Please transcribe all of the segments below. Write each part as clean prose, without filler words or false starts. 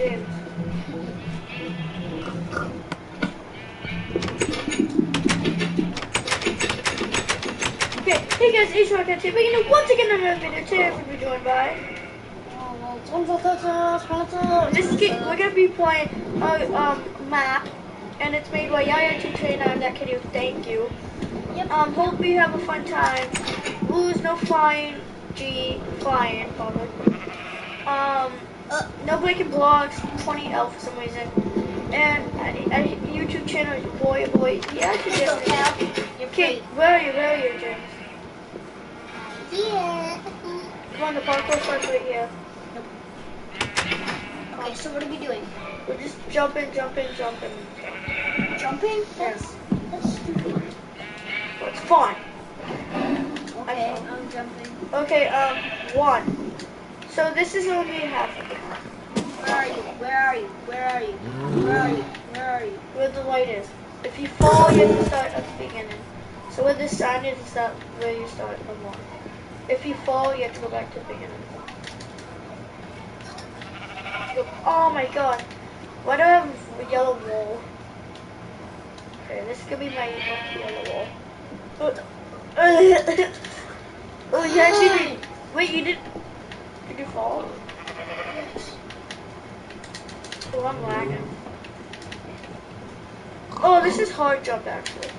James. Okay, hey guys, it's Rocket here, but once again another video today we're going to be joined by... This game, we're going to be playing a map, and it's made by Yaya2Train. I'm that kid. Thank you. Yep. Hope you have a fun time. Blues, no flying. G, flying, probably. No breaking blocks. 20L for some reason. And a YouTube channel is boy. Yeah, I should just. Okay, where are you, James? Yeah. Come on, the parkour starts right here. Okay, so what are we doing? We're just jumping. Jumping? Yes. That's stupid. Well, it's fun. Okay, I'm jumping. Okay, 1. So this is only half of it. Where are you? Where the light is. If you fall, you have to start at the beginning. So where this sign is that where you start from 1. If you fall, you have to go back to the beginning. Oh my god. Why do I have a yellow wall? Okay, this could be my yellow wall. Oh, you actually did. Wait, you did. Did you fall? Oh, I'm lagging. Oh, this is hard jump actually.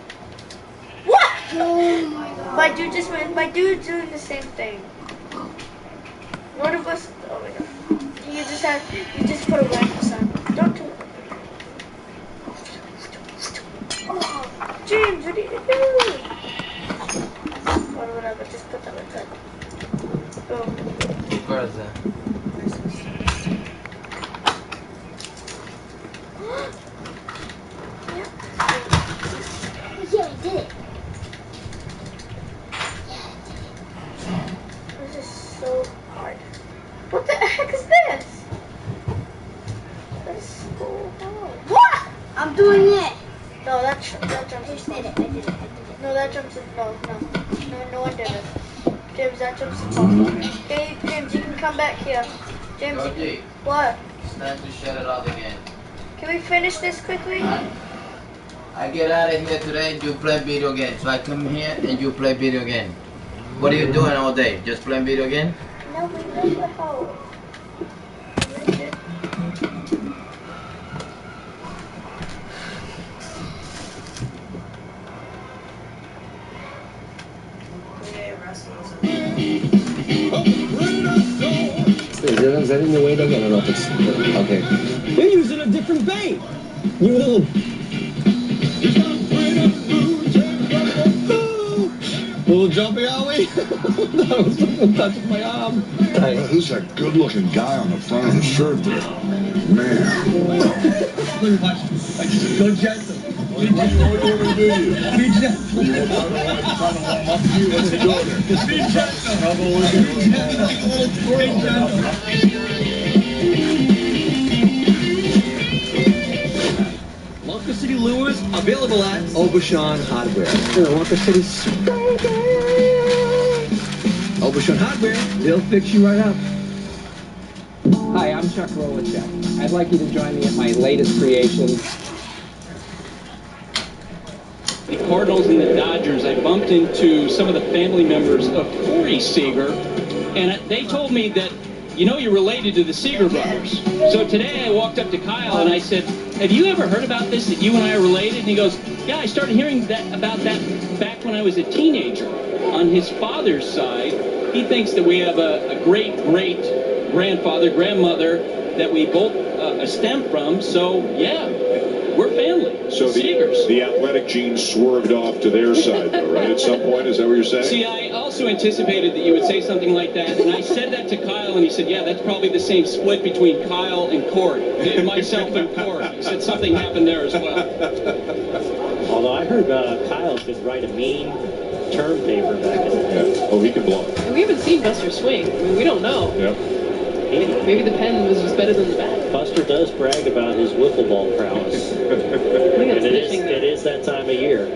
What? Oh my god. My dude just went. My dude's doing the same thing. One of us. Oh my god. You just put a random sign. Don't do it. Oh, James, what did you do? Or whatever, just put that like that. Boom. Where is that? Yeah, I did it. This is so hard. What the heck is this? That is so hard. What? I'm doing it. No, that jumps. I did it. No, that jumps. No one did it. James, that jumps impossible. Okay, James, you can come back here. James, Georgie, what? it's time to shut it off again. Can we finish this quickly? I get out of here today to play video games. So I come here and you play video game. What are you doing all day? Just playing video game? No, we left the house. Is that in the way? I don't know if it's okay. You're using a different bait. You little. Little jumpy, are we? That was someone touching my arm. Hey, who's that good-looking guy on the front of the shirt there? Man. Look, watch. Go gentle. Be gentle. Be gentle. Be gentle. Walker City Lures available at Aubuchon Hardware. Walker City. Aubuchon Hardware, they'll fix you right up. Hi, I'm Chuck Rolacek. I'd like you to join me at my latest creation. The Cardinals and the Dodgers, I bumped into some of the family members of Corey Seager, and they told me that, you know, you're related to the Seager brothers. So today I walked up to Kyle and I said, have you ever heard about this, that you and I are related? And he goes, yeah, I started hearing about that back when I was a teenager. On his father's side, he thinks that we have a great-great-grandfather, grandmother that we both stem from. So, yeah, we're family. So the athletic genes swerved off to their side, though, right? At some point, is that what you're saying? See, I also anticipated that you would say something like that, and I said that to Kyle, and he said, yeah, that's probably the same split between Kyle and Corey, myself and Corey. He said something happened there as well. Although I heard Kyle could write a mean term paper back in the day. Oh, he can blow. We haven't seen Buster swing. I mean, we don't know. Yep. Maybe the pen was just better than the bat. Buster does brag about his wiffle ball prowess. I think And it is that time of year.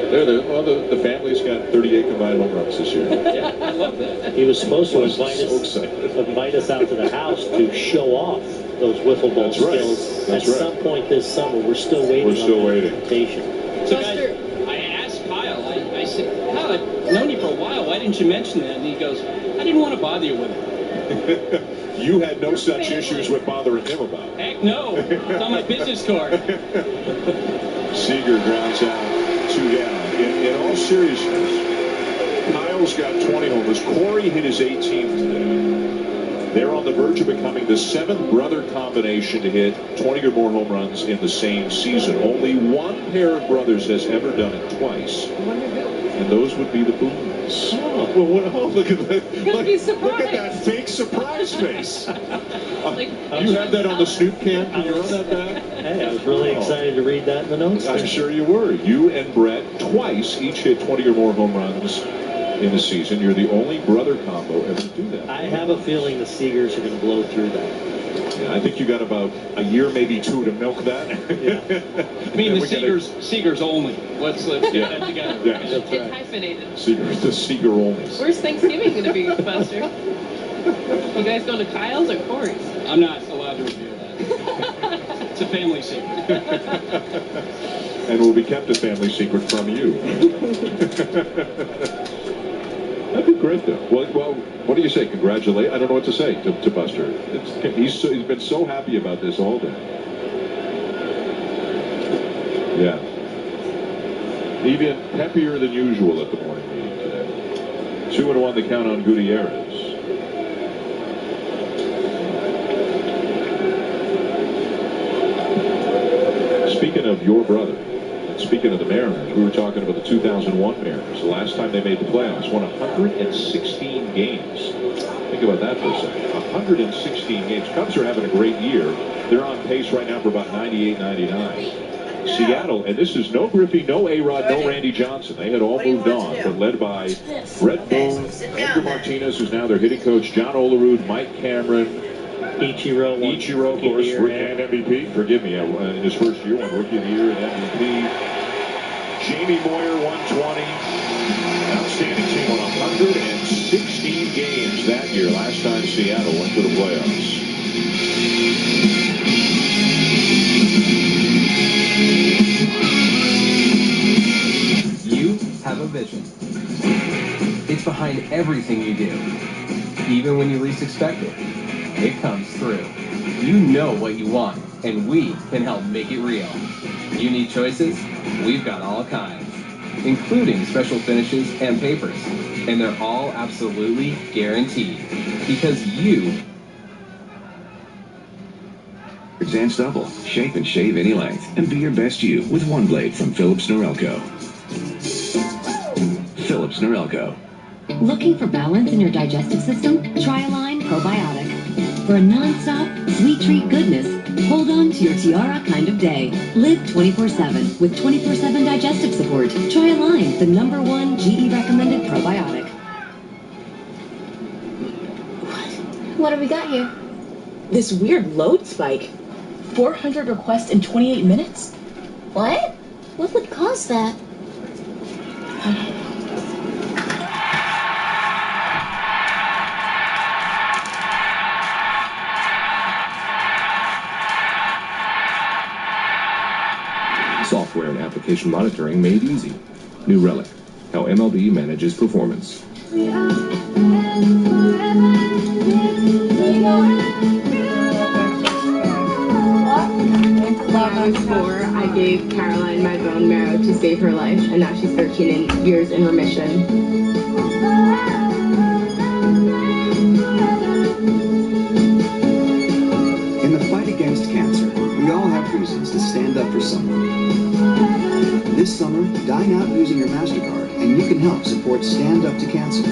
The family's got 38 combined home runs this year. Yeah, I love that. He was supposed to invite us out to the house to show off those wiffle ball skills. That's At some point this summer, we're still waiting. waiting. The invitation. So guys, I asked Kyle, I said, Kyle, I've known you for a while. Why didn't you mention that? And he goes, I didn't want to bother you with it. You had no such issues with bothering him about. Heck no. It's on my business card. Seager grounds out 2 down. In all seriousness, Kyle's got 20 homers. Corey hit his 18th today. They're on the verge of becoming the 7th brother combination to hit 20 or more home runs in the same season. Only one pair of brothers has ever done it twice. And those would be the Boones. Look at that. Look at that fake surprise face. You have that on the Snoop cam? Can you run that back? Hey, I was really excited to read that in the notes. I'm sure you were. You and Brett twice each hit 20 or more home runs in the season. You're the only brother combo ever to do that. I have a feeling the Seagers are going to blow through that. Yeah, I think you got about a year, maybe 2 to milk that. Yeah. I mean, the Seagers only. Let's get that together. Yeah. It's hyphenated. The Seager only. Where's Thanksgiving going to be, Buster? You guys going to Kyle's or Corey's? I'm not allowed to reveal that. It's a family secret. And will be kept a family secret from you. That'd be great, though. Well, what do you say? Congratulate. I don't know what to say to Buster. He's been so happy about this all day. Yeah. Even happier than usual at the morning meeting today. 2-1 the count on Gutierrez. Speaking of your brother, and speaking of the Mariners, we were talking about the 2001 Mariners. The last time they made the playoffs, won 116 games. Think about that for a second. 116 games. Cubs are having a great year. They're on pace right now for about 98, 99. Seattle, and this is no Griffey, no A-Rod, no Randy Johnson. They had all moved on, but led by Brett Boone, Edgar Martinez, who's now their hitting coach, John Olerud, Mike Cameron, Ichiro, of course, and MVP. Forgive me, in his first year, won Rookie of the Year and MVP. Jamie Moyer, 120. Outstanding team on 116 games that year. Last time Seattle went to the playoffs. You have a vision. It's behind everything you do, even when you least expect it. It comes through. You know what you want, and we can help make it real. You need choices? We've got all kinds, including special finishes and papers. And they're all absolutely guaranteed, because you... Advanced Double. Shape and shave any length, and be your best you with one blade from Philips Norelco. Philips Norelco. Looking for balance in your digestive system? Try Align Probiotic. For a non-stop, sweet treat goodness, hold on to your Tiara kind of day. Live 24/7 with 24/7 digestive support. Try Align, the #1 GE recommended probiotic. What have we got here? This weird load spike. 400 requests in 28 minutes? What? What would cause that? Software and application monitoring made easy. New Relic, how MLB manages performance. While I was 4, I gave Caroline my bone marrow to save her life, and now she's 13 years in remission. In the fight against cancer, we all have reasons to stand up for someone. This summer, dine out using your MasterCard, and you can help support Stand Up to Cancer.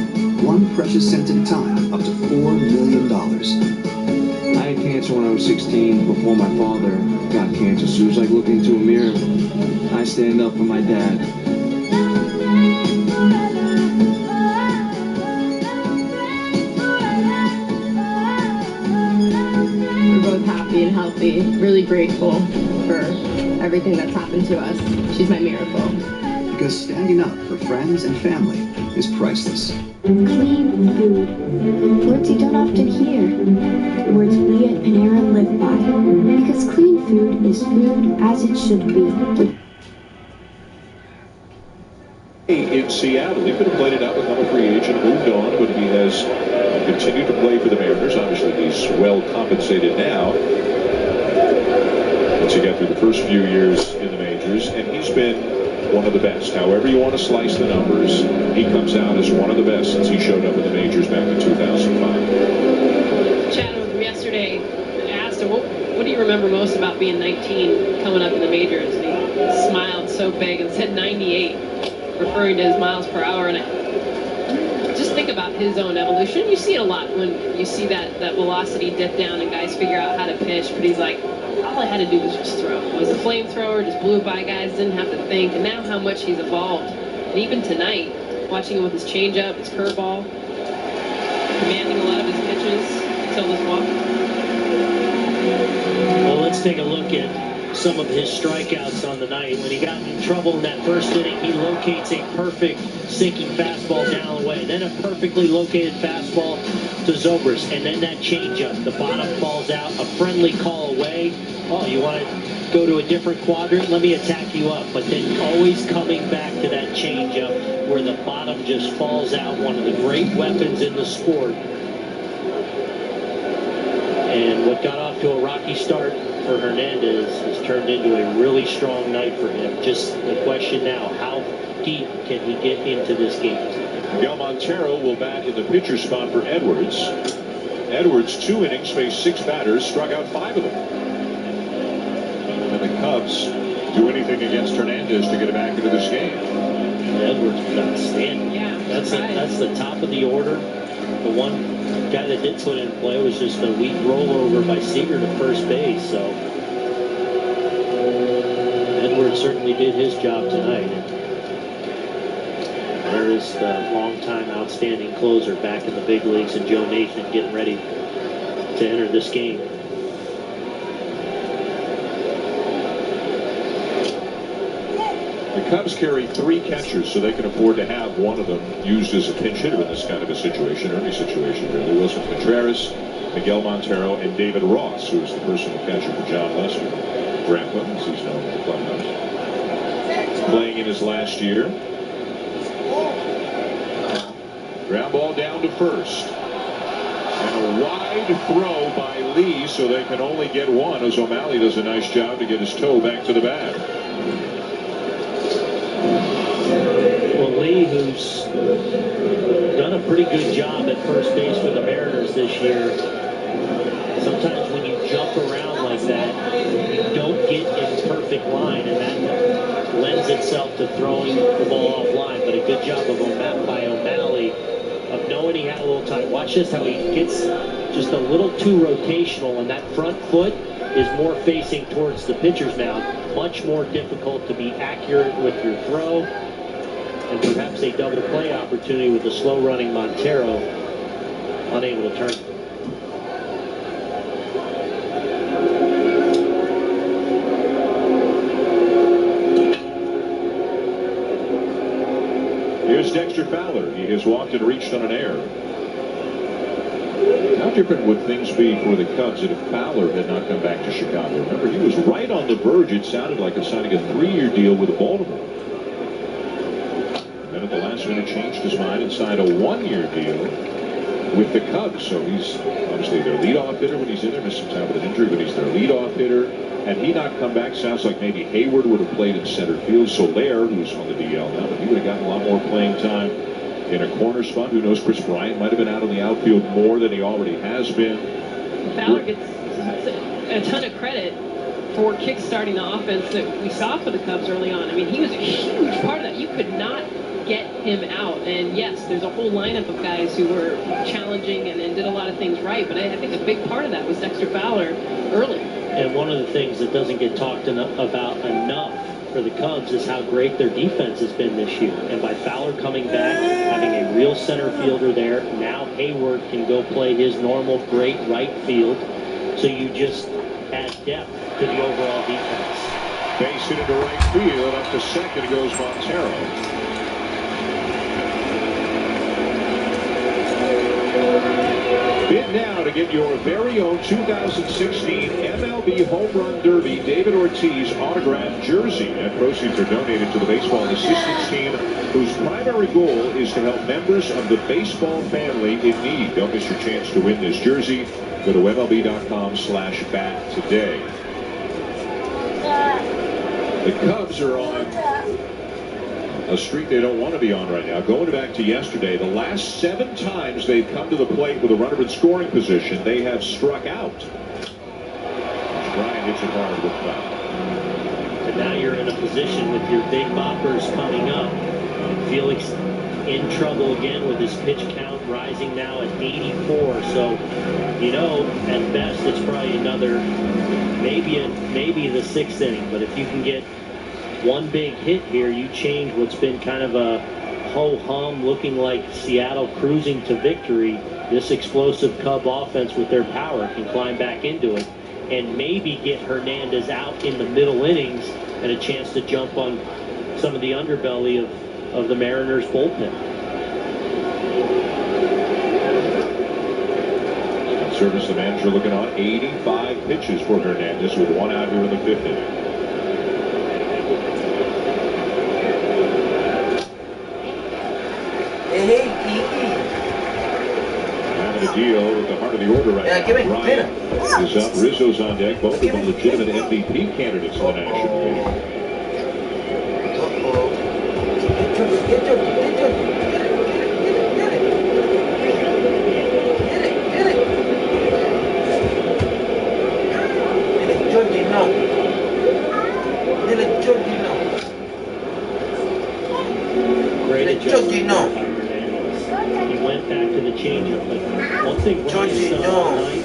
One precious cent at a time, up to $4 million. I had cancer when I was 16, before my father got cancer, so it was like looking into a mirror. I stand up for my dad. We're both happy and healthy, really grateful for everything that's happened to us. She's my miracle. because standing up for friends and family is priceless. Clean food. Words you don't often hear. Words we at Panera live by. Because clean food is food as it should be. In Seattle, he could have played it out, become a free agent, moved on, but he has continued to play for the Mariners. Obviously, he's well compensated now. Once he got through the first few years in the majors, and he's been one of the best. However you want to slice the numbers, he comes out as one of the best since he showed up in the majors back in 2005. Chatting with him yesterday, I asked him, what do you remember most about being 19 coming up in the majors? And he smiled so big and said 98, referring to his miles per hour. And just think about his own evolution. You see it a lot when you see that velocity dip down and guys figure out how to pitch, but he's like, all I had to do was just throw. I was a flamethrower, just blew it by guys, didn't have to think. And now how much he's evolved. And even tonight, watching him with his changeup, his curveball, commanding a lot of his pitches until this walk. Well, let's take a look at some of his strikeouts on the night. When he got in trouble in that first inning, he locates a perfect sinking fastball down the way. Then a perfectly located fastball to Zobrist. And then that changeup. The bottom falls out. A friendly call away. Oh, you want to go to a different quadrant? Let me attack you up. But then always coming back to that changeup where the bottom just falls out. One of the great weapons in the sport. And what got off to a rocky start for Hernandez has turned into a really strong night for him. Just the question now, how deep can he get into this game? Miguel Montero will bat in the pitcher spot for Edwards. Edwards, 2 innings, faced 6 batters, struck out 5 of them. And the Cubs do anything against Hernandez to get him back into this game. Edwards was outstanding. Yeah, that's the top of the order. The one guy that did put in play was just a weak rollover by Seager to first base. So Edwards certainly did his job tonight. And there is the longtime outstanding closer back in the big leagues, and Joe Nathan getting ready to enter this game. The Cubs carry 3 catchers, so they can afford to have one of them used as a pinch hitter in this kind of a situation, or any situation really. Wilson Contreras, Miguel Montero, and David Ross, who is the personal catcher for John Lester. Grandpa, as he's known in the clubhouse. Playing in his last year. Ground ball down to first. And a wide throw by Lee, so they can only get one, as O'Malley does a nice job to get his toe back to the bat. Well, Lee, who's done a pretty good job at first base for the Mariners this year, sometimes when you jump around like that, you don't get in perfect line, and that lends itself to throwing the ball offline. But a good job by O'Malley of knowing he had a little time. Watch this, how he gets just a little too rotational, and that front foot is more facing towards the pitcher's mound. Much more difficult to be accurate with your throw, and perhaps a double play opportunity with the slow running Montero unable to turn. Here's Dexter Fowler. He has walked and reached on an error. How different would things be for the Cubs if Fowler had not come back to Chicago? Remember, he was right on the verge, it sounded like, of signing a 3-year deal with Baltimore. And then at the last minute changed his mind and signed a 1-year deal with the Cubs. So he's obviously their leadoff hitter when he's in there. Missed some time with an injury, but he's their leadoff hitter. Had he not come back, sounds like maybe Hayward would have played in center field. Soler, who's on the DL now, but he would have gotten a lot more playing time in a corner spot. Who knows, Chris Bryant might have been out on the outfield more than he already has been. Fowler gets a ton of credit for kick-starting the offense that we saw for the Cubs early on. I mean, he was a huge part of that. You could not get him out. And yes, there's a whole lineup of guys who were challenging and did a lot of things right. But I think a big part of that was Dexter Fowler early. And one of the things that doesn't get talked about enough for the Cubs is how great their defense has been this year. And by Fowler coming back, having a real center fielder there, now Hayward can go play his normal great right field. So you just add depth to the overall defense. Base hit into right field. Up to second goes Montero. Bid now to get your very own 2016 MLB Home Run Derby David Ortiz autographed jersey. And proceeds are donated to the Baseball Assistance Team, whose primary goal is to help members of the baseball family in need. Don't miss your chance to win this jersey. Go to MLB.com/bat today. The Cubs are on a streak they don't want to be on right now. Going back to yesterday, the last 7 times they've come to the plate with a runner in scoring position, they have struck out. Brian hits it hard with foul. And now you're in a position with your big boppers coming up. Felix in trouble again with his pitch count rising now at 84. So, you know, at best it's probably another, maybe the 6th inning. But if you can get one big hit here, you change what's been kind of a ho-hum, looking like Seattle cruising to victory. This explosive Cub offense with their power can climb back into it and maybe get Hernandez out in the middle innings and a chance to jump on some of the underbelly of the Mariners bullpen. Service, the manager, looking on 85 pitches for Hernandez with 1 out here in the 5th inning. Having a deal at the heart of the order right now. Ryan is up. Rizzo's on deck. Both of them legitimate MVP candidates in the National League. Great adjustment. He went back to the changeup, but one thing Brian's done all night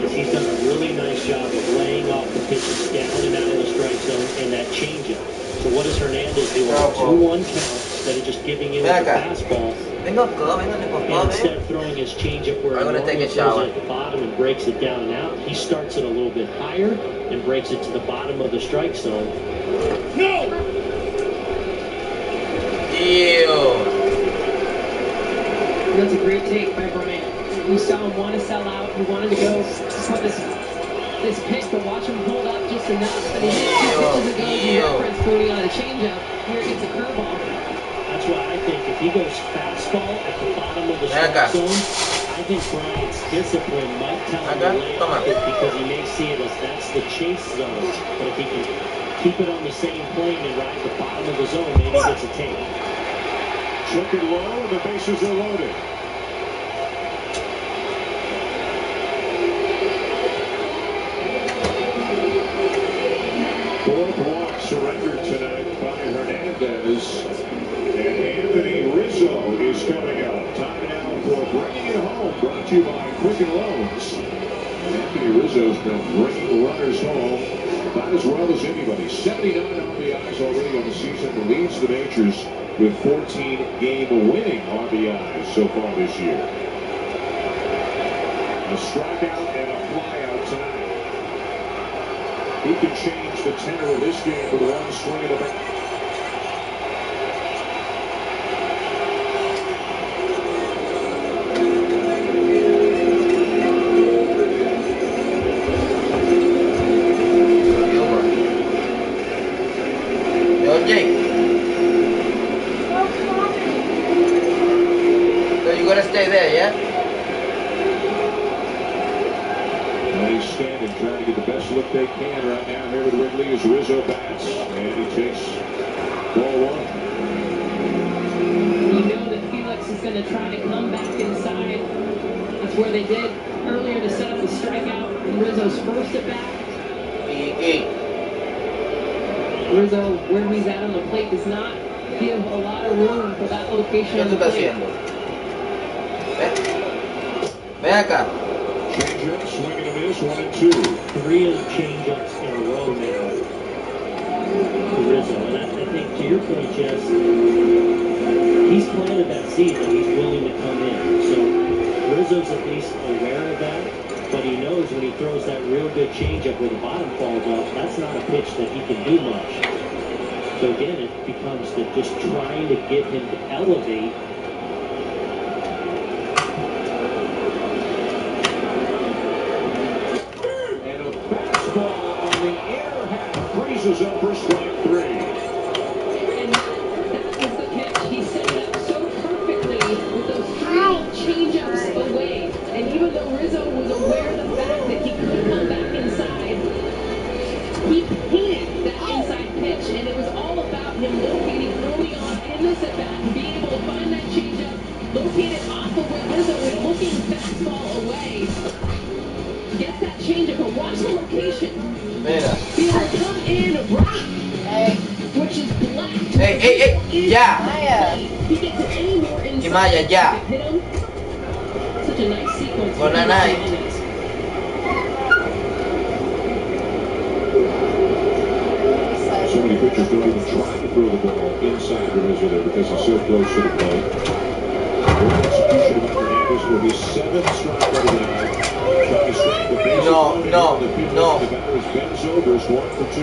is he's done a really nice job of laying off the pitches down and out of the strike zone and that changeup. So what does Hernandez do? 2-1 count instead of just giving in with the fastball. And instead of throwing his changeup where he normally throws it at the bottom and breaks it down and out, he starts it a little bit higher and breaks it to the bottom of the strike zone. No! That's a great take by Brian. You saw him want to sell out. He wanted to go put this pitch, but watch him hold up just enough. And he hit 2 pitches ago. You reference Cody on a changeup. Here it gets a curveball. That's why I think if he goes fastball at the bottom of the strike zone, I think Brian's discipline might tell him to lay off it because he may see it as that's the chase zone. But if he can keep it on the same plane and ride the bottom of the zone, maybe he gets a take. Check it low, the bases are loaded. Fourth walk surrendered tonight by Hernandez. And Anthony Rizzo is coming up. Time now for Bringing It Home, brought to you by Quicken Loans. Anthony Rizzo's been bringing runners home about as well as anybody. 79 RBIs already on the season, leads the majors with 14-game winning RBIs so far this year. A strikeout and a flyout tonight. He can change the tenor of this game with one swing of the bat. Yo, Jake. So you gotta stay there, yeah? Well, he's standing, trying to get the best look they can right now here with Wrigley as Rizzo bats. And he takes ball 1. You know that Felix is going to try to come back inside. That's where they did earlier to set up the strikeout in Rizzo's first at bat. Rizzo, where he's at on the plate, does not give a lot of room for that location on the plate. Ven acá. Change-up, swing and a miss, 1 and 2. 3 of the change-ups in a row now to Rizzo. And I think, to your point, Jess, he's planted that seed that he's willing to come in. So Rizzo's at least aware of that, but he knows knows when he throws that real good changeup where the bottom falls off, that's not a pitch that he can do much. So again, it becomes just trying to get him to elevate. And a fastball on the inner half freezes up for strike 3. And that was the pitch. He set it up so perfectly with those 3 change-ups away. And even though Rizzo was aware of the fact that he could come back inside, he painted that inside pitch, and it was all about him locating early on in this at-bat and being able to find that change-up, locate it off of where Rizzo was looking fastball away. Get that change-up and watch the location. Mira. Be able to come in right, which is black. Hey, ya. He gets it any more inside. Y Maya, ya. Hit him. Such a nice sequence. Con la night. So many pitchers don't even try to throw the ball inside the Rizzo there because he's so close to the plate. The execution of Hernandez will be 7th strikeout of the night. Trying to strike the bases. No. The batter is Ben Zobrist, 1 for 2.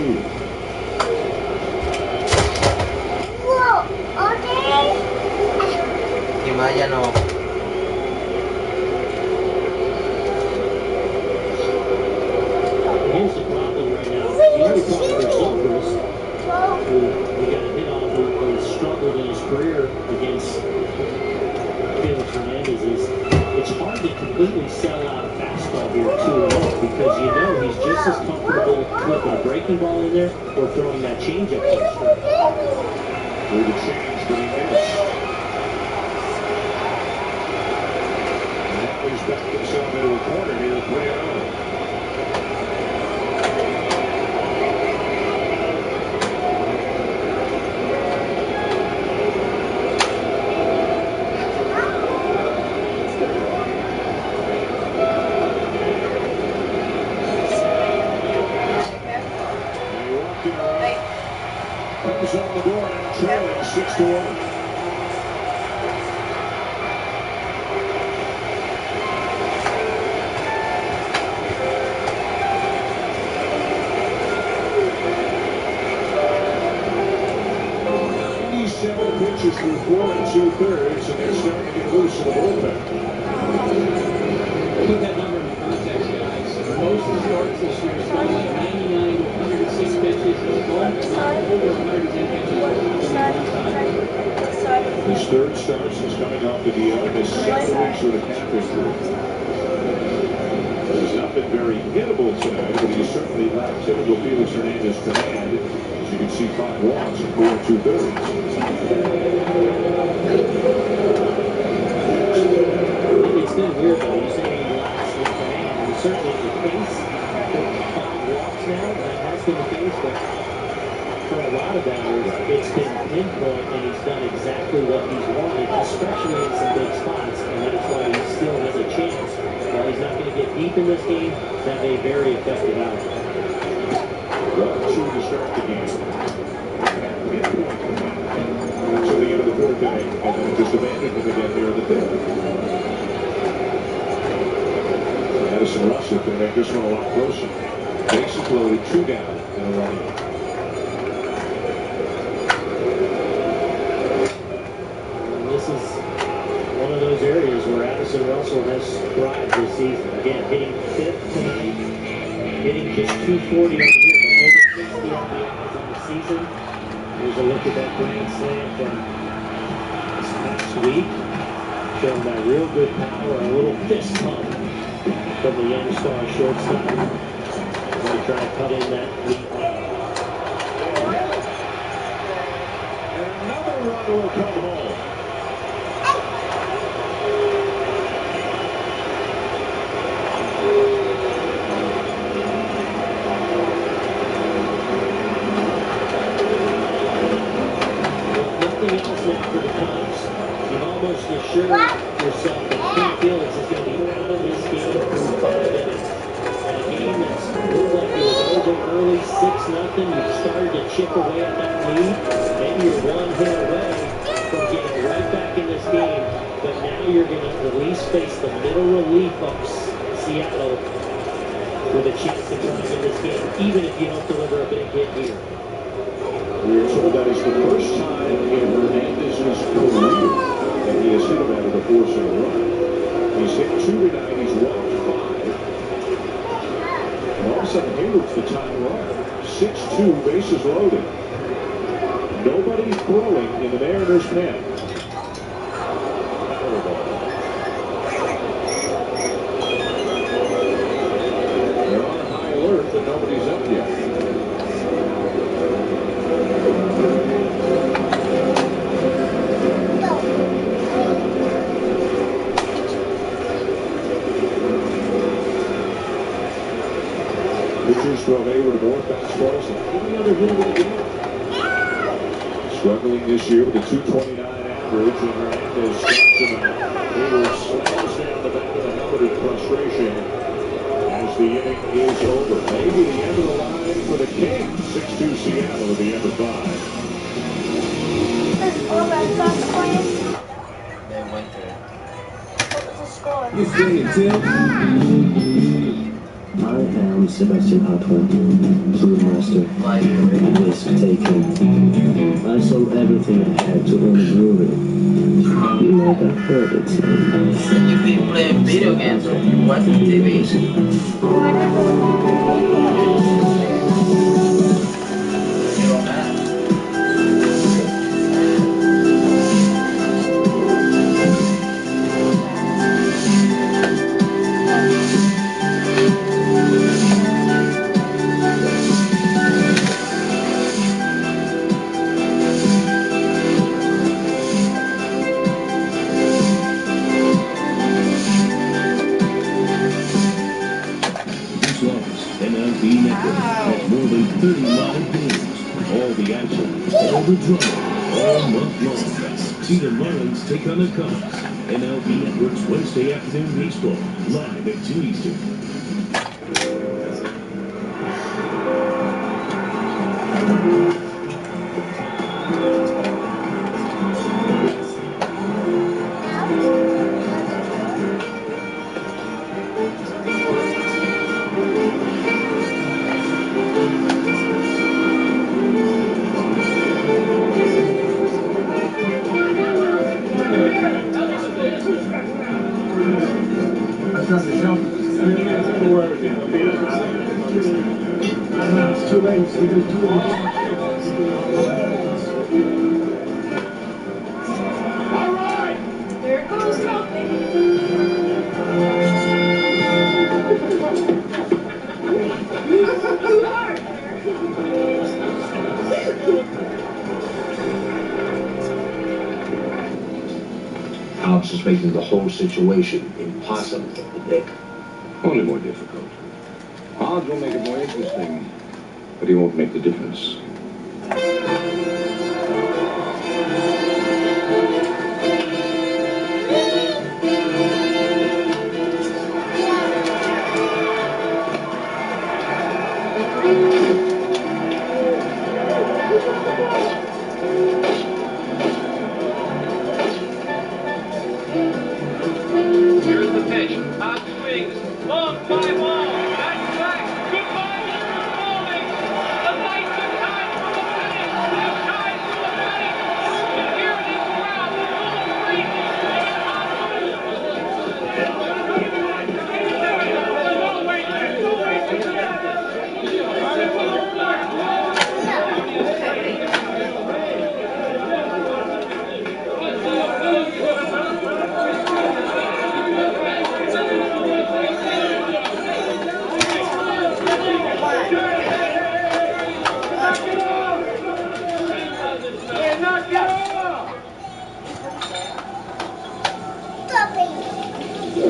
Y Maya no. Here's the problem right now. The only problem for Zobrist, who we got a hit on, who struggled in his career against Felix Hernandez, is it's hard to completely sell out a fastball here too long because you know he's just as comfortable flipping a breaking ball in there or throwing that changeup for a strike. Through the change that he missed. And now he's back himself into a corner near the 3-0. Comes on the board and trailing 6-1. Pitches through 4 2/3, and they're starting to get loose in the bullpen. Put that number in context, guys. Most of the starts this year started at 99, 106 pitches. Over 110 pitches. His 3rd start since coming off the DL, and his 7 weeks with a calf injury. He's not been very hittable tonight, but he's certainly not typical Felix Hernandez command. As you can see, 5 walks in 4 2/3. It's been weird though. You say he lacks the command, and certainly the case. 5 walks now, that has been the case, but for a lot of batters, it's been pinpoint, and he's done exactly what he's wanted, especially in some big spots, and that's why he still has a chance. While he's not going to get deep in this game, that a very effective out. 1-2 to start the game. Until the end of the 4th inning, and then just abandoned him again here in the 5th. Addison Russell can make this one a lot closer. Bases loaded, 2 down, and a run in. This is one of those areas where Addison Russell has thrived this season. Again, hitting 5th tonight, hitting just 240 on the year, but over 60 RBIs on the season. Here's a look at that grand slam from this past week, showing that real good power, a little fist pump from the young star shortstop. Going to try to cut in that lead. And another run will come home. Nothing else now for the Cubs. You've almost assured yourself that King Felix is going to be out of this game through 5 innings. And a game that's looked like it was over early, 6-0. You've started to chip away at that lead. Maybe you're 1 hit away from getting right back in this game. But now you're going to at least face the middle relief of Seattle with a chance to try and win this game, even if you don't deliver a big hit here. We are told that is the first time in Hernandez's career that he has hit him out of the force of a run. He's hit 2 tonight, he's walked 5. And all of a sudden, Hayward's the time runner. 6-2, bases loaded. Nobody's throwing in the Mariners' pen. They're on high alert, but nobody's up yet. Pitchers throw Hayward more fastballs than any other hitter in the game. Struggling this year with a 229 average, and Hernandez strikes him out. Hayward slams down the back of the helmet in frustration as the inning is over. Maybe the end of the line for the Kings. 6-2 Seattle at the end of 5. They went there. What was the score? You singing, Tim? I am Sebastian Hartwell, brewmaster, risk taking. I sold everything I had to own a brewery. You might have heard it. You've been playing video games or watching TV? See the Marlins take on the Cubs. MLB Network's Wednesday afternoon baseball, live at 2 Eastern. Alex is making the whole situation impossible to predict. Only more difficult. Odds will make it more interesting, but he won't make the difference. Here's the pitch. Hot swings. Long fly ball. Back to back. Goodbye, Mr. Bowling. The lights are time for the finish. The skies for the finish. You can hear it in the crowd. The full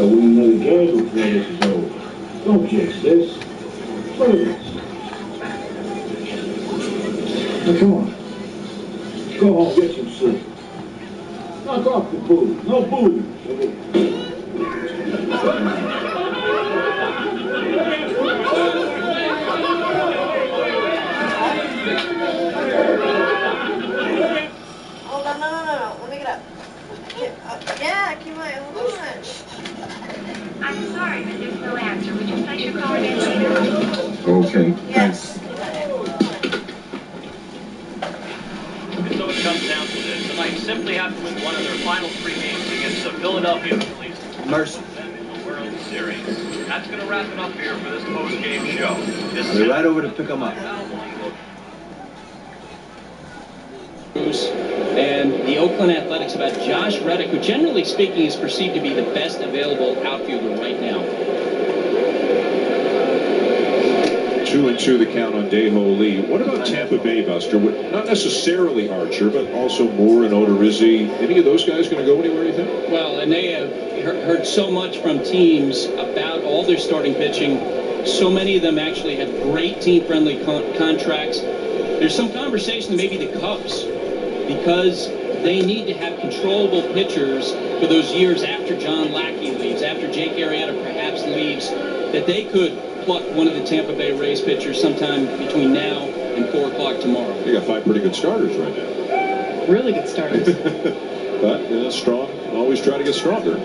We know the guys will play this is over. Don't jinx this. Please. Now come on. Go home, get some sleep. Knock off the booze. No booze. Hold on, no. Let me get up. Yeah, keep my hold on. I'm sorry, but there's no answer. Would you place your call again later? Okay, thanks. So it comes down to this. The Knights simply have to win one of their final 3 games against the Philadelphia Phillies. Mercy. In the World Series. That's going to wrap it up here for this post-game show. I'll be right over to pick them up. And the Oakland Athletics about Josh Reddick, who generally speaking is perceived to be the best available outfielder right now. 2-2 the count on Dae-Ho Lee. What about Tampa Bay, Buster? Not necessarily Archer, but also Moore and Odorizzi. Any of those guys going to go anywhere, you think? Well, and they have heard so much from teams about all their starting pitching. So many of them actually have great team-friendly contracts. There's some conversation that maybe the Cubs, because they need to have controllable pitchers for those years after John Lackey leaves, after Jake Arrieta perhaps leaves, that they could pluck one of the Tampa Bay Rays pitchers sometime between now and 4 o'clock tomorrow. They got 5 pretty good starters right now. Really good starters. But, strong. Always try to get stronger.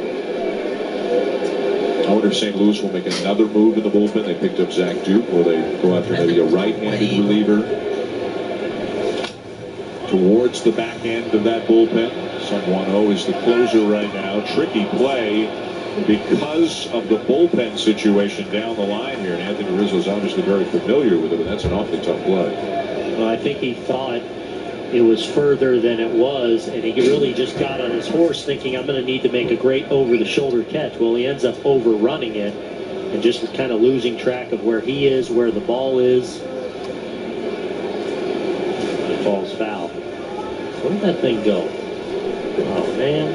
I wonder if St. Louis will make another move in the bullpen. They picked up Zach Duke. Will they go after maybe a right-handed reliever towards the back end of that bullpen? Sun 1-0 is the closer right now. Tricky play because of the bullpen situation down the line here. And Anthony Rizzo's obviously very familiar with it, but that's an awfully tough play. Well, I think he thought it was further than it was, and he really just got on his horse thinking, I'm going to need to make a great over-the-shoulder catch. Well, he ends up overrunning it and just kind of losing track of where he is, where the ball is. It falls foul. Where did that thing go? Oh, man.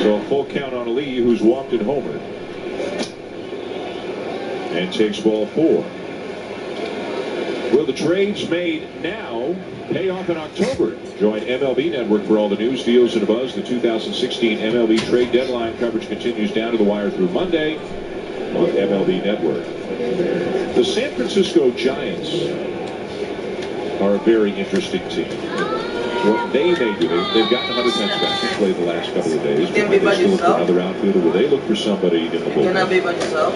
So a full count on Lee, who's walked and homered. And takes ball 4. Will the trades made now pay off in October? Join MLB Network for all the news, deals, and buzz. The 2016 MLB trade deadline coverage continues down to the wire through Monday on MLB Network. The San Francisco Giants are a very interesting team. What they may do, they've gotten Hunter Pence back to play the last couple of days. You can be by They still look for yourself. another outfielder. Will they look for somebody in the bullpen? You cannot be by yourself.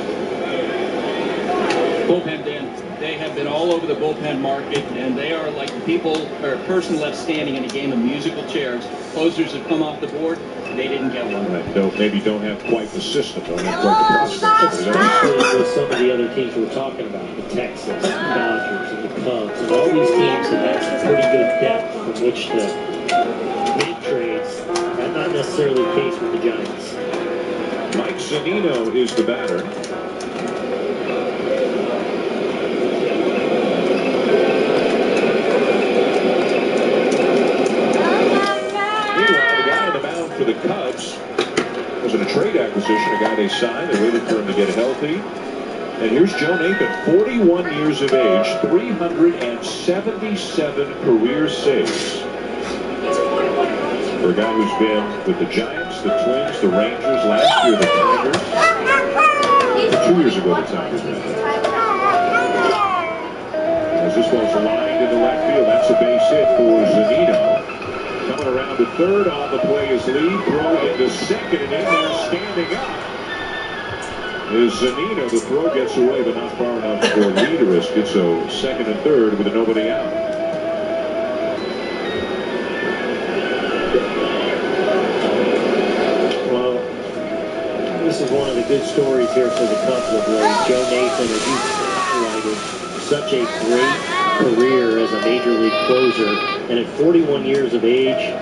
Bullpen, Dan. They have been all over the bullpen market, and they are like the people or a person left standing in a game of musical chairs. Closers have come off the board, and they didn't get one. Right. Maybe don't have quite the system, don't have quite the prospects. Especially with some of the other teams we're talking about, the Texas, Dodgers, and the Cubs, and all these teams have had some pretty good depth from which to make trades. That's not necessarily the case with the Giants. Mike Zunino is the batter. For the Cubs, wasn't a trade acquisition, a guy they signed. They waited for him to get healthy. And here's Joe Nathan, 41 years of age, 377 career saves. For a guy who's been with the Giants, the Twins, the Rangers, last year the Tigers. 2 years ago the Tigers. As this ball's lined into left field, that's a base hit for Zunino. Coming around to third on the play is Lee. Throw into second, and in there standing up is Zunino. The throw gets away, but not far enough for Lee to risk it. So second and third with nobody out. Well, this is one of the good stories here for the Cubs of late. Joe Nathan, as you highlighted, such a great career as a major league closer, and at 41 years of age,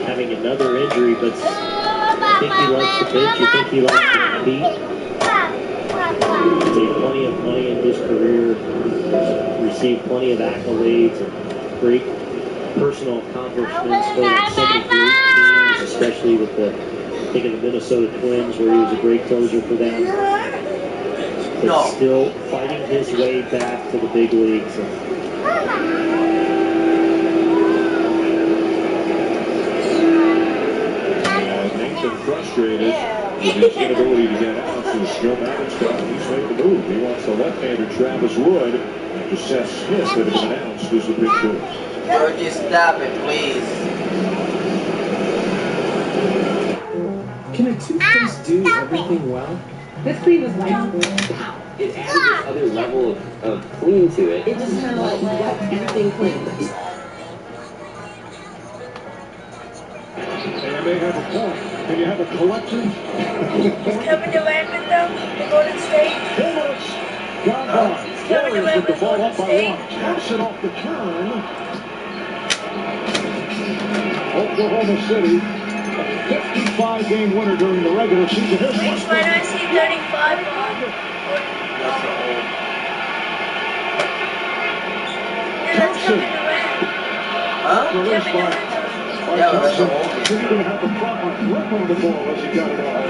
having another injury, but I think he likes to pitch, you think he likes to compete. He's made plenty of money in his career, received plenty of accolades and great personal accomplishments, played on so many great teams, especially with the, think of the Minnesota Twins, where he was a great closer for them. But still fighting his way back to the big leagues. Nathan frustrated with his inability to get out, so Joe Maddon's got he's made the move. He wants the left-hander Travis Wood after Seth Smith that had been announced as the pitcher. Georgie, stop it, please. do everything well, This clean was like, it adds this other level of clean to it. it just kind of like got everything clean. And they have a point. And you have a collection. Is Kevin Durant with them? The Golden State? John Ball. Kevin Durant With the with ball Golden up by State? one. Taps it off the turn. Oklahoma City, a 55-game winner during the regular season. Here's Wait, why do I see 35 on? Yeah, that's Kevin Durant. Huh? Kevin Durant. Yeah, that's all. He's going to have a proper grip on the ball as he got it off.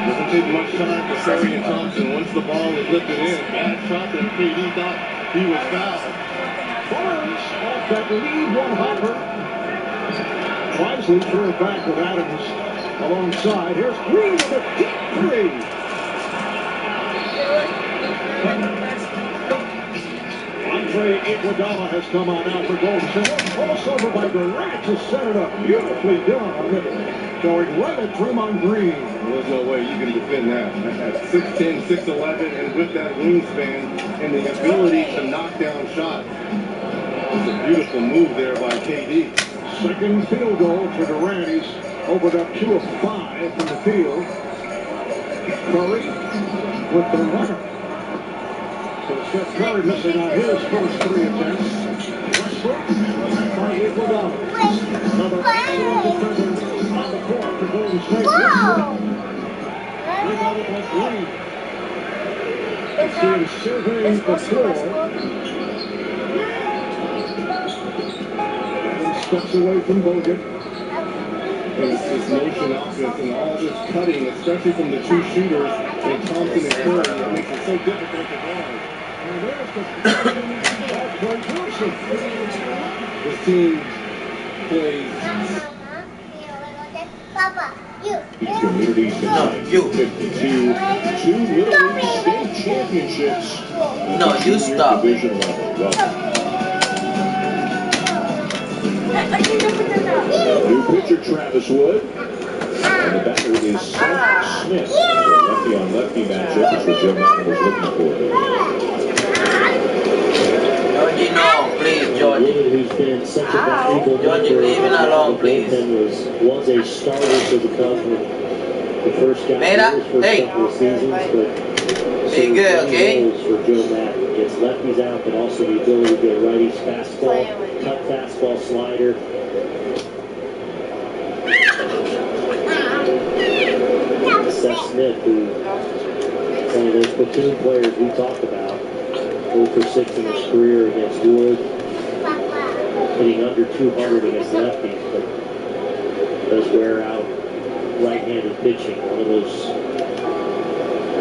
Doesn't take much time for Curry and Thompson. Once the ball is lifted in, bad shot that KD thought he was fouled. Barnes off that lead one hopper. Wisely threw it back with Adams alongside. Here's Green with a deep three. Andre Iguodala has come on out for Golden State. Crossover by Durant to set it up. Beautifully done. Going right at Draymond Green. There's no way you can defend that. At 6'10", 6'11", and with that wingspan and the ability to knock down shots. It's a beautiful move there by KD. Second field goal for Durant. He's opened up 2 of 5 from the field. Curry with the runner. So Steph Curry missing on his first 3 attempts. Westbrook by Iguodala. Another excellent defender on the court for Golden State. Rebounded by Green. Seeing surveying the floor. Steps away from Bogut. And this motion offense and all this cutting, especially from the 2 shooters, and Thompson and Curry, it makes it so difficult to guard. And there's the Clay Thompson. This team plays communities tonight. 52, 2 Little League state championships. No, you stop. Division level. New pitcher Travis Wood. And the batter is Seth Smith. The lefty-on-lefty matchup is what Joe Madden was looking for. Georgie, no, please, Georgie. Wood, who's been such a valuable Georgie, leave it alone, please. Was a starter for the Cubs when the first guy his first couple of seasons, but be good, okay? For Joe Madden. Gets lefties out, but also the ability to get righties fastball, cut fastball, slider. Seth Smith, who one of those platoon players we talked about, 0 for 6 in his career against Wood, hitting under 200 against lefties, but does wear out right-handed pitching. One of those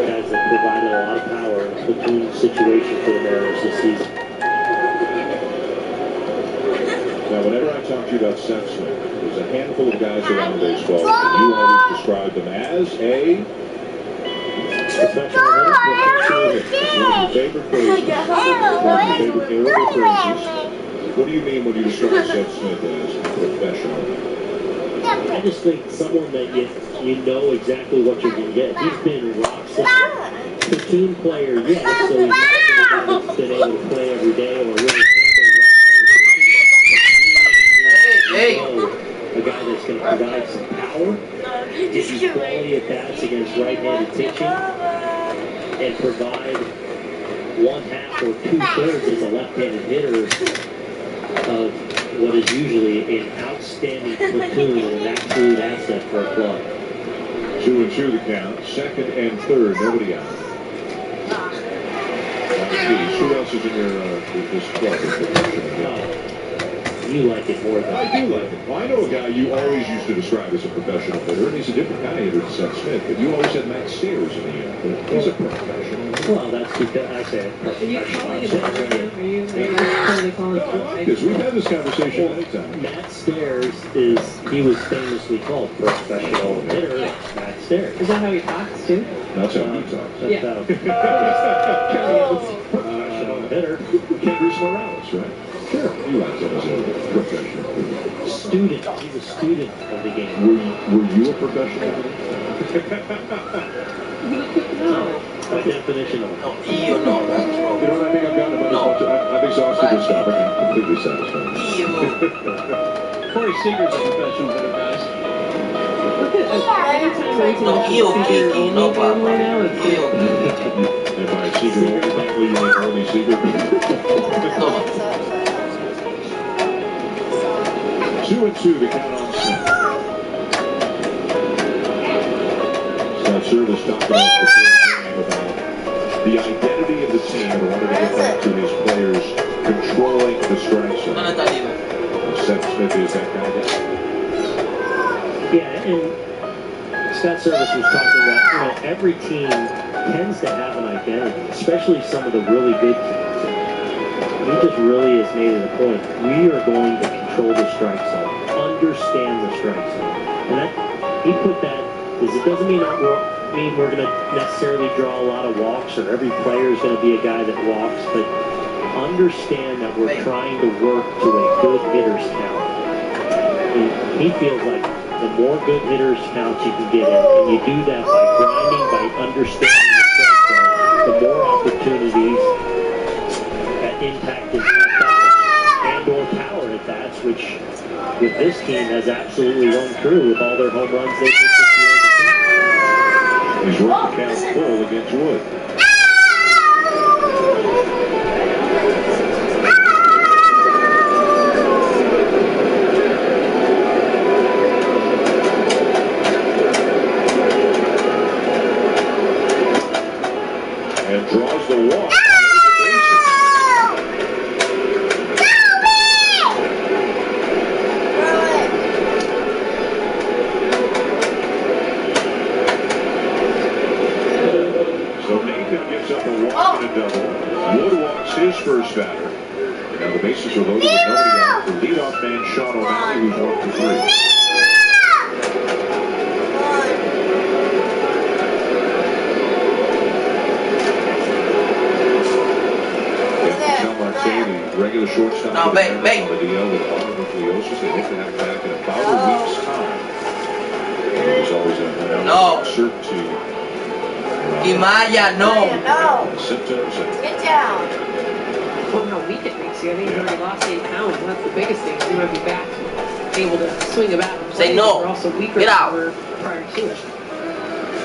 guys that provided a lot of power in a platoon situation for the Mariners this season. Now, whenever I talk to you about Seth Smith, there's a handful of guys around baseball, and you always describe them as a professional hitter. One of your favorite phrases. What do you mean when you describe Seth Smith as professional? I just think someone that you know exactly what you're going to get. He's been rock solid. Platoon player, yes, so he's not been able to play every day or really a guy that's going to provide some power, give you quality at bats against right-handed pitching, and provide 1/2 or 2/3 as a left-handed hitter of what is usually an outstanding platoon and an absolute asset for a club. 2-2 the count. Second and third, nobody out. Who else is in your this club? You like it more than I do like it. Well, I know a guy you always used to describe as a professional hitter, and he's a different kind of hitter than Seth Smith, but you always had Matt Stairs in the end. He's a professional. Well, that's because I said Are you calling it professional? Are you totally calling it Because we've had this conversation many times. Matt Stairs he was famously called professional hitter, Matt Stairs. Is that how he talks too? That's how he talks. That's Yeah. professional hitter. Kendrys Morales, right? Sure. You like that as a professional. Student. He's a student of the game. Were you a professional hitter? By definition of No, you know that's wrong. You know what I think I've gotten about as much. I've exhausted this topic. I'm completely satisfied. Corey Seager's a professional hitter, guys. Look at anytime Ray's No, Seager and no game right now, it's And by Seager, probably you mean only Seager. 2-2 to count on Smith. Scott Service talking about the identity of the team and wanted to get back to his players controlling the strike zone. Seth Smith is that guy there. Yeah, and Scott Service was talking about, every team tends to have an identity, especially some of the really good teams. He just really has made it a point. We are going to control the strike zone, understand the strike zone. And that, he put that, it doesn't mean we're going to necessarily draw a lot of walks or every player is going to be a guy that walks, but understand that we're trying to work to a good hitter's count. And he feels like the more good hitters counts you can get in, and you do that by grinding, by understanding the strike zone, the more opportunities at impact and or power at bats, which with this team has absolutely run through with all their home runs they put this year. He's worked the count full against Wood. And draws the walk. His first batter. Now the bases are loaded with nobody out. The leadoff man, Sean O'Malley, who's 1 for 3. Sal Marte, the regular shortstop, on the DL with mononucleosis. They hope to have him back in about a week's time. There's always an uncertainty. Imaya, no. Symptoms and Get down. Well, how weak it makes you. I think he's already lost 8 pounds. That's the biggest thing. He might be back, able to swing a bat. Say no. We're also weaker Get than out. we were prior to it.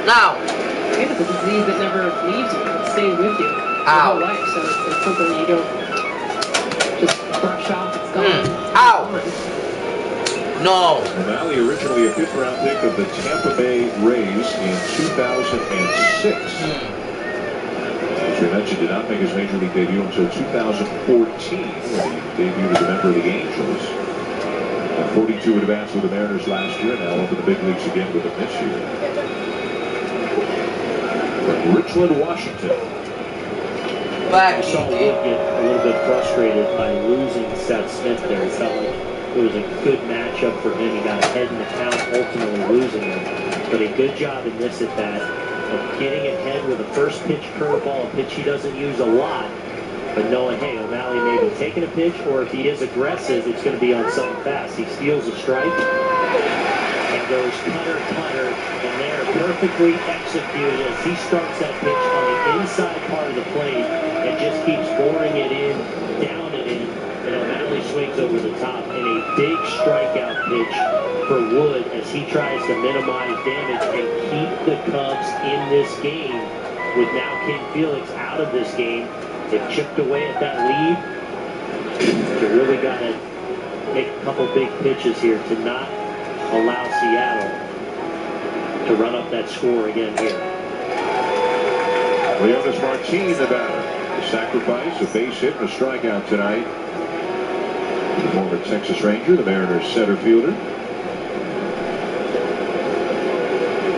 Now. And it's a disease that never leaves you. It stays with you your whole life. So it's something that you don't just brush off. It's gone. Ow. No. O'Malley, originally a 5th-round pick of the Tampa Bay Rays in 2006. As we mentioned, did not make his major league debut until 2014 when he debuted as a member of the Angels. 42 at bats with the Mariners last year, now up in the big leagues again with them this year. From Richland, Washington. I saw Wood get a little bit frustrated by losing Seth Smith there. He felt like it was a good matchup for him. He got ahead in the count, ultimately losing him. But a good job in this at-bat of getting ahead with a first pitch curveball, a pitch he doesn't use a lot, but knowing, hey, O'Malley may be taking a pitch, or if he is aggressive, it's going to be on something fast. He steals a strike and goes cutter, and they're perfectly executed as he starts that pitch on the inside part of the plate and just keeps boring it in, down it in, and O'Malley swings over the top in a big strikeout pitch for Wood as he tries to minimize damage and keep the Cubs in this game. With now King Felix out of this game, they've chipped away at that lead. You really got to make a couple big pitches here to not allow Seattle to run up that score again here. Leonis Martin, the batter. The sacrifice, a base hit, and a strikeout tonight. The former Texas Ranger, the Mariners center fielder.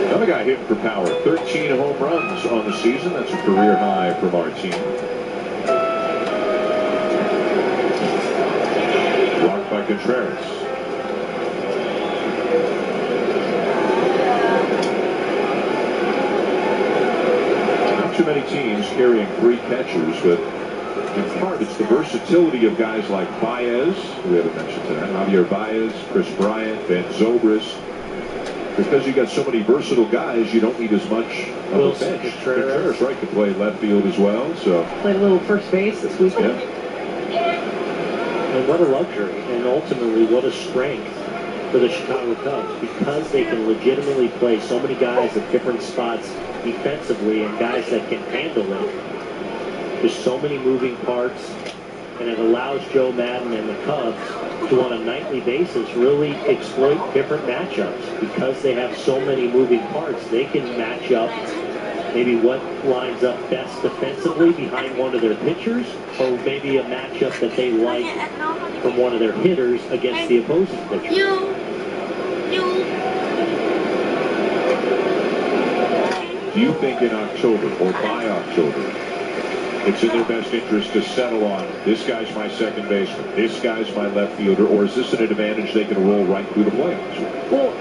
Another guy hitting for power. 13 home runs on the season. That's a career high for Martin. Blocked by Contreras. Not too many teams carrying 3 catchers, but in part it's the versatility of guys like Baez, we haven't mentioned tonight, Javier Baez, Chris Bryant, Ben Zobrist. because you got so many versatile guys, you don't need as much of a bench. Contreras, right, could play left field as well. So Played a little first base this weekend. And what a luxury, and ultimately what a strength for the Chicago Cubs, because they can legitimately play so many guys at different spots defensively and guys that can handle it. There's so many moving parts, and it allows Joe Madden and the Cubs to, on a nightly basis, really exploit different matchups. Because they have so many moving parts, they can match up maybe what lines up best defensively behind one of their pitchers, or maybe a matchup that they like from one of their hitters against the opposing pitcher. do you think in October or by October, it's in their best interest to settle on this guy's my second baseman, this guy's my left fielder, or is this an advantage they can roll right through the playoffs? Well,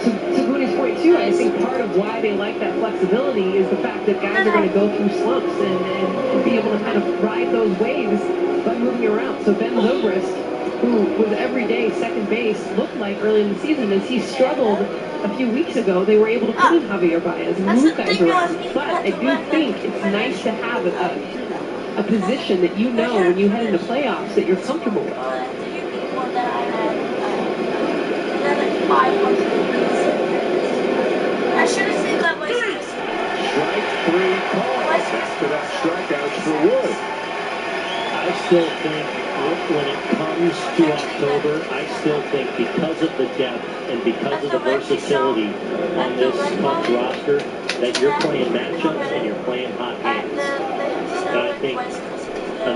to Goody's point too, I think part of why they like that flexibility is the fact that guys are going to go through slumps and be able to kind of ride those waves by moving around. So Ben Zobrist, who was every day second base, looked like early in the season as he struggled a few weeks ago, they were able to put in Javier Baez and move guys around. But I do think it's nice to have a position that you know when you head into playoffs that you're comfortable with. I should have seen that way. Strike three call. After that strikeouts for Wood. I still think when it comes to October, I still think because of the depth and because of the versatility on this Cubs roster, that you're playing matchups and you're playing hot hands. And I think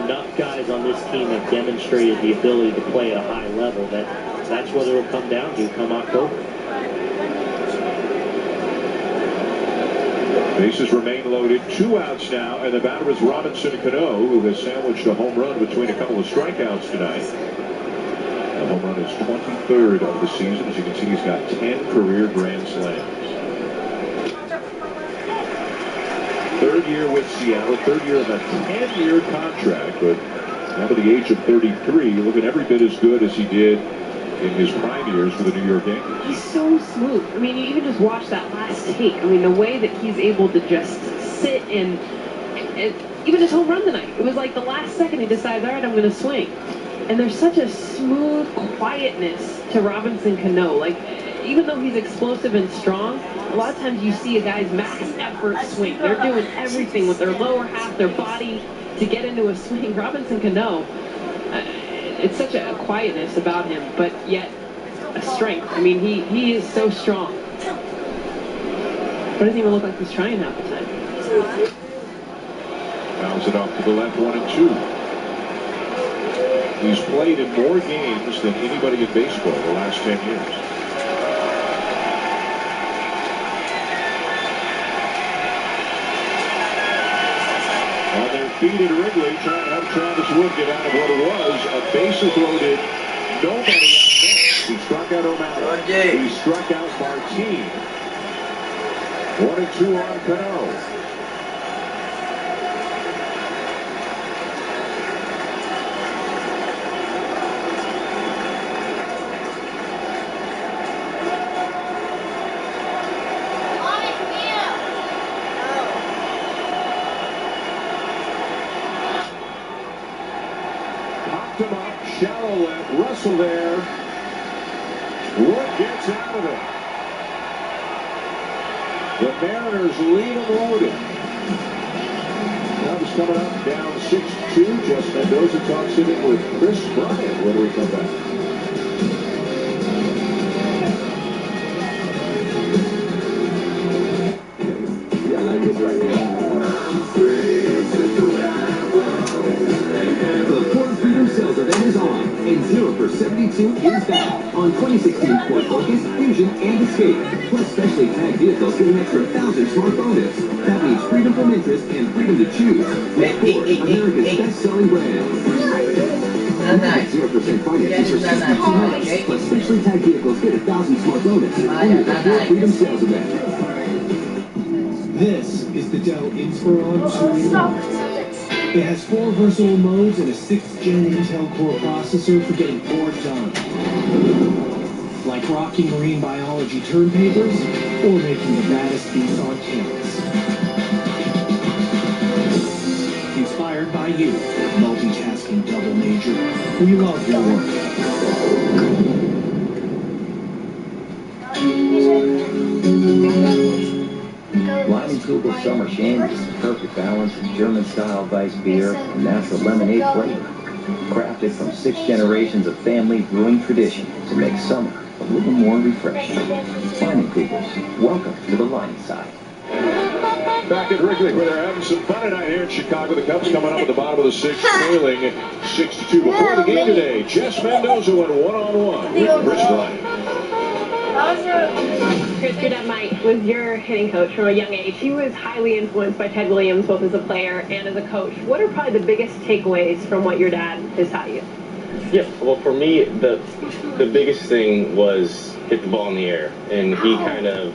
enough guys on this team have demonstrated the ability to play at a high level that that's what it'll come down to come October. Bases remain loaded, 2 outs now, and the batter is Robinson Cano, who has sandwiched a home run between a couple of strikeouts tonight. The home run is 23rd of the season. As you can see, he's got 10 career grand slams. Third year with Seattle, third year of a 10-year contract, but now at the age of 33, looking every bit as good as he did in his prime years for the New York Yankees. He's so smooth. I mean, you even just watch that last take. I mean, the way that he's able to just sit and even his home run tonight. It was like the last second he decides, all right, I'm going to swing. And there's such a smooth quietness to Robinson Cano. Like, even though he's explosive and strong, a lot of times you see a guy's max effort swing. They're doing everything with their lower half, their body to get into a swing. Robinson Cano, it's such a quietness about him, but yet a strength. I mean, he is so strong. But it doesn't even look like he's trying half the time. Fouls it off to the left, 1-2. He's played in more games than anybody in baseball the last 10 years. On their feet at Wrigley, trying to help Travis Wood get out of what it was a bases loaded, nobody out there. He struck out O'Malley. He struck out Martine. 1-2 on Cano. Him up, shallow left, Russell there. Wood gets out of it. The Mariners lead him loaded. Cubs coming up down 6-2. Jess Mendoza talks in it with Chris Bryant when we come back. Yeah, I like this right here. Sales event is on, and 0 for 72 is back on 2016 Ford Focus, Fusion, and Escape. Plus, specially tagged vehicles get an extra 1,000 smart bonus. That means freedom from interest and freedom to choose. With Ford, America's best-selling brand. 0% financing for 62 months. Plus, specially tagged vehicles get 1,000 smart bonus. Only the Ford Freedom Sales event. This is the Dell Inspiron 2. It has 4 versatile modes and a 6th-gen Intel Core processor for getting more done. Like like rocking marine biology turn papers or making the baddest beats on campus. Inspired by you, multitasking double major, we love your work. Leinie Kugel Summer Shandy is the perfect balance of German-style Weiss beer and natural lemonade flavor. Crafted from 6 generations of family brewing tradition to make summer a little more refreshing. Leinie Kugels, welcome to the Leinie side. Back at Wrigley, where they're having some fun tonight here in Chicago. The Cubs coming up at the bottom of the 6th, trailing 6-2 before the game today. Jess Mendoza went one-on-one with Chris Bryant. Chris, your dad Mike was your hitting coach from a young age. He was highly influenced by Ted Williams, both as a player and as a coach. What are probably the biggest takeaways from what your dad has taught you? Yeah, well, for me, the biggest thing was hit the ball in the air. And he kind of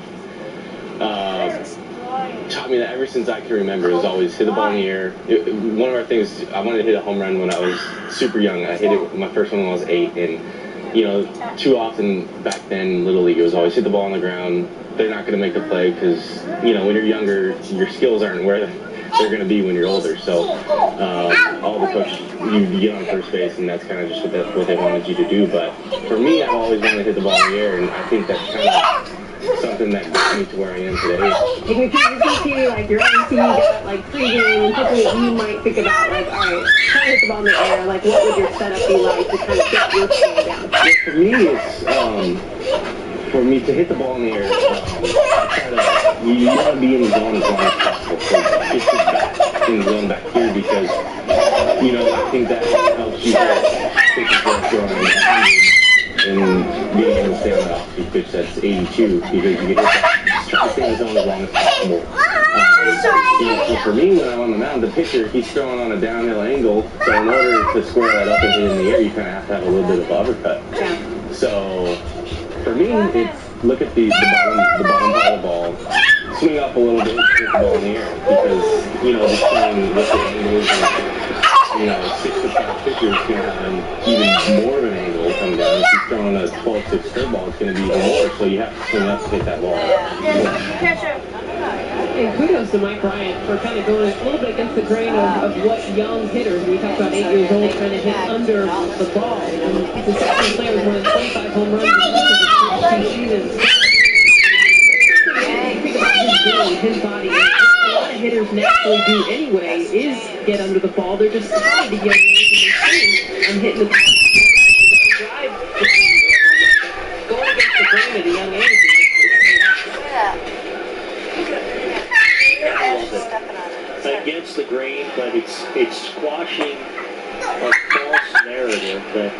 taught me that ever since I can remember. It was always hit the ball in the air. One of our things, I wanted to hit a home run when I was super young. I hit it, my first one when I was 8, and you know, too often back then in Little League, it was always hit the ball on the ground. They're not going to make the play because, you know, when you're younger, your skills aren't where they're going to be when you're older. So all the coaches, you get on first base, and that's kind of just what they wanted you to do. But for me, I've always wanted to hit the ball in the air, and I think that's kind of something that got me to where I am today. Take me to your like your MC, like pregame, something you might think about, like, all right, try to hit the ball in the air, like what would your setup be like to kind of get your skill down? For me, it's for me to hit the ball in the air. You want to be in the zone as long as possible. So it's just back in the zone back here because, you know, I think that helps you take the ball short and being able to stay on the off-speed pitch that's 82 because you get hit that, try to stay in the zone as long as possible. So for me, when I'm on the mound, the pitcher, he's throwing on a downhill angle, so in order to square that up and hit in the air, you kind of have to have a little bit of uppercut. So for me, it's look at the bottom part of the ball, swing up a little bit, hit the ball in the air because, you know, between what the angles and, you know, 6'5" pitcher is going to have even more of an angle coming down. If he's throwing a 12-6 curveball, it's going to be even more, so you have to swing up to hit that ball. And kudos to Mike Bryant for kind of going a little bit against the grain of what young hitters, we talked about 8 years old, kind of hit under the ball. And the second player was more than 25 home runs in the 2 seasons. Think about his game, his body. A lot of hitters naturally do anyway, is get under the ball. They're just tied to get and hitting the ball. Drive going against the grain at a young age. Against the grain, but it's squashing a false narrative that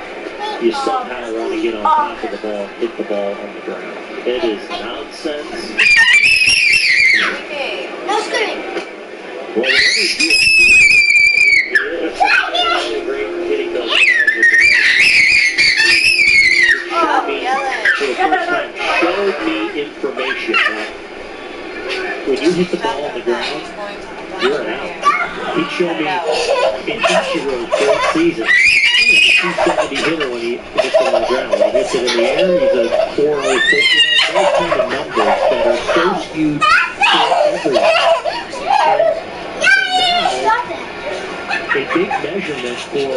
you somehow want to get on top of the ball, hit the ball on the ground. It is nonsense. No screaming. Well, whatever you do, it's great hitting those lines with the showed me information that when you hit the ball on the ground, you're an out. He showed me in Ichiro's third season, he's a 270 hitter when he hits it on the ground. When he hits it in the air, he's a 404. You know, those kind of numbers that are so skewed for everyone. And now, a big measurement for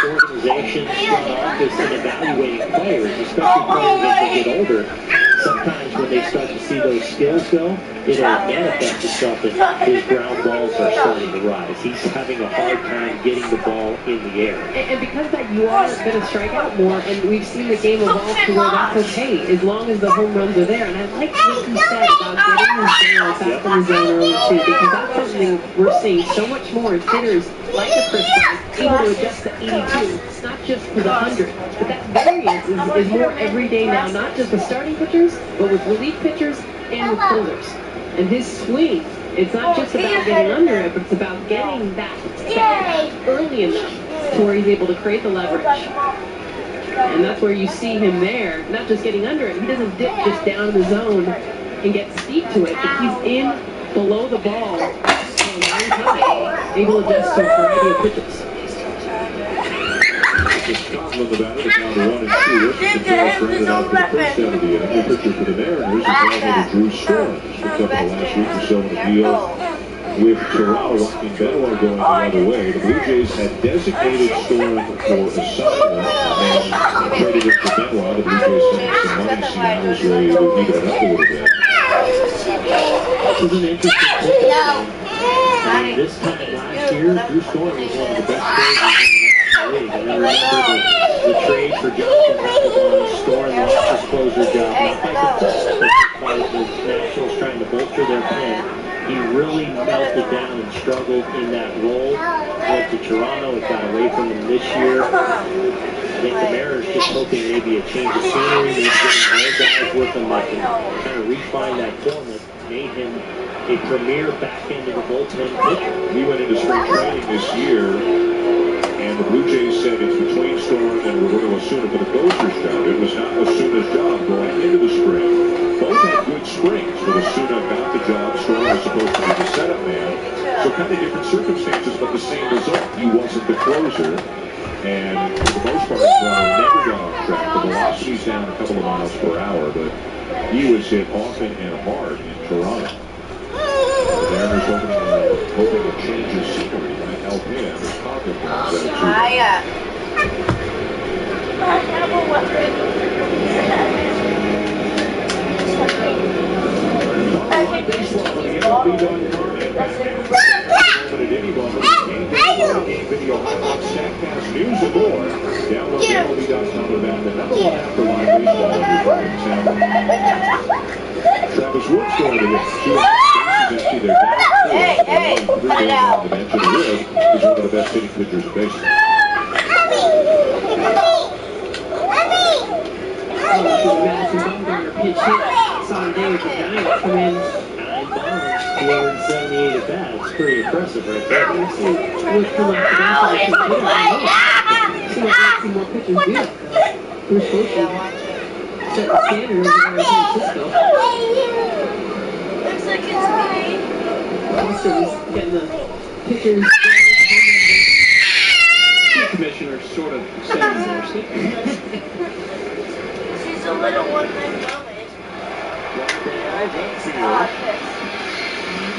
organizations, front office, and evaluating players, especially players as they get older. Sometimes when they start to see those skills go, it'll manifest itself that his ground balls are starting to rise. He's having a hard time getting the ball in the air. And because that you are going to strike out more, and we've seen the game evolve to where that's okay, as long as the home runs are there. And I like what you said about getting his balls back in the zone early too, because that's something we're seeing so much more as hitters like the Chris Bryant, able to adjust to 82. It's not just for the 100, but that variance is more every day now, not just with starting pitchers, but with relief pitchers and with closers. And his swing, it's not just about getting under it, but it's about getting that early enough to where he's able to create the leverage. And that's where you see him there, not just getting under it. He doesn't dip just down in the zone and get steep to it, but he's in below the ball for a long time, able to adjust to a variety of pitches. bottom of the batter, they're down to 1-2. Washington rounded out for the first out of the inning. The pitcher for the Mariners is Alvin Drew Storm. Picked up in the last week or so in a deal with Toronto. Joaquin Benoit going the other way. The Blue Jays had designated Storm for assignment and traded him for Benoit. The Blue Jays sent some money. Seattle's ready to even it up a little bit. This is an interesting thing. This time last year, Drew Storm was one of the best players in the league. And I remember the trade for Jonathan Papelbon. Storm lost his closer job, not by the Nationals trying to bolster their pen. He really melted down and struggled in that role. Went to Toronto, it got away from him this year. I think the Mariners just hoping maybe a change of scenery, maybe getting more guys with him that can kind of refine that form that made him a premier back end of the bullpen pitcher. He went into spring training this year, and the Blue Jays said it's between Storm and Roberto Osuna for the closer's job. It was not Osuna's job going into the spring. Both had good springs, but Osuna got the job. Storm was supposed to be the setup man. So kind of different circumstances, but the same result. He wasn't the closer. And for the most part, Toronto never got off track. The velocity's down a couple of miles per hour, but he was hit often and hard in Toronto. The Mariners hoping a change of scenery might help him as Coughlin comes Video highlights, StatCast, news and more. Download the MLB.com or the number one app for live baseball on your phone. Travis Wood's going to win. Two empty, they're down 4. 3 days on the bench, and Wood is one of the best hitting pitchers in baseball. Madison Bumgarner pinch hit. Saw today with the Giants come in. 9 bombs, 478 at bat. It's pretty impressive right there. Would come off the bench and see what more pitchers do. We're supposed to set the standard over there in San Francisco. Looks like it's me. Also, he's getting the pitchers. The commissioner sort of saying mercy. She's a little one-man moment.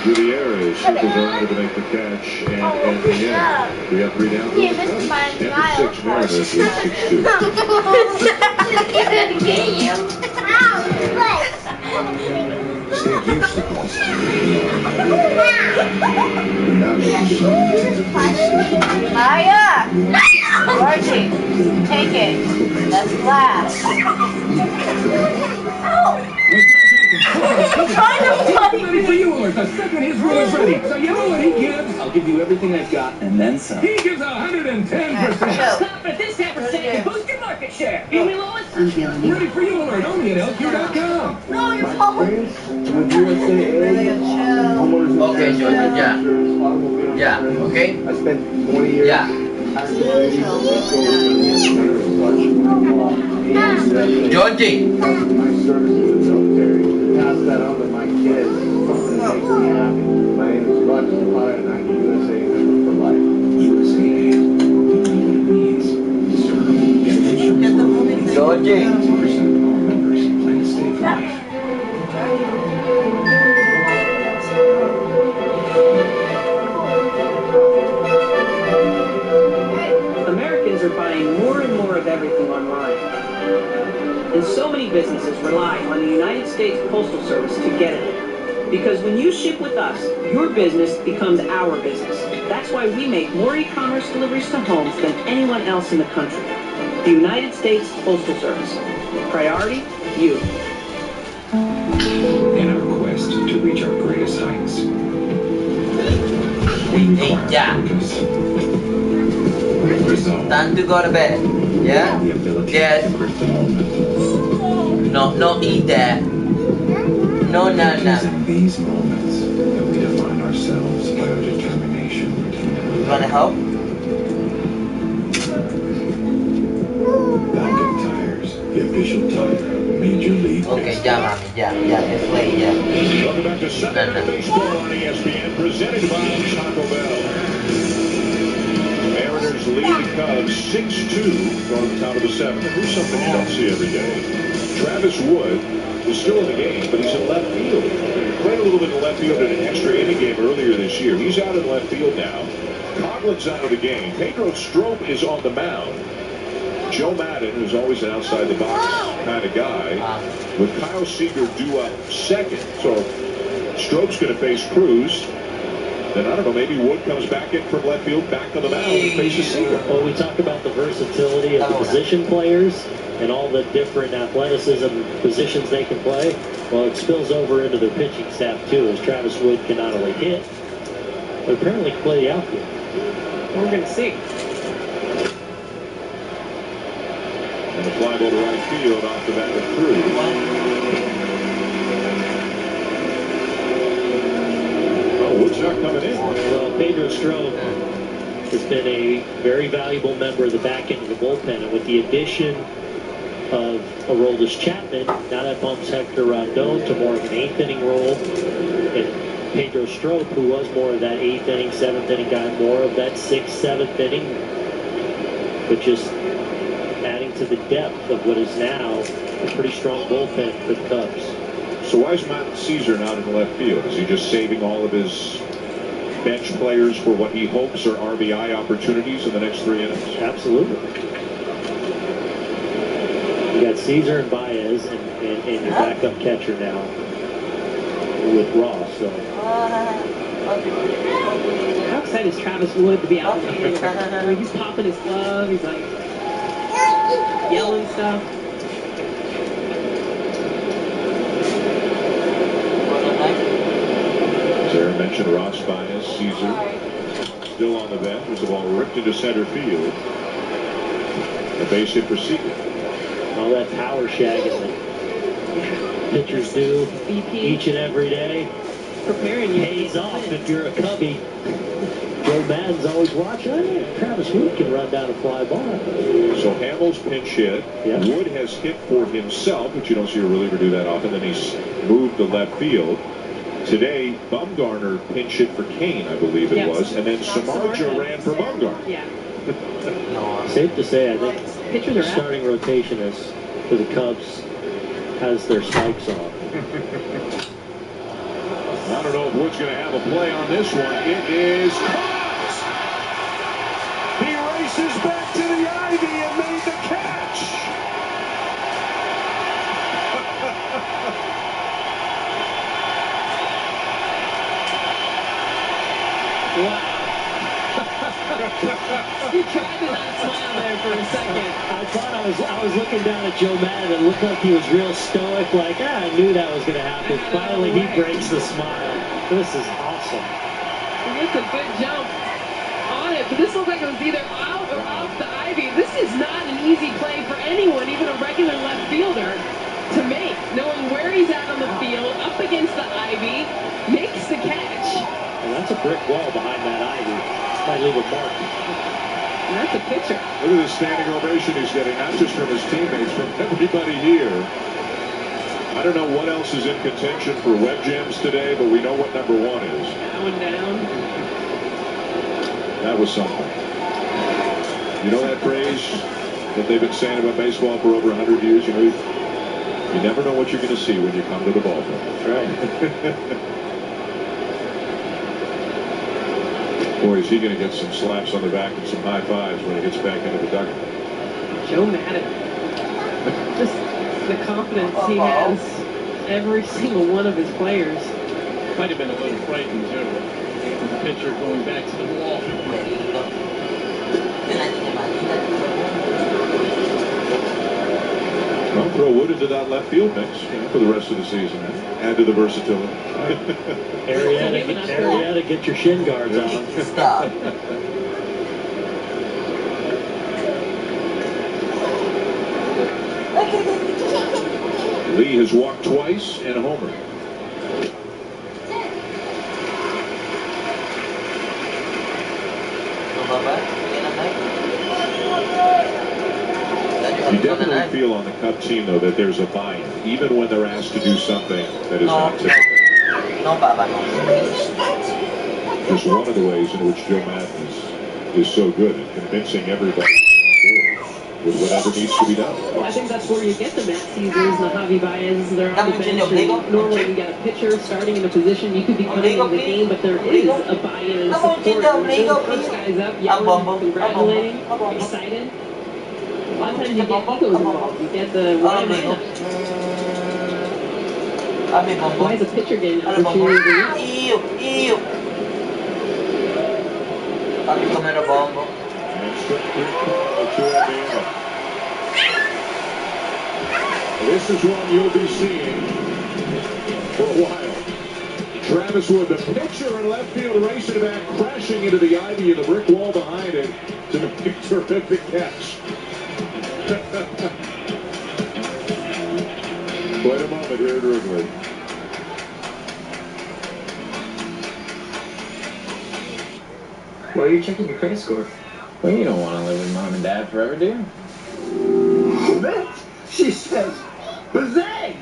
Gutierrez circles around to make the catch, and at the end, we have 3 down. He missed my smile. 6 Mariners lead 6-2. Gonna get you. Stay used to this. Maya! Archie, take it. That's glass. Ready for you, Lord. The second his rule is ready. So you know what he gives? I'll give you everything I've got, and then some. He gives 110%. Stop at this 10% to boost your market share. Hear me, Lois? I'm feeling you. Ready for you, Lord. Only at LQ.com. No, you're falling. Okay, Georgie, yeah. Yeah, okay? I spent 20 years. Yeah. Georgie! My service to the military. Pass that on to my kids. Something that makes me happy. My name is Roger Zapata, and I'm a USA member for life. Georgie! Americans are buying more and more of everything online. And so many businesses rely on the United States Postal Service to get it. Because when you ship with us, your business becomes our business. That's why we make more e-commerce deliveries to homes than anyone else in the country. The United States Postal Service. Priority, you. In our quest to reach our greatest heights, we require focus, resolve, Time to go to bed. Yeah? the ability Yes. to grip the moment. No, eat that. No, It is in these moments that we define ourselves by our determination. You wanna help? Falcon Tires, the official tire of Major League Okay, Baseball. yeah, mommy, yeah, it's late, yeah. Welcome back to Sunday Baseball on ESPN, presented by Taco Bell. Mariners Mariners lead the Cubs 6-2 from the top of the seventh. And here's something you don't see every day. Travis Wood is still in the game, but he's in left field. He played a little bit in left field in an extra inning game earlier this year. He's out in left field now. Coughlin's out of the game. Pedro Strop is on the mound. Joe Madden, who's always an outside-the-box kind of guy, with Kyle Seager due up second. So Strop's going to face Cruz. Then, I don't know, maybe Wood comes back in from left field, back on the mound, and faces Seager. Well, we talked about the versatility of the position players and all the different athleticism positions they can play. Well, it spills over into their pitching staff, too, as Travis Wood can not only hit, but apparently play the outfield. We're going to see. And a fly ball to right field off the bat of Cruz. Oh, Wood's not coming in. Well, Pedro Strop has been a very valuable member of the back end of the bullpen, and with the addition of Aroldis Chapman, now that bumps Hector Rondon to more of an eighth inning role, and Pedro Strop, who was more of that eighth inning, seventh inning guy, more of that sixth, seventh inning, but just adding to the depth of what is now a pretty strong bullpen for the Cubs. So why is Matt Caesar not in left field? Is he just saving all of his bench players for what he hopes are RBI opportunities in the next 3 innings? Absolutely. You got Caesar and Baez and your backup catcher now with Ross. So. How excited is Travis Wood to be out in the field? I mean, he's popping his glove. He's like yelling stuff. Sarah mentioned Ross, Baez, Caesar still on the bench. There's a ball ripped into center field. A base hit for Seager. All that power shagging that pitchers do each and every day. Preparing you. Pays off if you're a Cubby. Joe Madden's always watching. Travis Wood can run down a fly ball. So Hamels pinch hit. Yep. Wood has hit for himself, which you don't see a reliever do that often. Then he's moved to left field. Today, Bumgarner pinch hit for Kane, I believe it was. And then Samardzija ran for Bumgarner. Yeah. Safe to say, I think the starting rotation is for the Cubs has their spikes on. I don't know if Wood's going to have a play on this one. It is caught! He races back to the ivy and made the catch! Wow. You tried to not smile there for a second. I thought I was looking down at Joe Madden. It looked like he was real stoic, like, I knew that was going to happen. Finally, he breaks the smile. This is awesome. He gets a good jump on it, but this looked like it was either out or off the ivy. This is not an easy play for anyone, even a regular left fielder, to make. Knowing where he's at on the field, up against the ivy, makes the catch. And that's a brick wall behind that ivy. Might leave a mark. And that's a pitcher. Look at the standing ovation he's getting, not just from his teammates, from everybody here. I don't know what else is in contention for web jams today, but we know what number 1 is. Going down. That was something. You know that phrase that they've been saying about baseball for over 100 years? You know, you never know what you're going to see when you come to the ballpark. That's right. Boy, is he going to get some slaps on the back and some high fives when he gets back into the dugout. Joe Madden. Just the confidence he has, every single one of his players. Might have been a little frightened, too. The pitcher going back to the wall. Well, throw Wood into that left field mix for the rest of the season. Add to the versatility. Arrieta, get your shin guards on. Stop. Lee has walked twice and a homer. You definitely feel on the Cub team, though, that there's a buy-in, even when they're asked to do something that is not typical. Just one of the ways in which Joe Madden is is so good at convincing everybody with whatever needs to be done. Well, I think that's where you get the Matt Caesars, the Javi Baez, they're on the bench. And normally you get a pitcher starting in a position, you could be coming into the game, but there is a buy-in and a support. They're the first guys up, yelling, congratulating, excited. A lot of times you get egos involved. You get the why am I not? Why is a pitcher getting an opportunity to win? This is one you'll be seeing for a while. Travis Wood, the pitcher in left field, racing back, crashing into the ivy and the brick wall behind it to make a terrific catch. Quite a moment here at Wrigley. Why are you checking your credit score? Well, you don't want to live with mom and dad forever, do you? Bitch, she says, Bazang!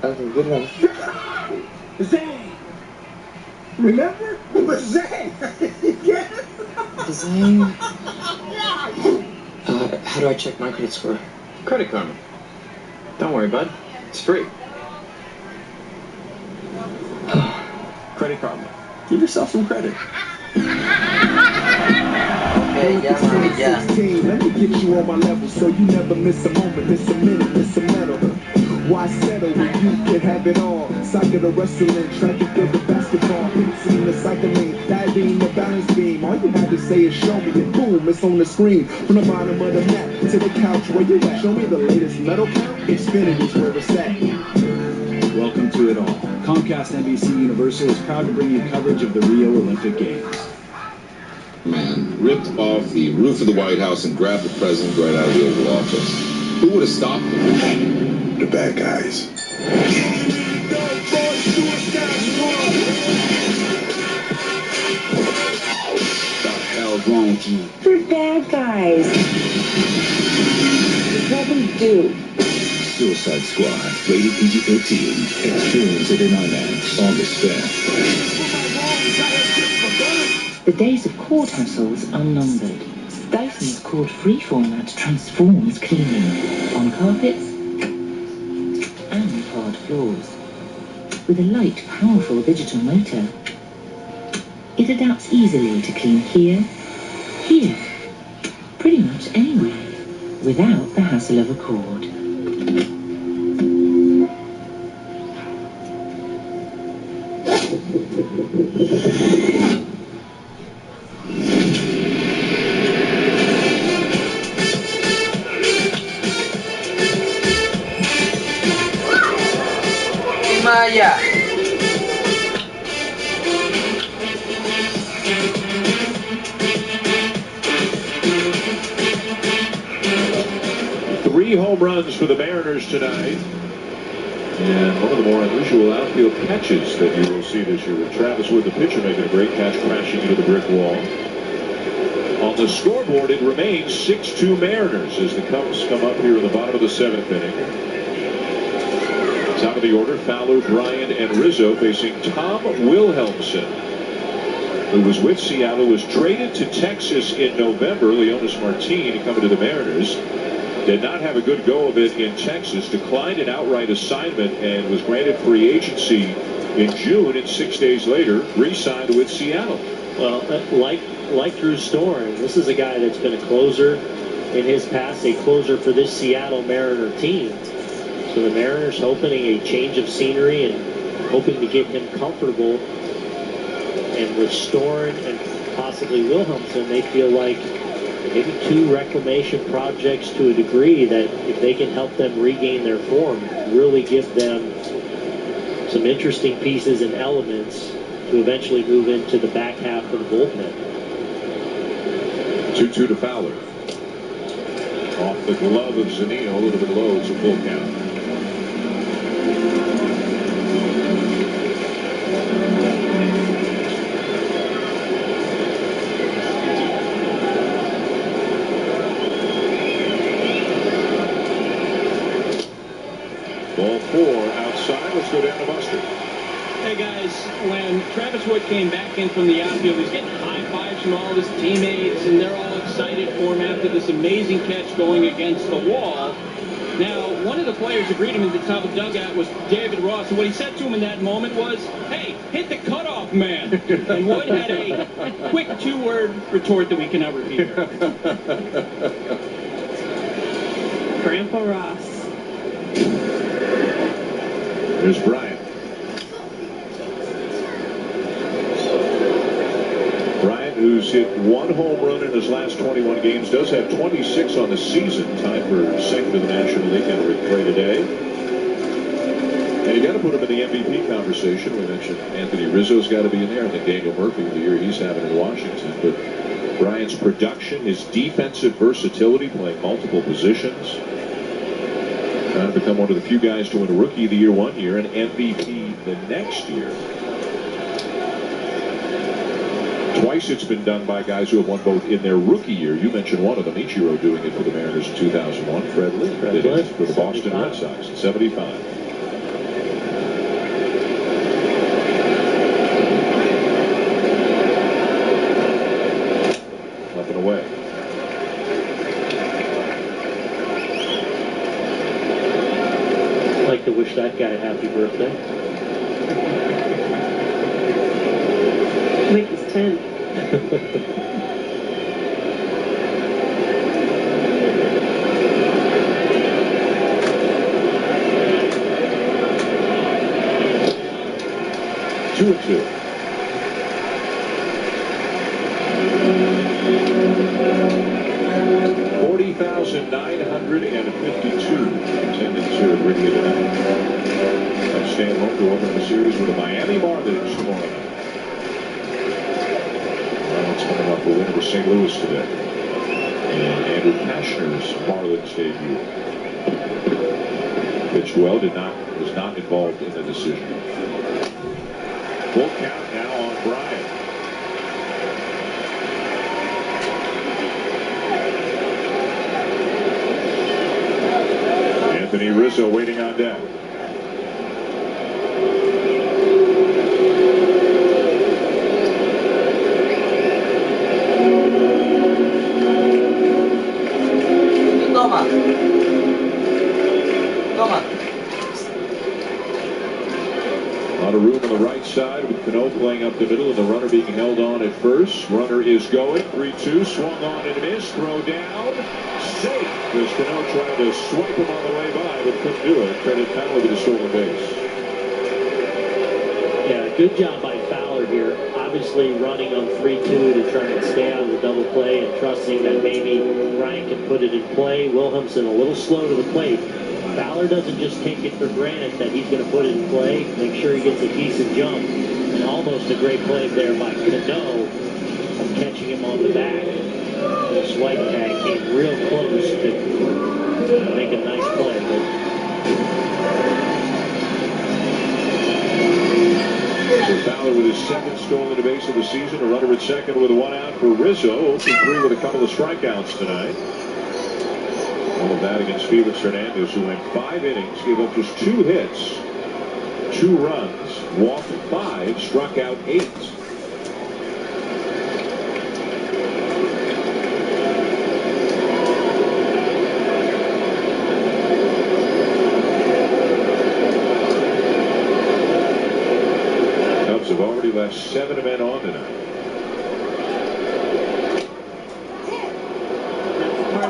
Okay, good one. Bazang! Remember? Bazang! Yes! Bazang? How do I check my credit score? Credit Karma. Don't worry, bud. It's free. Credit Karma. Give yourself some credit. Okay, yeah. Let me get you on my level so you never miss a moment, miss a minute, miss a medal. Why settle when you can have it all? Soccer to wrestling, track and field to basketball, fencing the cycling, that beam, the balance beam. All you have to say is show me and boom, it's on the screen. From the bottom of the map to the couch where you at. Show me the latest medal count, Xfinity's where it's at. Welcome to it all. Comcast NBC Universal is proud to bring you coverage of the Rio Olympic Games. Man ripped off the roof of the White House and grabbed the president right out of the Oval Office. Who would have stopped them? The bad guys. What the hell's wrong with you? We're bad guys. What we do. Suicide Squad, rated PG-13. Experience it in IMAX, August 5th. The days of cord hassles are numbered. Dyson's cord-free format transforms cleaning on carpets and hard floors. With a light, powerful digital motor, it adapts easily to clean here, pretty much anywhere, without the hassle of a cord. Maya. Three home runs for the Mariners tonight. And one of the more unusual outfield catches that you will see this year with Travis Wood, the pitcher, making a great catch, crashing into the brick wall. On the scoreboard, it remains 6-2 Mariners as the Cubs come up here in the bottom of the 7th inning. Top of the order, Fowler, Bryant, and Rizzo facing Tom Wilhelmsen, who was with Seattle, was traded to Texas in November. Leonis Martin coming to the Mariners. Did not have a good go of it in Texas, declined an outright assignment, and was granted free agency in June, and 6 days later, re-signed with Seattle. Well, like Drew Storen, this is a guy that's been a closer in his past, a closer for this Seattle Mariner team. So the Mariners hoping a change of scenery and hoping to get him comfortable. And with Storen and possibly Wilhelmsen, they feel like maybe two reclamation projects to a degree that if they can help them regain their form, really give them some interesting pieces and elements to eventually move into the back half of the bullpen. 2-2 to Fowler. Off the glove of Zunino, a little bit low, it's a full count. Ball 4 outside. Let's go down to Mustard. Hey guys, when Travis Wood came back in from the outfield, he's getting high fives from all of his teammates, and they're all excited for him after this amazing catch going against the wall. Now, one of the players who greeted him at the top of the dugout was David Ross, and what he said to him in that moment was, "Hey, hit the cutoff man." And Wood had a quick two-word retort that we cannot repeat. Grandpa Ross. There's Bryant. Bryant, who's hit 1 home run in his last 21 games, does have 26 on the season, tied for second in the National League on a play today. And you got to put him in the MVP conversation. We mentioned Anthony Rizzo's got to be in there. I think Daniel Murphy, the year he's having in Washington. But Bryant's production, his defensive versatility, playing multiple positions. Trying to become one of the few guys to win a Rookie of the Year one year and MVP the next year. Twice it's been done by guys who have won both in their rookie year. You mentioned one of them, Ichiro, doing it for the Mariners in 2001. Fred Lee did it for the Boston Red Sox in 75. Up and away. I'd like to wish that guy a happy birthday. I think he's 10. 2-2. $40,952 attendance here at Wrigley tonight. I'm staying home to open the series with the Miami Marlins tomorrow night. Marlins coming off a win over St. Louis today. And Andrew Cashner's Marlins debut. Pitched well, was not involved in the decision. Full count now on Bryant. Anthony Rizzo waiting on deck. Toma. A lot of room on the right side with Cano playing up the middle and the runner being held on at first. Runner is going. 3-2. Swung on and missed. Throw down. Safe. As Cano tried to swipe him on the way by, but couldn't do it. Credit Fowler with a stolen base. Yeah, good job by Fowler here. Obviously running on 3-2 to try and stay out of the double play and trusting that maybe Ryan can put it in play. Wilhelmsen a little slow to the plate. Fowler doesn't just take it for granted that he's going to put it in play. Make sure he gets a decent jump. And almost a great play there by Cano, catching him on the back. This white tag came real close to make a nice play. So Fowler with his second stolen base of the season. A runner at second with 1 out for Rizzo. 0-3 with a couple of strikeouts tonight. All of that against Felix Hernandez, who went 5 innings, gave up just 2 hits, 2 runs, walked 5, struck out 8. Cubs have already left 7 men on tonight.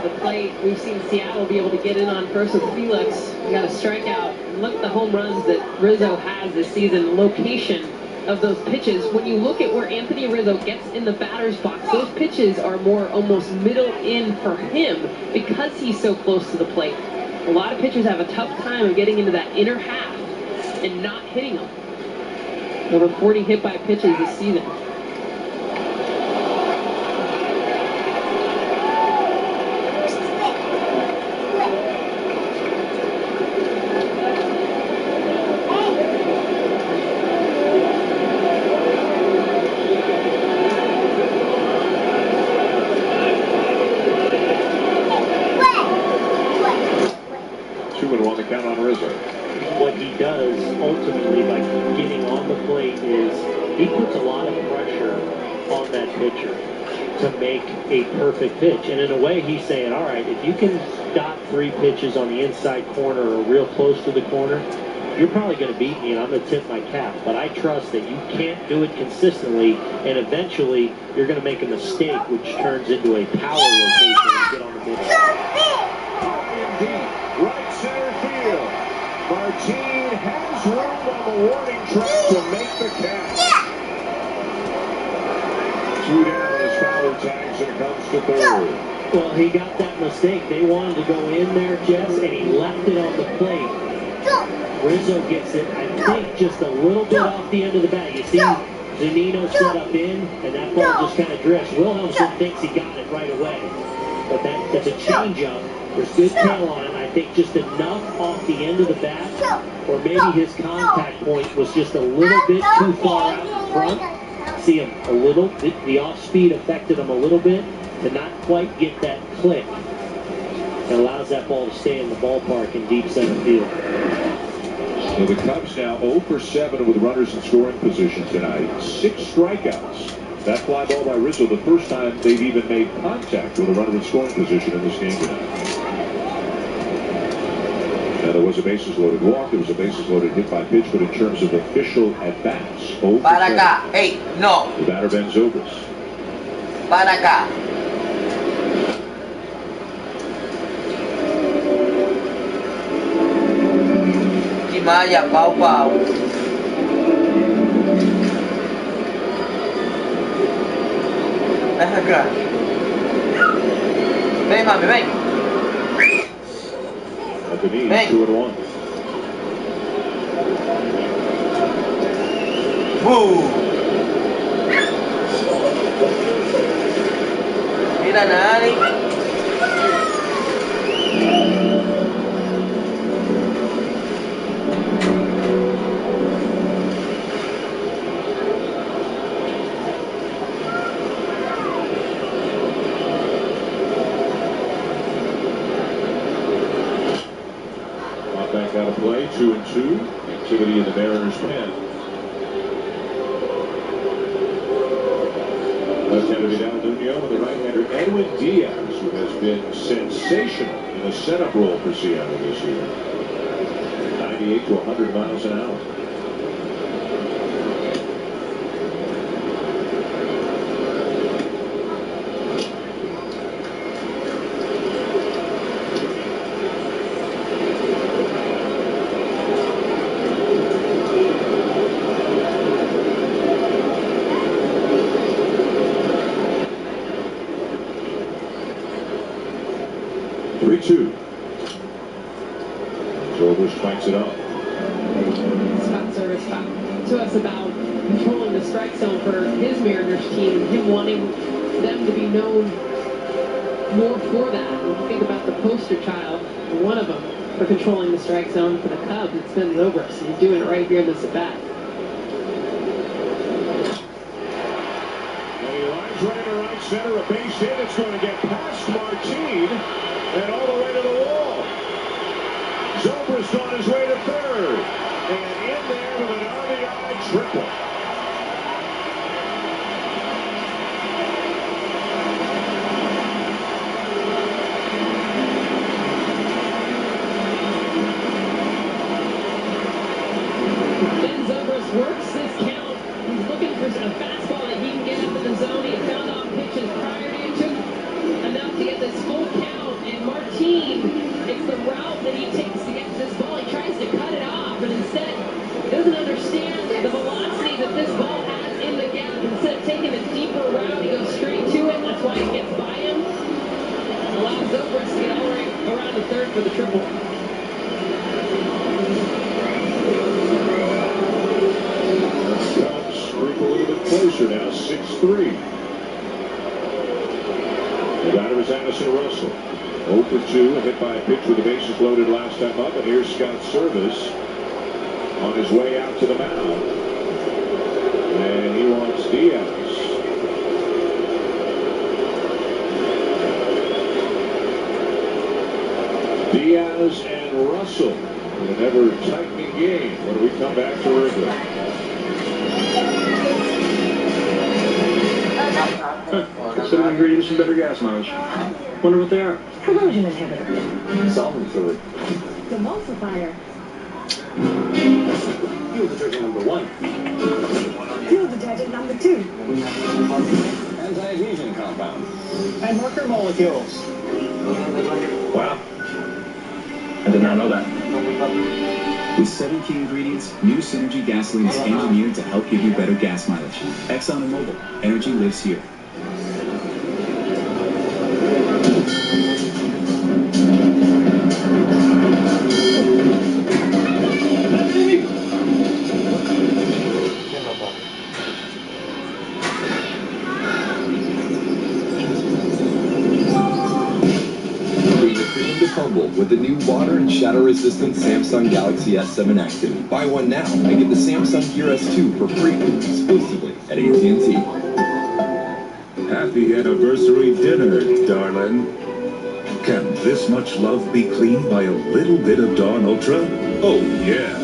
The plate. We've seen Seattle be able to get in on first with Felix. We got a strikeout. Look at the home runs that Rizzo has this season. The location of those pitches. When you look at where Anthony Rizzo gets in the batter's box, those pitches are more almost middle in for him because he's so close to the plate. A lot of pitchers have a tough time of getting into that inner half and not hitting them. Over 40 hit by pitches this season. What do does ultimately by getting on the plate is he puts a lot of pressure on that pitcher to make a perfect pitch. And in a way, he's saying, all right, if you can dot 3 pitches on the inside corner or real close to the corner, you're probably going to beat me and I'm going to tip my cap. But I trust that you can't do it consistently, and eventually you're going to make a mistake, which turns into a power rotation and get on the middle. Indeed, right center field. Martin has room on the warning track to make the catch. 2 down as Fowler tags and it comes to 3rd. Well, he got that mistake. They wanted to go in there, Jess, and he left it on the plate. Rizzo gets it, I think, just a little bit off the end of the bat. You see Zunino set up in, and that ball just kind of drifts. Wilhelmsen thinks he got it right away. But that's a changeup. There's good tail on it. I think just enough off the end of the bat, or maybe his contact point was just a little bit too far out in front. See him a little, the off-speed affected him a little bit to not quite get that click. It allows that ball to stay in the ballpark in deep center field. So the Cubs now 0 for 7 with runners in scoring position tonight. 6 strikeouts. That fly ball by Rizzo, the first time they've even made contact with a runner in scoring position in this game tonight. Now there was a bases loaded walk, there was a bases loaded hit by pitch, but in terms of official at-bats, 0 for 7. Hey, no. The batter Ben Zobrist. Para acá. Maya, Pau Pau. Ven acá. Ven, mami, ven. At the knees, 2-1. Woo. Mira, Nani. Back out of play, 2-2. Activity in the Mariners' pen. Left-hander Vidal Nuno and the right-hander Edwin Diaz, who has been sensational in the setup role for Seattle this year. 98 to 100 miles an hour. Zobrist spikes it up. Scott Service talked to us about controlling the strike zone for his Mariners team, him wanting them to be known more for that. When you think about the poster child, one of them, for controlling the strike zone for the Cubs, it's been Zobrist, and he's doing it right here in this at-bat. And he lines right to right center, a base hit. It's going to get past Martin and all the way to the wall. Zobrist on his way to 3rd. And in there with an RBI triple. Ben Zobrist works this count. He's looking for a fastball that he can get up in the zone. He found off pitches prior to it. Took enough to get this full count. And Martin, it's the route that he takes to get to this ball. He tries to cut it off, but instead doesn't understand the velocity that this ball has in the gap. Instead of taking a deeper route, he goes straight to it. That's why it gets by him. Allows Zobrist to get all the way around to 3rd for the triple. Cubs group a little bit closer now, 6-3. The batter is Addison Russell. 0 for 2, hit by a pitch with the bases loaded last time up, and here's Scott Service on his way out to the mound. And he wants Diaz. Diaz and Russell with an ever-tightening game when we come back to Wrigley. Consider ingredients and better gas mileage. Wonder what they are. Corrosion inhibitor. Solvent fluid. Emulsifier. Fuel detergent number 1. Fuel detergent number 2. Anti-adhesion compound. And marker molecules. Wow. I did not know that. With 7 key ingredients, new Synergy gasoline is engineered to help give you better gas mileage. Exxon and Mobil. Energy lives here. With the new water and shadow-resistant Samsung Galaxy S7 Active. Buy one now and get the Samsung Gear S2 for free, exclusively at AT&T. Happy anniversary dinner, darling. Can this much love be cleaned by a little bit of Dawn Ultra? Oh, yeah.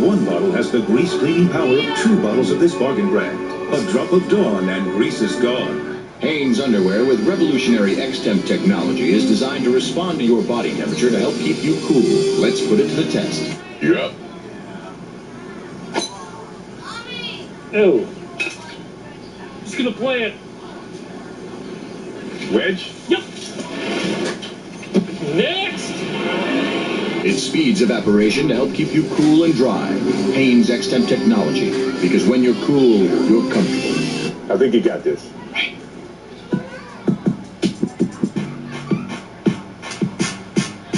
One bottle has the grease-cleaning power of 2 bottles of this bargain brand. A drop of Dawn and grease is gone. Hanes underwear with revolutionary X-Temp technology is designed to respond to your body temperature to help keep you cool. Let's put it to the test. You're up. Oh. Just gonna play it. Wedge? Yep. Next! It speeds evaporation to help keep you cool and dry. Hanes X-Temp technology. Because when you're cool, you're comfortable. I think you got this.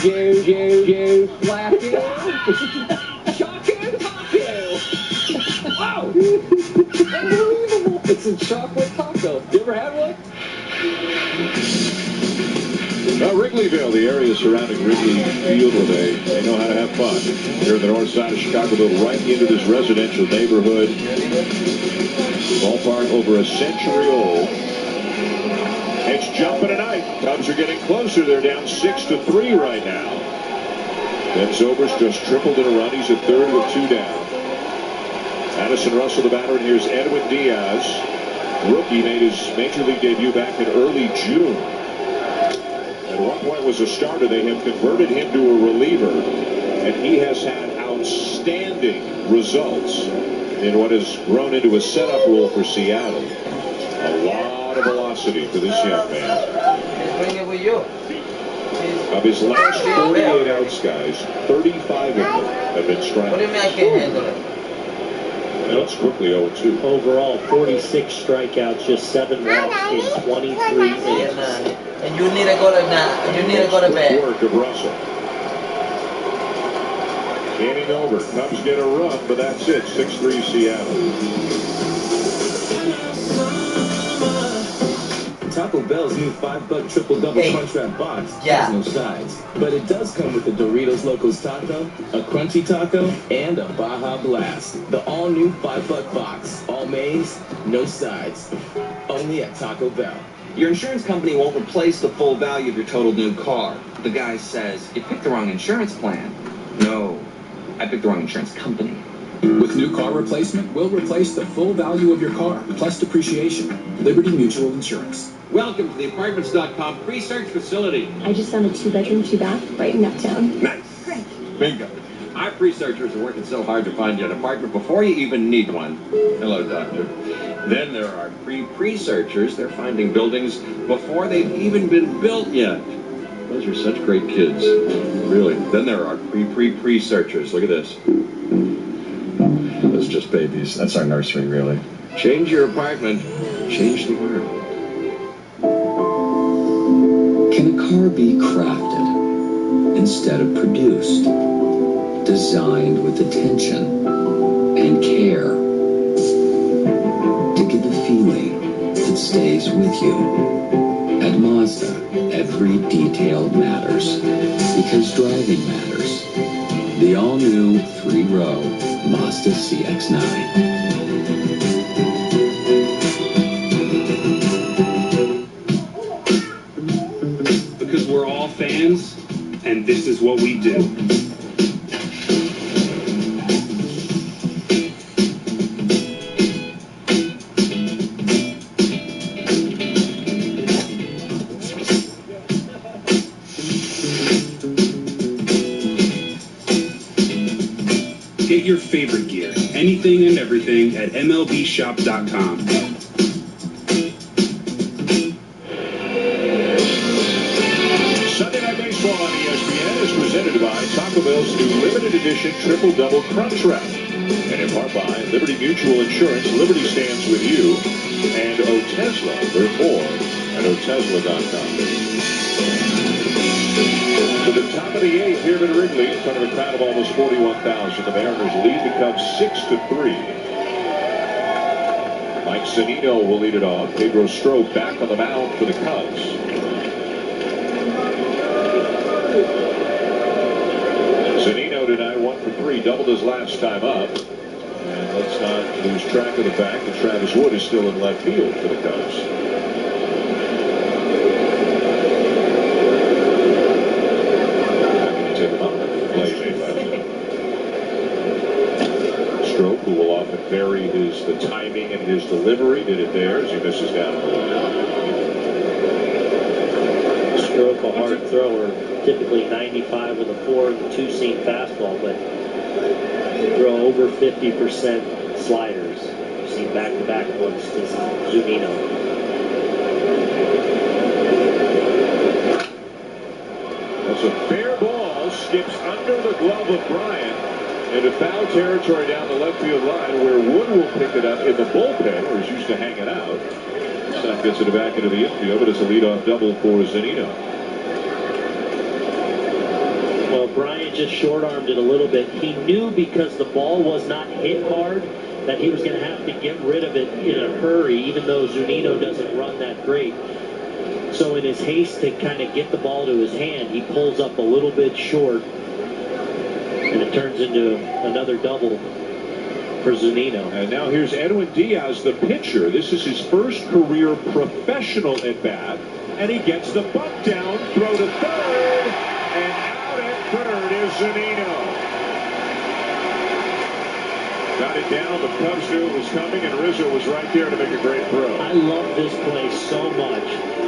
Joe, Flacco, Choco Taco. Wow! Unbelievable! It's a chocolate taco. You ever had one? Wrigleyville, the area surrounding Wrigley Field, where they know how to have fun. Here on the north side of Chicagoville, right into this residential neighborhood. Ballpark over a century old. It's jumping tonight. Cubs are getting closer. They're down 6-3 right now. Ben Zobrist just tripled in a run. He's at third with 2 down. Addison Russell, the batter, and here's Edwin Diaz. Rookie made his major league debut back in early June. At one point was a starter. They have converted him to a reliever, and he has had outstanding results in what has grown into a setup role for Seattle. A lot of velocity for this young man. Bring it with you. Of his last 48 outs, guys, 35 of them have been strikeouts. What do you mean I can't handle it? And it's quickly 0-2. Overall, 46 strikeouts, just 7 walks in 23 innings. And you need to go to you need to go to bed. Work of Russell. Inning over. Cubs get a run, but that's it. 6-3 Seattle. Taco Bell's new $5 triple-double crunchwrap box has no sides, but it does come with a Doritos Locos Taco, a Crunchy Taco, and a Baja Blast. The all-new $5 box. All mains, no sides. Only at Taco Bell. Your insurance company won't replace the full value of your totaled new car. The guy says, you picked the wrong insurance plan. No, I picked the wrong insurance company. With new car replacement, we'll replace the full value of your car, plus depreciation. Liberty Mutual Insurance. Welcome to the Apartments.com pre-search facility. I just found a 2-bedroom, 2-bath right in Uptown. Nice. Great. Bingo. Our pre-searchers are working so hard to find you an apartment before you even need one. Hello, Doctor. Then there are pre-searchers. They're finding buildings before they've even been built yet. Those are such great kids. Really. Then there are pre-searchers. Look at this. Those are just babies. That's our nursery, really. Change your apartment. Change the world. Can a car be crafted instead of produced? Designed with attention and care to give a feeling that stays with you. At Mazda, every detail matters because driving matters. The all-new 3-row Mazda CX-9. Because we're all fans, and this is what we do. favorite gear. Anything and everything at MLBshop.com. Sunday Night Baseball on ESPN is presented by Taco Bell's new limited edition Triple Double Crunch Wrap. And in part by Liberty Mutual Insurance, Liberty stands with you, and Otezla. Learn more at Otezla.com. To the top of the 8th here at Wrigley, in front of a crowd of almost 41,000. The Mariners lead the Cubs 6-3. Mike Zunino will lead it off. Pedro Strop back on the mound for the Cubs. Zunino tonight 1 for 3, doubled his last time up. And let's not lose track of the fact that Travis Wood is still in left field for the Cubs. Happy to take him out of the play made last night. Strop, who will often vary the timing and his delivery, did it there as he misses down the line. Strop, a hard thrower, typically 95 with a 4 and the 2-seam fastball, but throw over 50% sliders. We've seen back-to-back ones to Zunino. That's a fair ball, skips under the glove of Bryant into foul territory down the left field line, where Wood will pick it up in the bullpen, where he's used to hanging out. Stuff gets it back into the infield, but it's a leadoff double for Zunino. Well, Bryant just short-armed it a little bit. He knew because the ball was not hit hard that he was going to have to get rid of it in a hurry, even though Zunino doesn't run that great. So in his haste to kind of get the ball to his hand, he pulls up a little bit short, and it turns into another double for Zunino. And now here's Edwin Diaz, the pitcher. This is his first career professional at-bat, and he gets the bunt down, throw to third, and out at third is Zunino. Got it down, the Cubs knew it was coming, and Rizzo was right there to make a great throw. I love this play so much.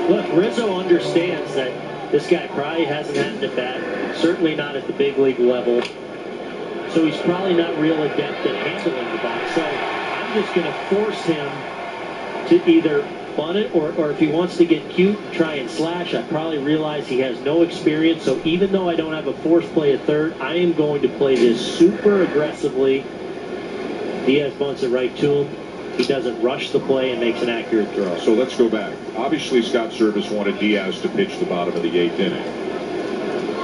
Look, Rizzo understands that this guy probably hasn't had an at-bat, certainly not at the big league level. So he's probably not real adept at handling the ball. So I'm just going to force him to either bunt it, or if he wants to get cute and try and slash, I probably realize he has no experience. So even though I don't have a force play at third, I am going to play this super aggressively. Diaz bunts it right to him. He doesn't rush the play and makes an accurate throw. So let's go back. Obviously, Scott Service wanted Diaz to pitch the bottom of the 8th inning.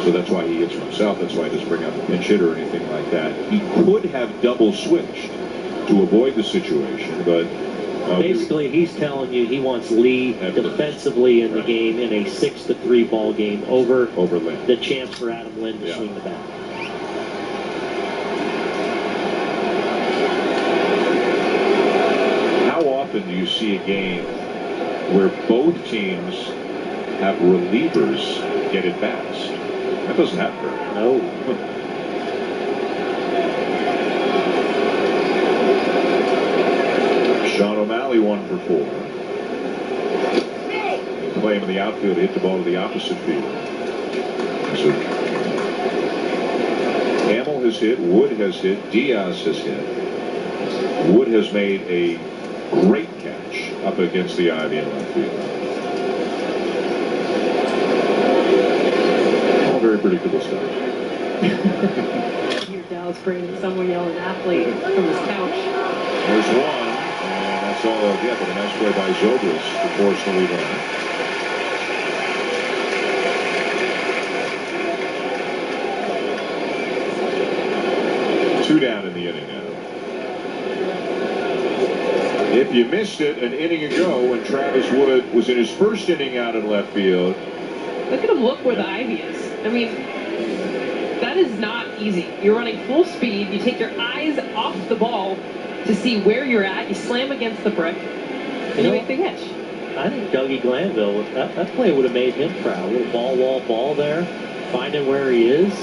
So that's why he hits for himself. That's why he doesn't bring out the pinch hitter or anything like that. He could have double switched to avoid the situation, but basically he's telling you he wants Lee defensively in the game in a 6-3 ball game over Lynn. The chance for Adam Lynn to swing the bat. How often do you see a game where both teams have relievers get at bats? That doesn't happen. No. Sean O'Malley 1 for 4. They play him in the outfield, hit the ball to the opposite field. So Hamill has hit, Wood has hit, Diaz has hit. Wood has made a great catch up against the ivy in left field. All very predictable stuff. Hear Dallas bringing someone yelling athlete from his couch. There's one, and that's all they'll get, but a nice play by Zobrist to force the lead runner. Two down in the inning now. If you missed it an inning ago when Travis Wood was in his first inning out in left field. Look at him look where the ivy is. I mean, that is not easy. You're running full speed. You take your eyes off the ball to see where you're at. You slam against the brick, and you make the catch. I think Dougie Glanville, that play would have made him proud. A little ball there, finding where he is.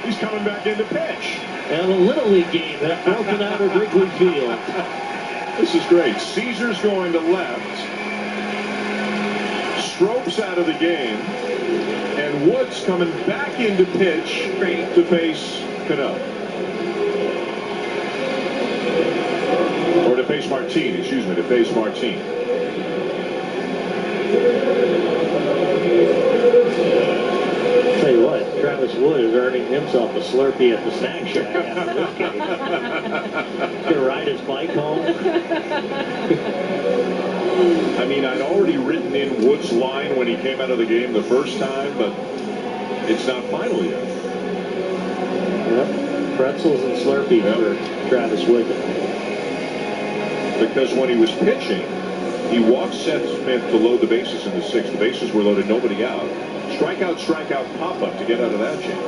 He's coming back in to pitch. And a Little League game has broken out of Wrigley Field. This is great. Caesar's going to left. Strop's out of the game. And Woods coming back into pitch to face Cano. Or to face Martin, excuse me, to face Martin. Tell you what, Travis Wood is earning himself a Slurpee at the snack shack after this game. Gonna ride his bike home. I mean, I'd already written in Wood's line when he came out of the game the first time, but it's not final yet. Yep. Pretzels and Slurpees for Travis Wood. Because when he was pitching, he walked Seth Smith to load the bases in the sixth. The bases were loaded, nobody out. Strikeout, pop-up to get out of that jam.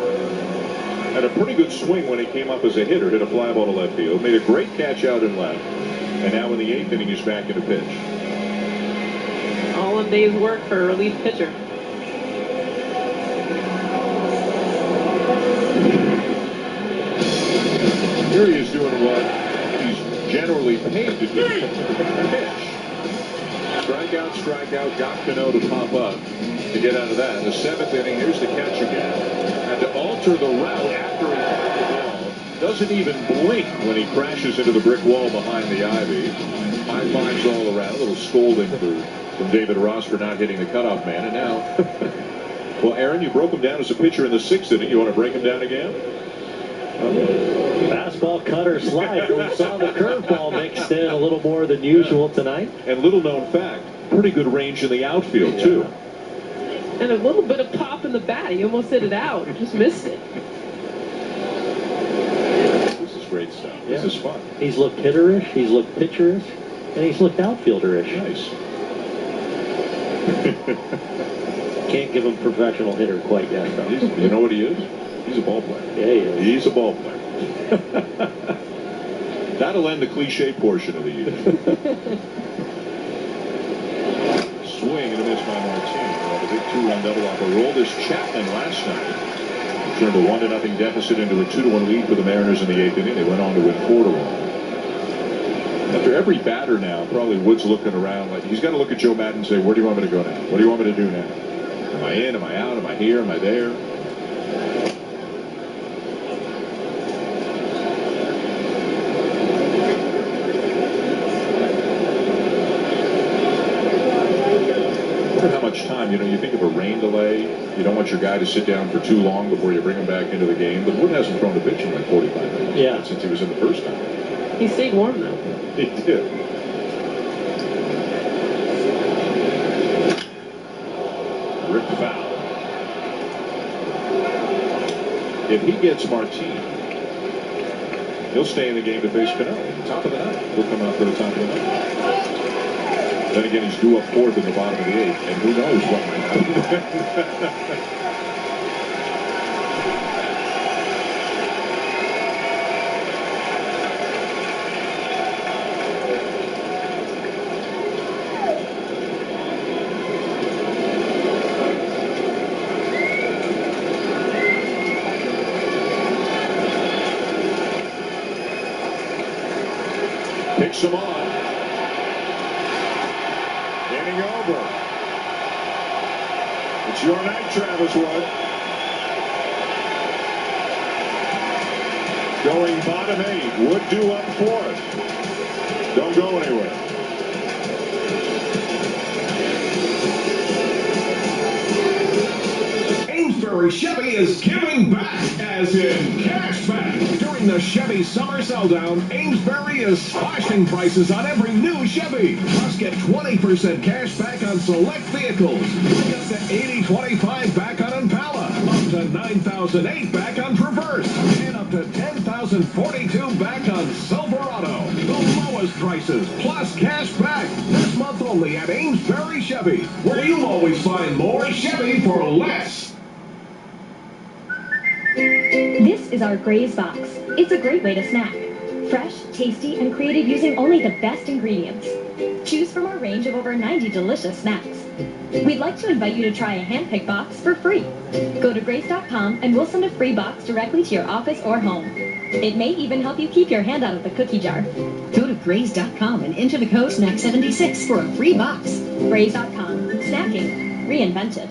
Had a pretty good swing when he came up as a hitter, hit a fly ball to left field, made a great catch out in left, and now in the eighth inning he's back in a pitch. All in day's work for a relief pitcher. Here he is doing what he's generally paid to do. Pitch. Strikeout, got Cano to pop up to get out of that. In the seventh inning, here's the catch again. Had to alter the route after he caught the ball. Doesn't even blink when he crashes into the brick wall behind the ivy. High fives all around. A little scolding from David Ross for not hitting the cutoff man. And now, well, Aaron, you broke him down as a pitcher in the sixth inning. You want to break him down again? Fastball, cutter, slide. We saw the curveball mixed in a little more than usual tonight. And little known fact, pretty good range in the outfield, too. And a little bit of pop in the bat. He almost hit it out. Just missed it. This is great stuff. This is fun. He's looked hitterish, he's looked pitcherish, and he's looked outfielderish. Nice. Can't give him professional hitter quite yet, though. You know what he is? He's a ball player. Yeah, he is. He's a ball player. That'll end the cliche portion of the year. Swing and a miss by Martin. A big two-run double off a roll. This Chapman last night turned a 1-0 deficit into a 2-1 lead for the Mariners in the eighth inning. They went on to win 4-1. After every batter now, probably Wood's looking around like he's got to look at Joe Madden and say, "Where do you want me to go now? What do you want me to do now? Am I in? Am I out? Am I here? Am I there?" How much time, you think of a rain delay, you don't want your guy to sit down for too long before you bring him back into the game, but Wood hasn't thrown a pitch in like 45 minutes since he was in the first time. He stayed warm, though. He did. Ripped foul. If he gets Martin, he'll stay in the game to face Cano. Top of the ninth. He'll come out for the top of the ninth. Then again, he's due up fourth in the bottom of the eighth, and who knows what might happen. Picks him on. Inning over. It's your night, Travis Wood. Going bottom eight. Wood due up fourth. Don't go anywhere. Amesbury Chevy is giving back, as in cash back. During the Chevy Summer Sell-Down, Amesbury is slashing prices on every new Chevy. Plus, get 20% cash back on select vehicles. Like up to $80.25 back on Impala, up to $9,008 back on Traverse, and up to $10,042 back on Silverado. The lowest prices, plus cash back. This month only at Amesbury Chevy, where you'll always find more Chevy for less. This is our Graze Box. It's a great way to snack. Fresh, tasty, and created using only the best ingredients. Choose from our range of over 90 delicious snacks. We'd like to invite you to try a hand-picked box for free. Go to Graze.com and we'll send a free box directly to your office or home. It may even help you keep your hand out of the cookie jar. Go to Graze.com and enter the code SNACK76 for a free box. Graze.com. Snacking. Reinvented.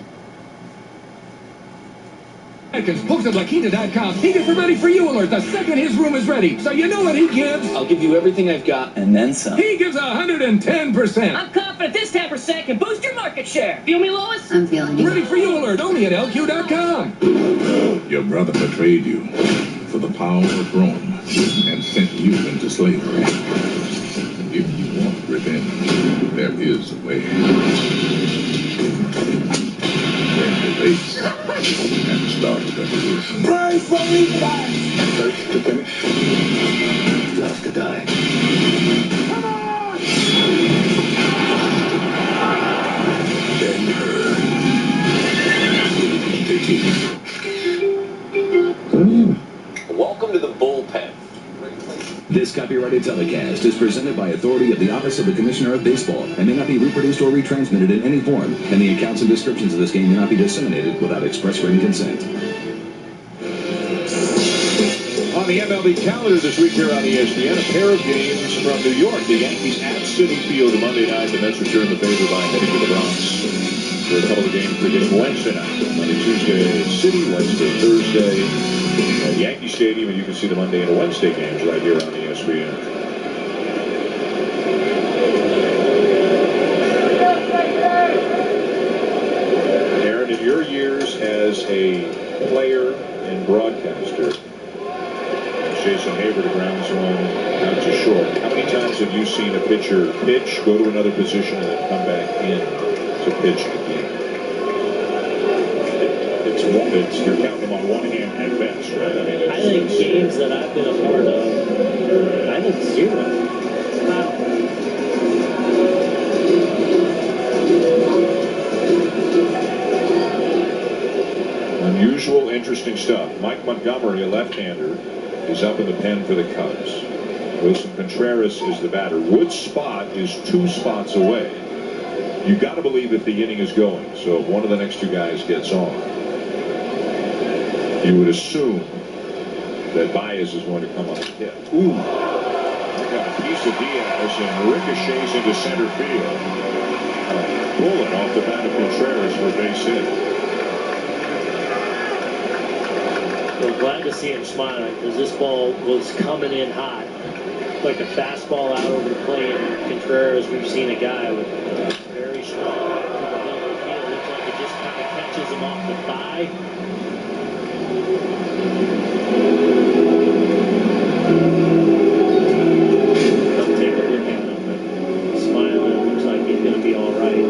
Atkins posted Lakita.com. He gets a ready for you alert the second his room is ready. So you know what he gives? I'll give you everything I've got and then some. He gives 110%. I'm confident this 10% can boost your market share. Feel me, Lois? I'm feeling you. Ready for you alert only at LQ.com. Your brother betrayed you for the power of Rome and sent you into slavery. If you want revenge, there is a way. Turn your base and start a revolution. Pray for me, guys! First to finish, last to die. Come on! Ben-Hur. 13. Welcome to the bullpen. This copyrighted telecast is presented by authority of the Office of the Commissioner of Baseball and may not be reproduced or retransmitted in any form, and the accounts and descriptions of this game may not be disseminated without express written consent. On the MLB calendar this week here on ESPN, a pair of games from New York. The Yankees at Citi Field Monday night. The Mets return the favor by heading to the Bronx for a couple of games beginning Wednesday night. Monday, Tuesday, City, Wednesday, Thursday at Yankee Stadium, and you can see the Monday and Wednesday games right here on ESPN. Aaron, in your years as a player and broadcaster, Jason Hayward grounds one out to short. How many times have you seen a pitcher pitch, go to another position, and then come back in to pitch again? You're counting them on one hand at best, right? I mean, I think games that I've been a part of, I think zero. Wow. Unusual, interesting stuff. Mike Montgomery, a left-hander, is up in the pen for the Cubs. Wilson Contreras is the batter. Wood's spot is 2 spots away. You got to believe if the inning is going. So if one of the next 2 guys gets on, you would assume that Baez is going to come up and hit. Ooh. Got a piece of Diaz and ricochets into center field. Bullet off the bat of Contreras for a base hit. Well, glad to see him smiling because this ball was coming in hot. Like a fastball out over the plate. Contreras, we've seen a guy with very strong back from the middle of the field. Looks like it just kind of catches him off the thigh. Come take a look at him and smiling. It looks like he's going to be all right.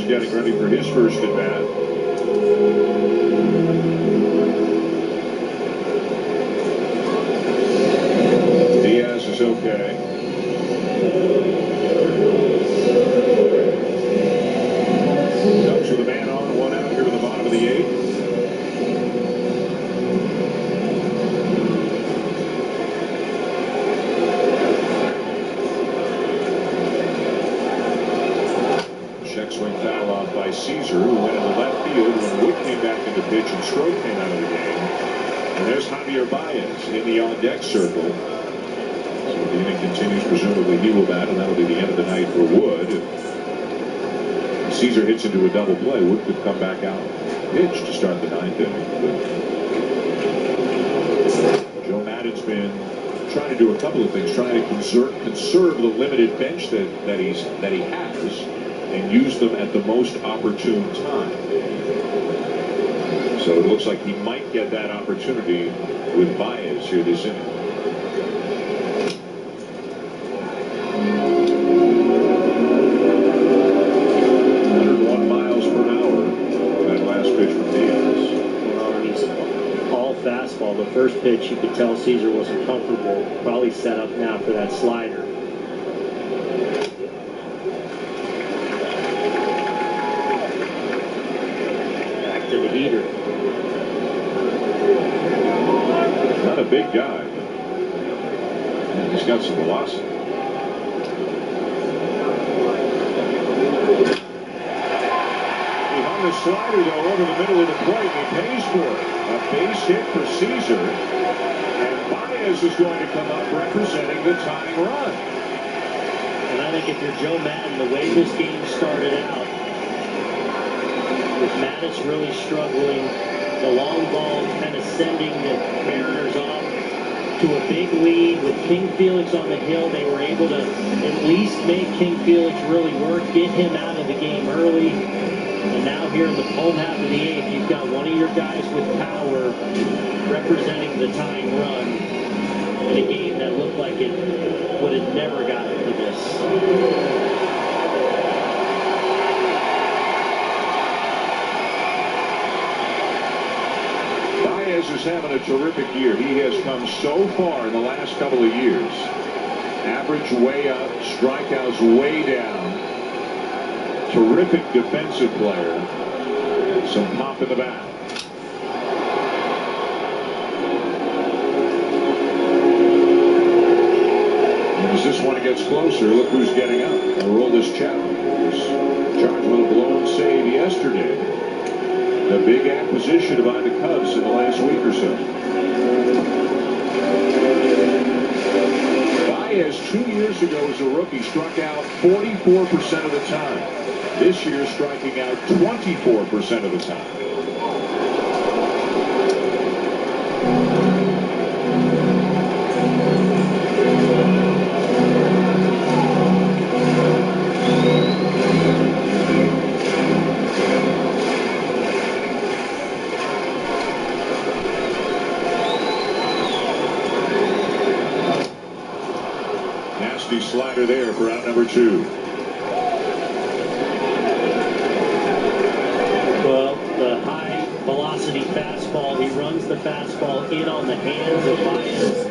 Getting ready for his first at bat. Diaz is okay. Cubs with a man on, 1 out here in the bottom of the 8th. Check swing foul off by Caesar, who went into left field when Wood came back into pitch and Strode came out of the game. And there's Javier Baez in the on-deck circle. So the inning continues, presumably he will bat, and that'll be the end of the night for Wood. If Caesar hits into a double play, Wood could come back out and pitch to start the 9th inning. But Joe Maddon's been trying to do a couple of things, trying to conserve the limited bench that he has, and use them at the most opportune time. So it looks like he might get that opportunity with Baez here this inning. 101 miles per hour for that last pitch from Diaz. Well, and he's all fastball. The first pitch, you could tell Caesar wasn't comfortable. Probably set up now for that slider. To the heater. Not a big guy, but he's got some velocity. slider, though, over the middle of the plate. He pays for it. A base hit for Caesar. And Baez is going to come up representing the tying run. And I think if you're Joe Madden, the way this game started out, with Mattis really struggling, the long ball kind of sending the Mariners off to a big lead with King Felix on the hill, they were able to at least make King Felix really work, get him out of the game early. And now here in the home half of the eighth, you've got one of your guys with power representing the tying run in a game that looked like it would have never gotten to this. Baez is having a terrific year. He has come so far in the last couple of years. Average way up, strikeouts way down. Terrific defensive player. Some pop in the bat. And as this one gets closer, look who's getting up. Aroldis Chapman was charged with a blown save yesterday. A big acquisition by the Cubs in the last week or so. Baez 2 years ago as a rookie struck out 44% of the time. This year striking out 24% of the time. Nasty slider there for out number 2. Well, the high velocity fastball, he runs the fastball in on the hands of Baez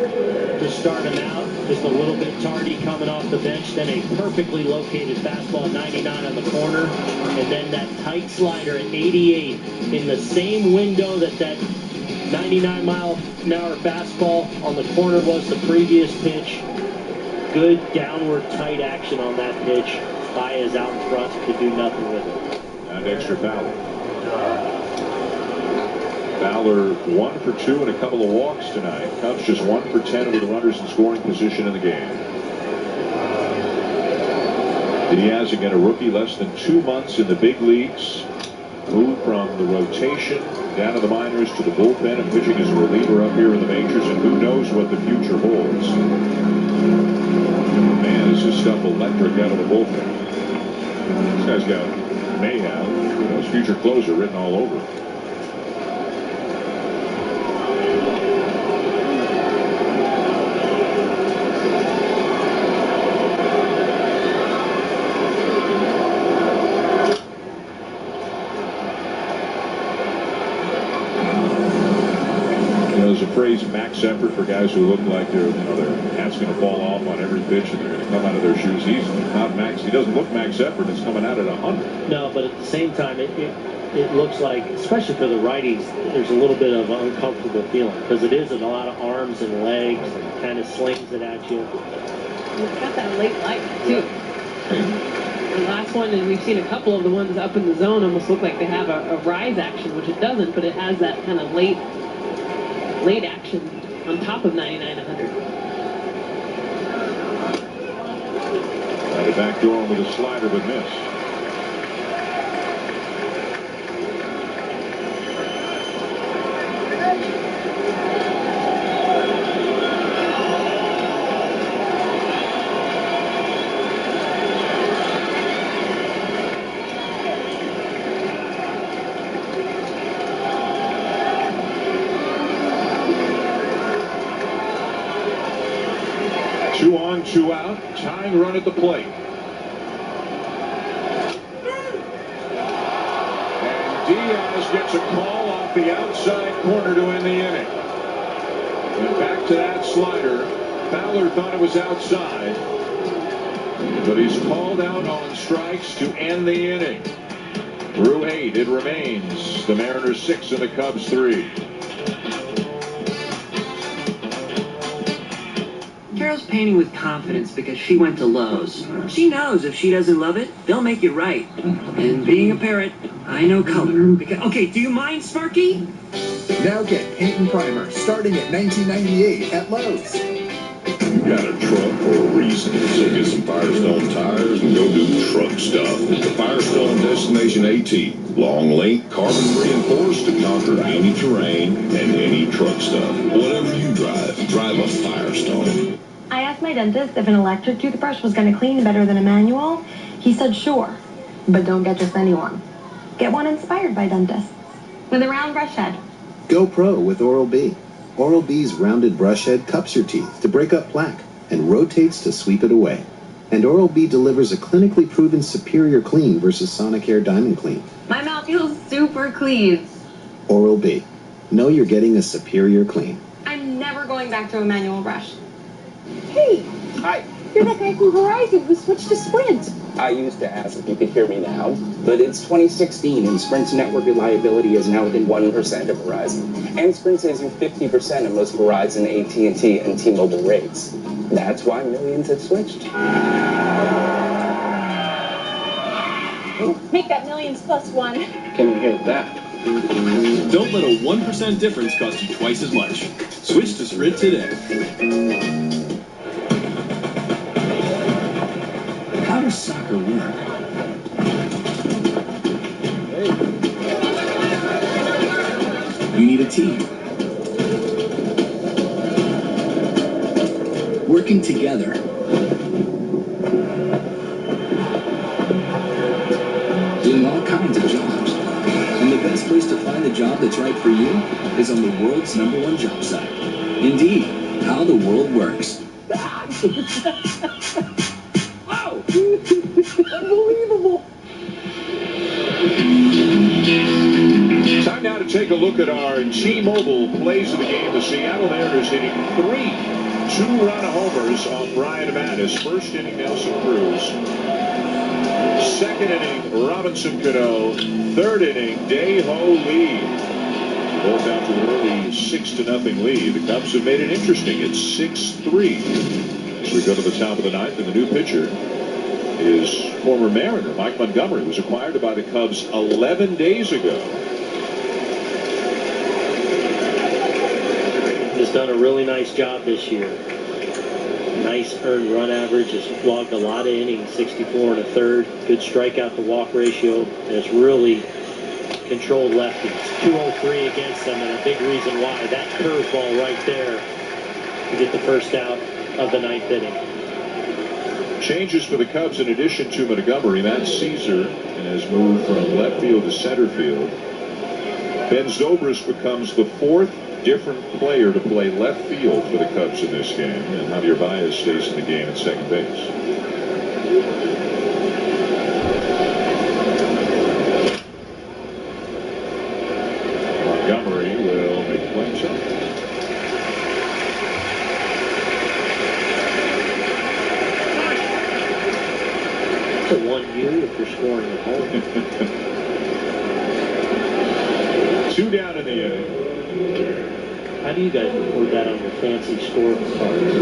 to start him out. Just a little bit tardy coming off the bench. Then a perfectly located fastball, 99 on the corner. And then that tight slider at 88 in the same window that 99-mile-an-hour fastball on the corner was the previous pitch. Good downward tight action on that pitch. Baez out in front could do nothing with it. And extra Fowler. Fowler 1 for 2 and a couple of walks tonight. Cubs just 1 for 10 with the runners in scoring position in the game. Diaz, again, a rookie, less than 2 months in the big leagues. Moved from the rotation down to the minors to the bullpen and pitching as a reliever up here in the majors, and who knows what the future holds. Man, is this stuff electric out of the bullpen. This guy's got mayhem, his future closer written all over it. There's a phrase, max effort, for guys who look like their hat's going to fall off on every pitch and they're going to come out of their shoes. He's not max. He doesn't look max effort. It's coming out at 100. No, but at the same time, it looks like, especially for the righties, there's a little bit of an uncomfortable feeling because it is a lot of arms and legs and kind of slings it at you. It's got that late light too. The last one, and we've seen a couple of the ones up in the zone, almost look like they have a rise action, which it doesn't, but it has that kind of late action on top of 99 100. Tried to backdoor him with a slider, but missed. Two on, two out, tying run at the plate. And Diaz gets a call off the outside corner to end the inning. And back to that slider. Fowler thought it was outside, but he's called out on strikes to end the inning. Through 8, it remains the Mariners 6 and the Cubs 3. Sarah's painting with confidence because she went to Lowe's. She knows if she doesn't love it, they'll make it right. And being a parrot, I know color. Okay, do you mind, Sparky? Now get paint and primer starting at $19.98 at Lowe's. You got a truck for a reason, so get some Firestone tires and go do truck stuff. The Firestone Destination AT. Long length, carbon reinforced to conquer any terrain and any truck stuff. Whatever you drive a Firestone. I asked my dentist if an electric toothbrush was going to clean better than a manual. He said sure, but don't get just any one. Get one inspired by dentists with a round brush head. Go pro with Oral-B. Oral-B's rounded brush head cups your teeth to break up plaque and rotates to sweep it away. And Oral-B delivers a clinically proven superior clean versus Sonicare Diamond Clean. My mouth feels super clean. Oral-B. Know you're getting a superior clean. I'm never going back to a manual brush. Hey! Hi. You're that guy from Verizon who switched to Sprint. I used to ask if you could hear me now, but it's 2016 and Sprint's network reliability is now within 1% of Verizon. And Sprint saves you 50% of most Verizon, AT&T, and T-Mobile rates. That's why millions have switched. Make that millions plus one. Can you hear that? Don't let a 1% difference cost you twice as much. Switch to Sprint today. How does soccer work? You need a team. Working together. Doing all kinds of jobs. And the best place to find a job that's right for you is on the world's #1 job site. Indeed, how the world works. Unbelievable. Time now to take a look at our T-Mobile plays of the game. The Seattle Mariners hitting 3 two-run homers on Brian Mattis. First inning, Nelson Cruz. Second inning, Robinson Cano. Third inning, Dae-Ho Lee. Both out to an early 6-0 lead. The Cubs have made it interesting. It's 6-3. As we go to the top of the ninth, and the new pitcher is former Mariner Mike Montgomery, was acquired by the Cubs 11 days ago. Has done a really nice job this year. Nice earned run average. Has logged a lot of innings, 64 1/3. Good strikeout to walk ratio. And it's really controlled lefties. 203 against them, and a big reason why. That curveball right there to get the first out of the ninth inning. Changes for the Cubs in addition to Montgomery. Matt Caesar has moved from left field to center field. Ben Zobrist becomes the 4th different player to play left field for the Cubs in this game. And Javier Baez stays in the game at second base. Montgomery will make the play shot. It's a 1U if you're scoring at home. 2 down in the inning. How do you guys record that on your fancy score cards?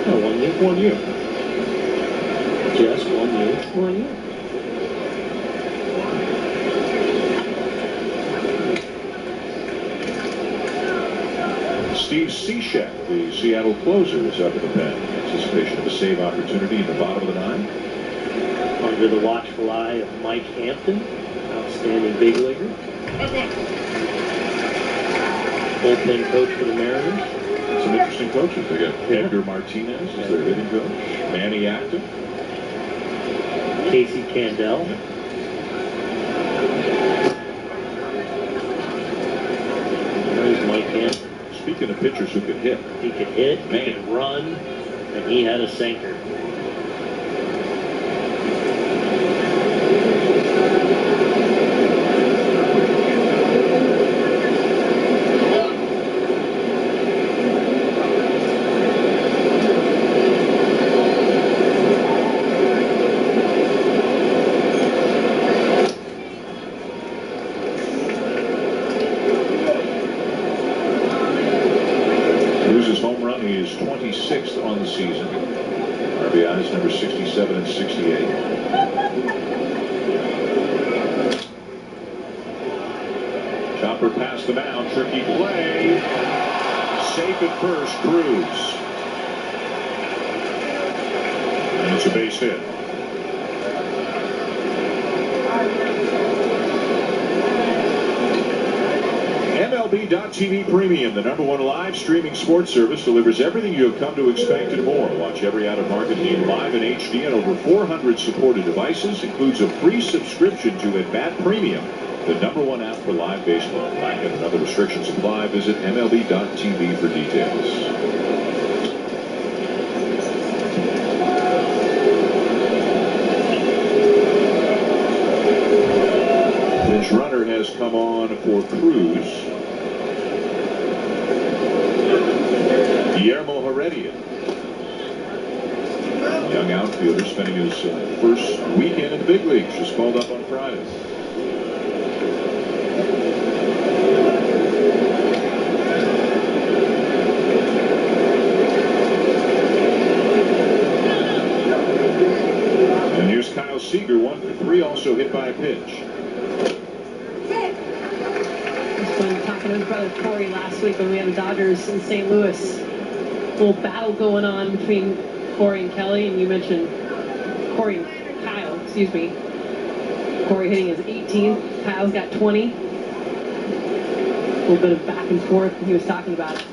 No, 1U, 1U. Just 1U, 1U. Steve Cishek, the Seattle closer, is up in the pen. Anticipation of a save opportunity in the bottom of the 9th. Under the watchful eye of Mike Hampton, outstanding big leaguer. Bullpen coach for the Mariners. Some interesting coaches. They got Edgar Martinez as their hitting coach. Manny Acton. Casey Candel. There's Mike Hampton. Speaking of pitchers who could hit. He could hit, he could run, and he had a sinker. Hopper passed the mound. Tricky play. Safe at first. Cruz. And it's a base hit. MLB.TV Premium, the #1 live streaming sports service, delivers everything you have come to expect and more. Watch every out-of-market game live in HD on over 400 supported devices. Includes a free subscription to At-Bat Premium, the #1 app for live baseball. Blanket and other restrictions apply. Visit MLB.TV for details. Pinch runner has come on for Cruz. Guillermo Heredia, young outfielder, spending his first weekend in the big leagues, just called up on Friday. And here's Kyle Seager, 1 for 3, also hit by a pitch. Talking to his brother Corey last week when we had the Dodgers in St. Louis. Little battle going on between Corey and Kelly, and you mentioned Corey and Kyle, excuse me. Corey hitting his 18th, Kyle's got 20. A little bit of back and forth, and he was talking about it.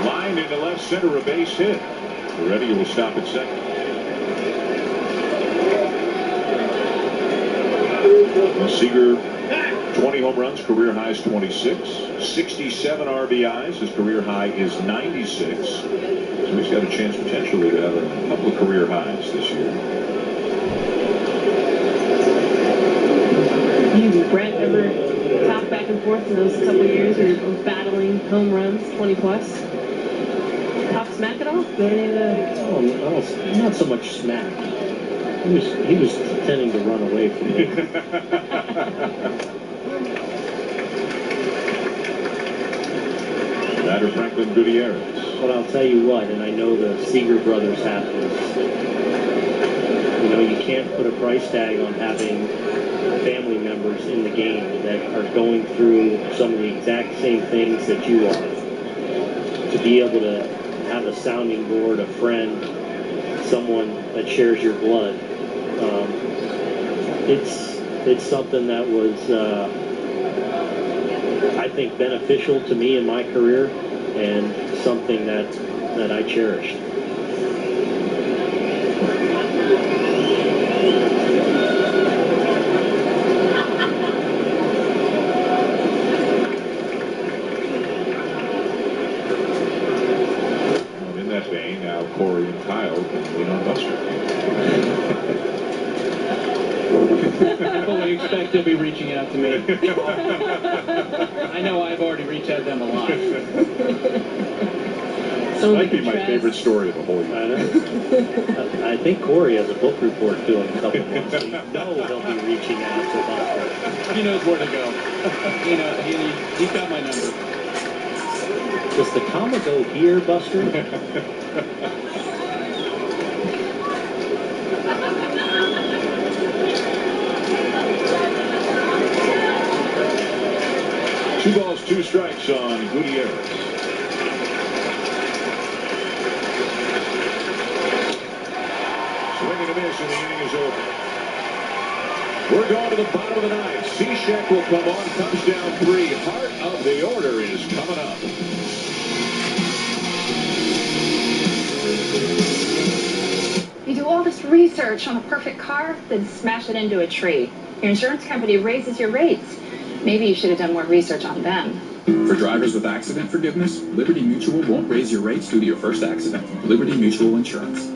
Lined into left center, a base hit. Heredia will stop at second. Seager, 20 home runs, career high is 26. 67 RBIs, his career high is 96. So he's got a chance potentially to have a couple of career highs this year. You and Brent ever talk back and forth in those couple of years where you're battling home runs, 20 plus? Talk smack at all? Not so much smack. He was tending to run away from me. Batter Franklin Gutierrez. But I'll tell you what, and I know the Seager brothers have this. You know, you can't put a price tag on having family members in the game that are going through some of the exact same things that you are. To be able to have a sounding board, a friend, someone that shares your blood. It's something that was, I think, beneficial to me in my career, and something that I cherished. Well, in that vein, now Corey and Kyle can lean on Buster. I fully expect they'll be reaching out to me. I know I've already reached out to them a lot. This might be my favorite story of the whole year. I think Corey has a book report due in a couple months. So you know he'll be reaching out to Buster. He knows where to go. He's got my number. Does the comma go here, Buster? 2 balls, 2 strikes on Gutierrez. Swing and a miss, and the inning is over. We're going to the bottom of the 9th. Cishek will come on, comes down 3. Heart of the order is coming up. You do all this research on a perfect car, then smash it into a tree. Your insurance company raises your rates. Maybe you should have done more research on them. For drivers with accident forgiveness, Liberty Mutual won't raise your rates due to your first accident. Liberty Mutual Insurance.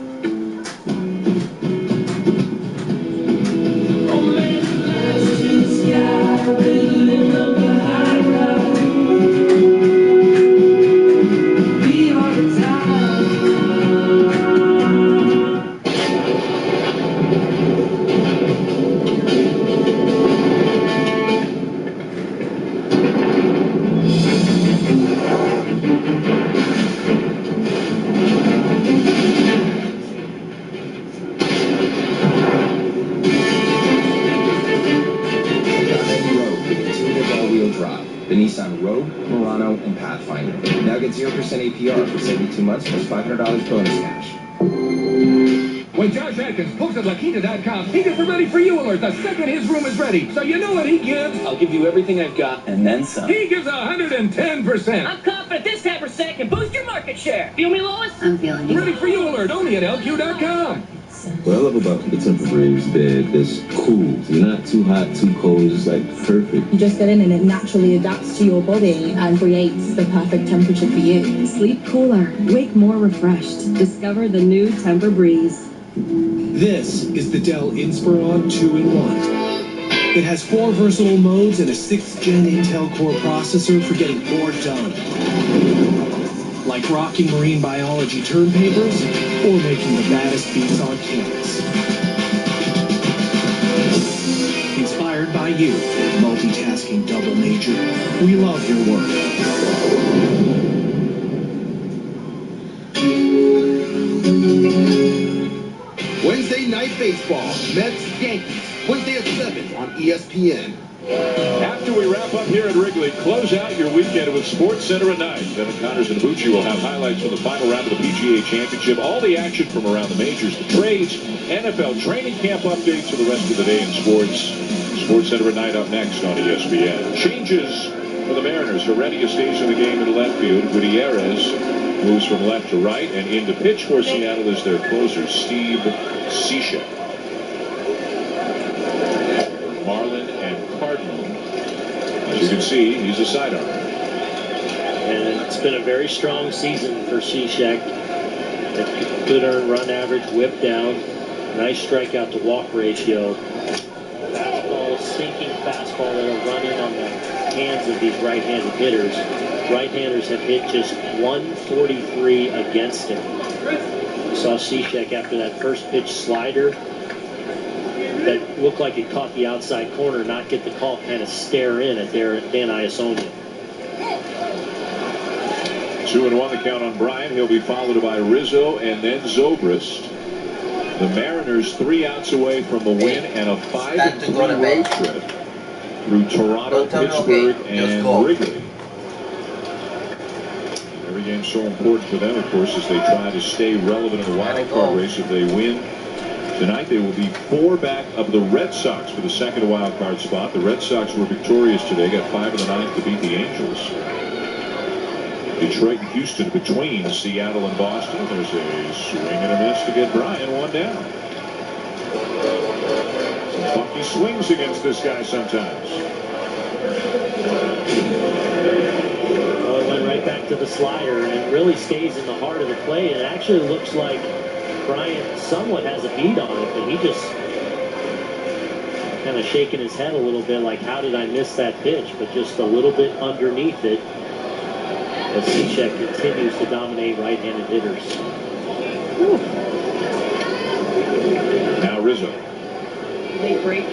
the Nissan Rogue, Murano, and Pathfinder. Now get 0% APR for 72 months plus $500 bonus cash. When Josh Atkins posted Lakita.com, he gets a ready for you alert the second his room is ready. So you know what he gives? I'll give you everything I've got and then some. He gives 110%. I'm confident this 10% can boost your market share. Feel me, Lois? I'm feeling you. Ready for you alert only at LQ.com. What I love about the Tempur-Breeze bed is cool. You're not too hot, too cold. It's like perfect. You just get in and it naturally adapts to your body and creates the perfect temperature for you. Sleep cooler. Wake more refreshed. Discover the new Tempur-Breeze. This is the Dell Inspiron 2-in-1. It has 4 versatile modes and a 6th-gen Intel Core processor for getting more done. Like rocking marine biology turn papers or making the baddest beats on campus. Inspired by you, multitasking double major. We love your work. Wednesday Night Baseball, Mets, Yankees, Wednesday at 7 on ESPN. After we wrap up here at Wrigley, close out your weekend with Sports Center at night. Devin Connors and Bucci will have highlights from the final round of the PGA Championship, all the action from around the majors, the trades, NFL training camp updates for the rest of the day in sports. Sports Center at night up next on ESPN. Changes for the Mariners. Heredia stays in the game in left field. Gutierrez moves from left to right, and in to pitch for Seattle is their closer, Steve Cishek. Marlin and Cardinal. As you can see, he's a sidearm. And it's been a very strong season for Cishek. Good earned run average, whip down, nice strikeout to walk ratio. Fastball, sinking fastball that'll run in on the hands of these right-handed hitters. Right-handers have hit just 143 against him. We saw Cishek after that first pitch slider that looked like it caught the outside corner, not get the call, kind of stare in at Dan Iasonia. 2-1 the count on Bryant. He'll be followed by Rizzo and then Zobrist. The Mariners 3 outs away from the win and a 5-3 road trip through Toronto, Pittsburgh, and Wrigley. Every game's so important for them, of course, as they try to stay relevant in the wild card race. If they win tonight, they will be 4 back of the Red Sox for the second wild card spot. The Red Sox were victorious today, got 5 in the 9th to beat the Angels. Detroit and Houston between Seattle and Boston. There's a swing and a miss to get Bryant 1 down. Some funky swings against this guy sometimes. Well, it went right back to the slider, and it really stays in the heart of the play. And it actually looks like Bryant somewhat has a beat on it, but he just kind of shaking his head a little bit like, how did I miss that pitch? But just a little bit underneath it as Cishek continues to dominate right-handed hitters. Now Rizzo. Late break.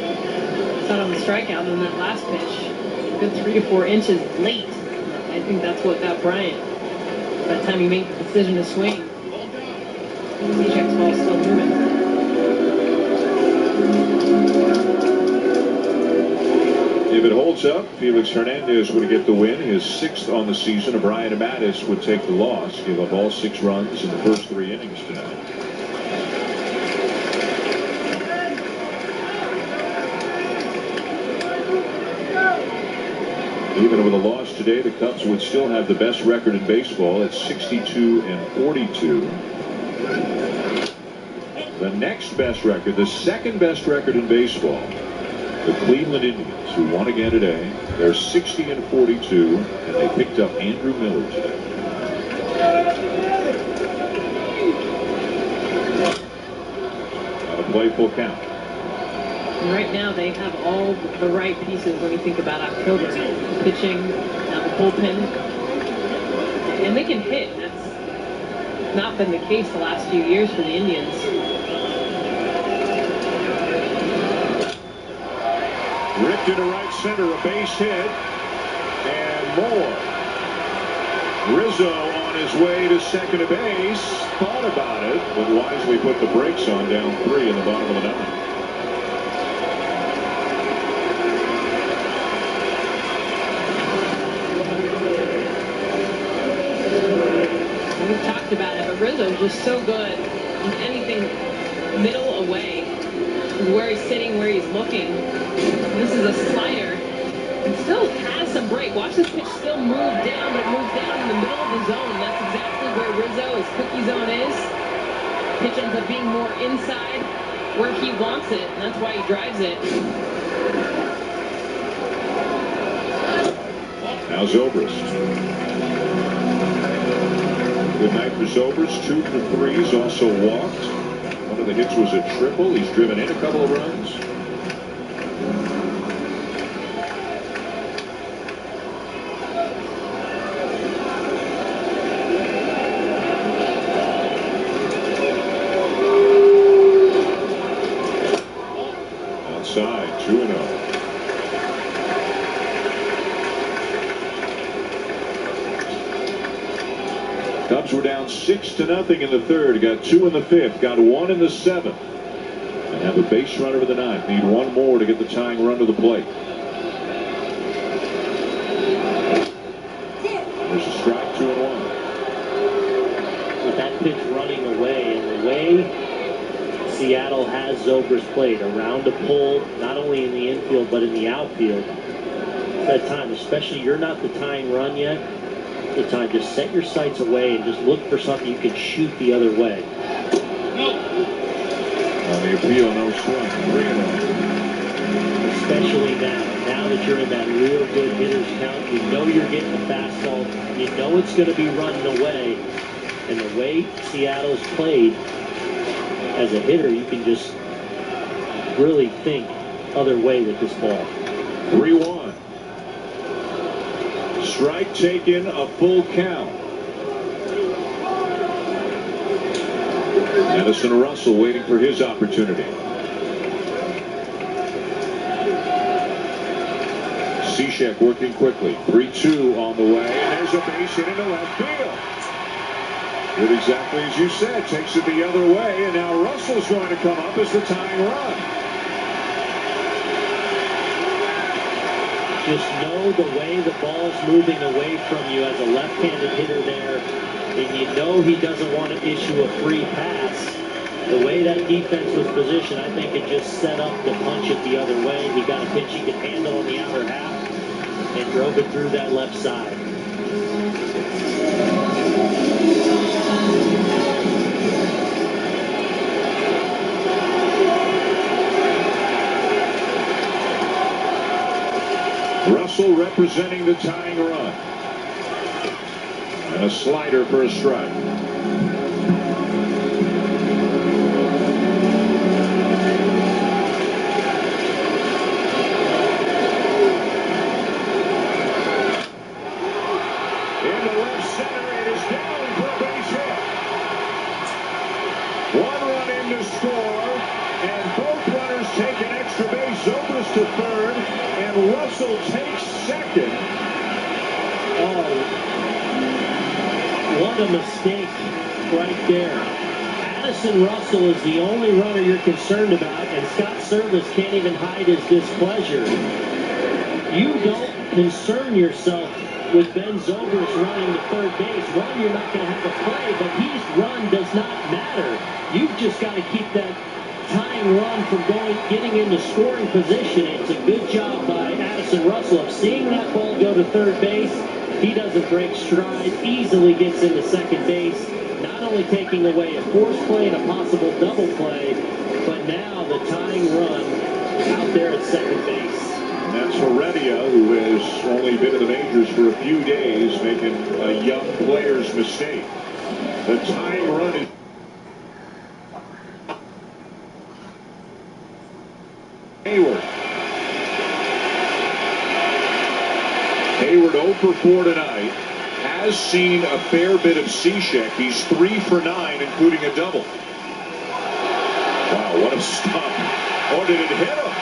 Not on the strikeout on that last pitch. Good 3 to 4 inches late. I think that's what got Bryant. By the time he made the decision to swing, Cishek's ball still moving. If it holds up, Felix Hernandez would get the win, his 6th on the season. Brian Mattis would take the loss, give up all 6 runs in the first 3 innings tonight. Even with a loss today, the Cubs would still have the best record in baseball at 62-42. The next best record, the second best record in baseball, the Cleveland Indians, who won again today. They're 60-42, and they picked up Andrew Miller today. Got a playful count. And right now they have all the right pieces when you think about October. Pitching, now the bullpen, and they can hit. That's not been the case the last few years for the Indians. Ripped into right center, a base hit, and more. Rizzo on his way to second base, thought about it, but wisely put the brakes on, down 3 in the bottom of the 9th. are just so good. And anything middle away, where he's sitting, where he's looking. This is a slider. It still has some break. Watch this pitch still move down, but it moves down in the middle of the zone. That's exactly where Rizzo, his cookie zone is. Pitch ends up being more inside where he wants it, and that's why he drives it. Now Zobrist. Good night for Zobrist. 2 for 3. He's also walked. One of the hits was a triple. He's driven in a couple of runs. Outside, 2-0. Cubs were down 6-0 in the third. Got 2 in the fifth. Got 1 in the seventh. And have a base runner in the ninth. Need 1 more to get the tying run to the plate. There's a strike, 2-1. With that pitch running away, and the way Seattle has Zobrist played around a pull, not only in the infield but in the outfield, at that time, especially you're not the tying run yet. The time, just set your sights away and just look for something you can shoot the other way. On the appeal, no swing. 3-0. Especially now that you're in that real good hitter's count, you know you're getting a fastball, you know it's going to be running away, and the way Seattle's played as a hitter, you can just really think other way with this ball. 3-1. Strike taken, a full count. Addison Russell waiting for his opportunity. Cishek working quickly. 3-2 on the way, and there's a base hit into left field. Did exactly as you said, takes it the other way, and now Russell's going to come up as the tying run. Just know the way the ball's moving away from you as a left-handed hitter there, and you know he doesn't want to issue a free pass. The way that defense was positioned, I think it just set up the punch it the other way. He got a pitch he could handle on the outer half and drove it through that left side. Russell representing the tying run. And a slider for a strike. Into left center, it is down for a base hit. 1 run in to score, and both runners take an extra base. Zobrist to third, and Russell takes second. Oh, what a mistake right there. Addison Russell is the only runner you're concerned about, and Scott Service can't even hide his displeasure. You don't concern yourself with Ben Zobrist running to third base. One, you're not going to have a play, but his run does not matter. You've just got to keep that tying run from getting into scoring position. It's a good job by Addison Russell of seeing that ball go to third base. He doesn't break stride, easily gets into second base, not only taking away a force play and a possible double play, but now the tying run out there at second base. And that's Heredia, who has only been in the majors for a few days, making a young player's mistake. The tying run is Hayward. Hayward 0 for 4 tonight. Has seen a fair bit of Cishek. He's 3 for 9, including a double. Wow, what a stop. Or did it hit him?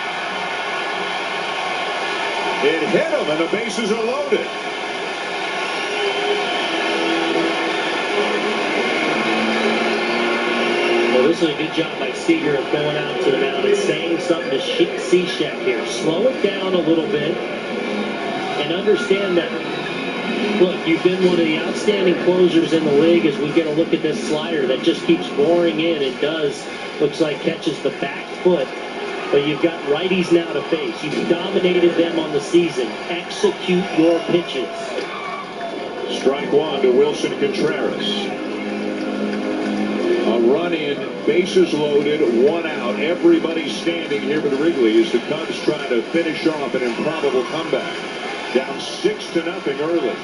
It hit him, and the bases are loaded. Well, this is a good job by Seager of going out to the mound and saying something to Cishek here. Slow it down a little bit and understand that Look, you've been one of the outstanding closers in the league as we get a look at this slider that just keeps boring in and looks like catches the back foot. But you've got righties now to face. You've dominated them on the season. Execute your pitches. Strike one to Wilson Contreras. A run in, bases loaded, one out. Everybody standing here at Wrigley as the Cubs try to finish off an improbable comeback. Down 6-0 early.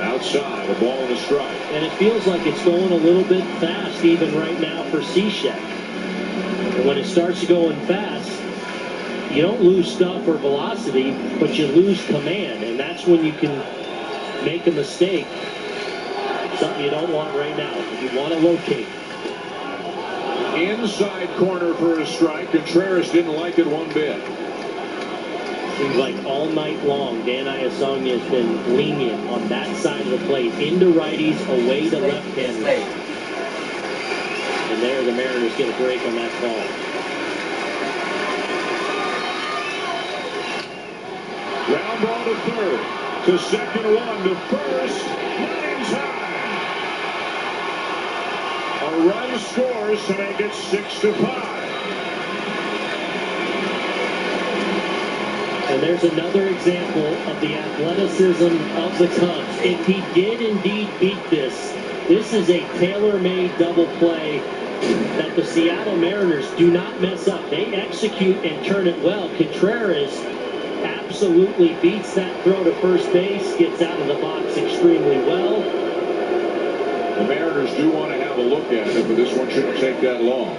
Outside, a ball and a strike. And it feels like it's going a little bit fast even right now for Cishek. And when it starts going fast, you don't lose stuff or velocity, but you lose command. And that's when you can make a mistake. Something you don't want right now. You want to locate. Inside corner for a strike. Contreras didn't like it one bit. Seems like all night long, Dan Iasogna has been lenient on that side of the plate. Into righties, away to left-handers. And there the Mariners get a break on that call. Ground ball to third. To second, one to first. Not in time. A run scores to make it 6-5. And there's another example of the athleticism of the Cubs. If he did indeed beat this is a tailor-made double play that the Seattle Mariners do not mess up. They execute and turn it well. Contreras absolutely beats that throw to first base, gets out of the box extremely well. The Mariners do want to have a look at it, but this one shouldn't take that long.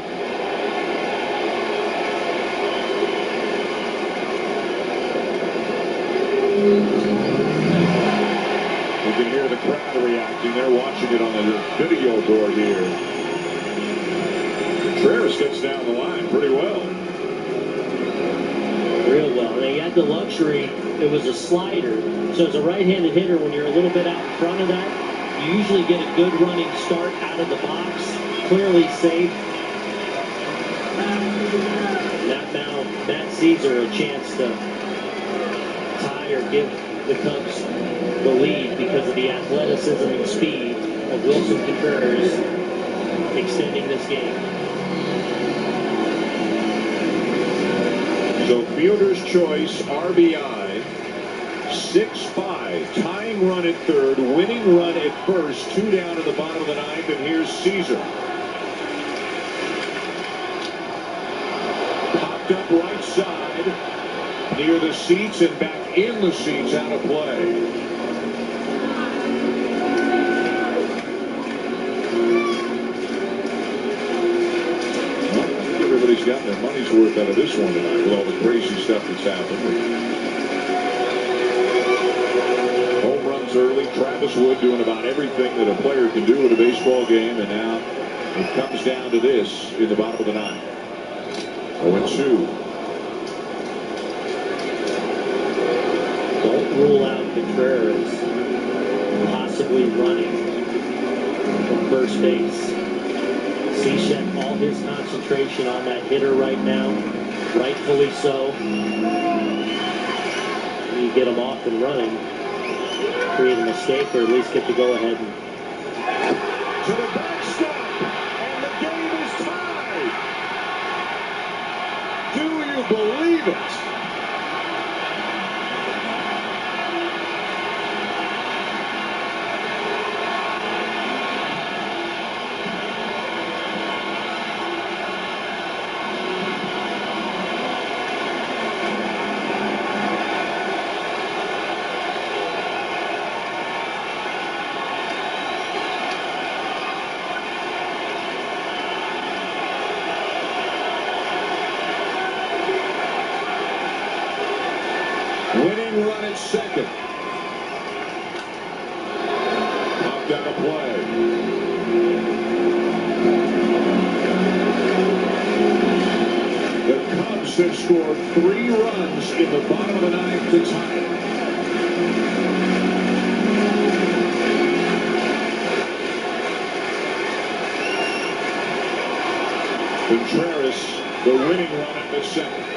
You can hear the crowd reacting. They're watching it on the video board here. Contreras gets down the line pretty well. Real well. And he had the luxury. It was a slider. So as a right-handed hitter, when you're a little bit out in front of that, you usually get a good running start out of the box. Clearly safe. And now Matt Caesar a chance to tie or give the Cubs the lead because of the athleticism and speed of Wilson Contreras extending this game. So fielder's choice, RBI, 6-5, tying run at third, winning run at first, 2 down in the bottom of the ninth, and here's Caesar. Popped up right side, near the seats and back in the seats, out of play. Everybody's gotten their money's worth out of this one tonight with all the crazy stuff that's happened. Home runs early. Travis Wood doing about everything that a player can do in a baseball game, and now it comes down to this in the bottom of the ninth. 0-2. Don't rule out Contreras possibly running from first base. Cishek, all his concentration on that hitter right now, rightfully so. You get him off and running, create a mistake, or at least get the go-ahead. To the backstop, and the game is tied. Do you believe it? Winning run at second. Popped out of play. The Cubs have scored 3 runs in the bottom of the ninth to tie it. Contreras, the winning run at the second.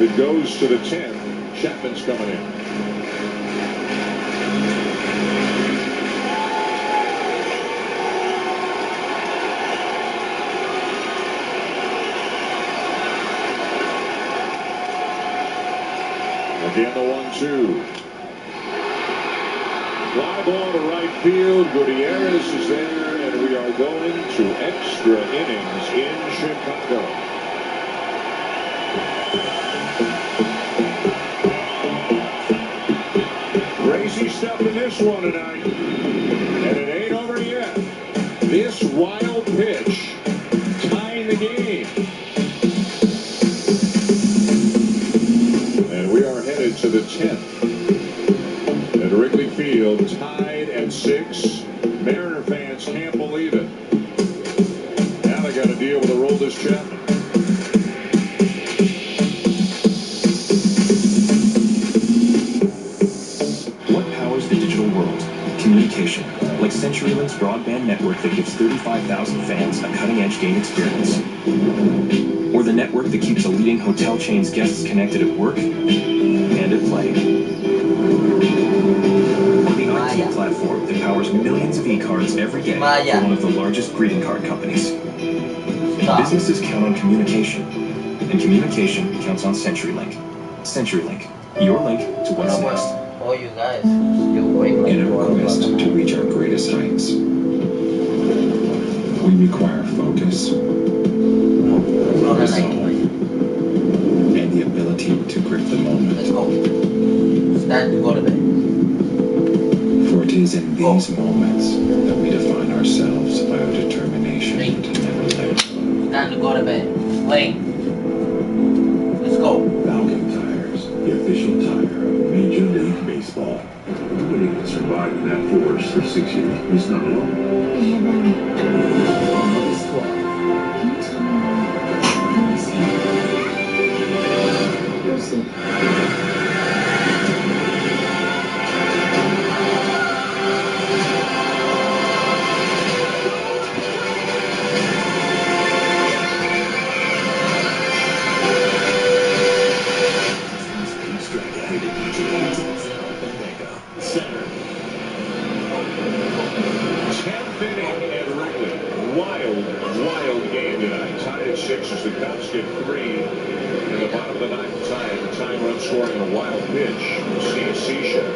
If it goes to the 10th, Chapman's coming in. Again, the 1-2. Fly ball to right field. Gutierrez is there, and we are going to extra innings in Chicago. Crazy stuff in this one tonight, and it ain't over yet. This wild pitch tying the game. And we are headed to the 10th. At Wrigley Field, tied at 6. Mariner fans can't believe it. Now they got to deal with Aroldis Chapman. What powers the digital world? Communication, like CenturyLink's broadband network that gives 35,000 fans a cutting-edge game experience. Or the network that keeps a leading hotel chain's guests connected at work and at play. Or the IT platform that powers millions of e-cards every day for one of the largest greeting card companies. Businesses count on communication, and communication counts on CenturyLink. CenturyLink, your link to what's next. Oh, you guys, you're going In our quest to reach our greatest heights, we require focus, resolve, and the ability to grip the moment. Let's go. Stand to go to bed. For it is in these moments that we define ourselves by our determination to never let go. Stand to go to bed. Wait. Let's go. Falcon Tires, the official tire of Major League Baseball. Nobody can survive in that forest for 6 years. He's not alone. Center. 10th inning at Wrigley. Wild game tonight. Tied at 6 as the Cubs get 3 in the bottom of the 9th tie. The time run scoring on a wild pitch. Steve Cishek.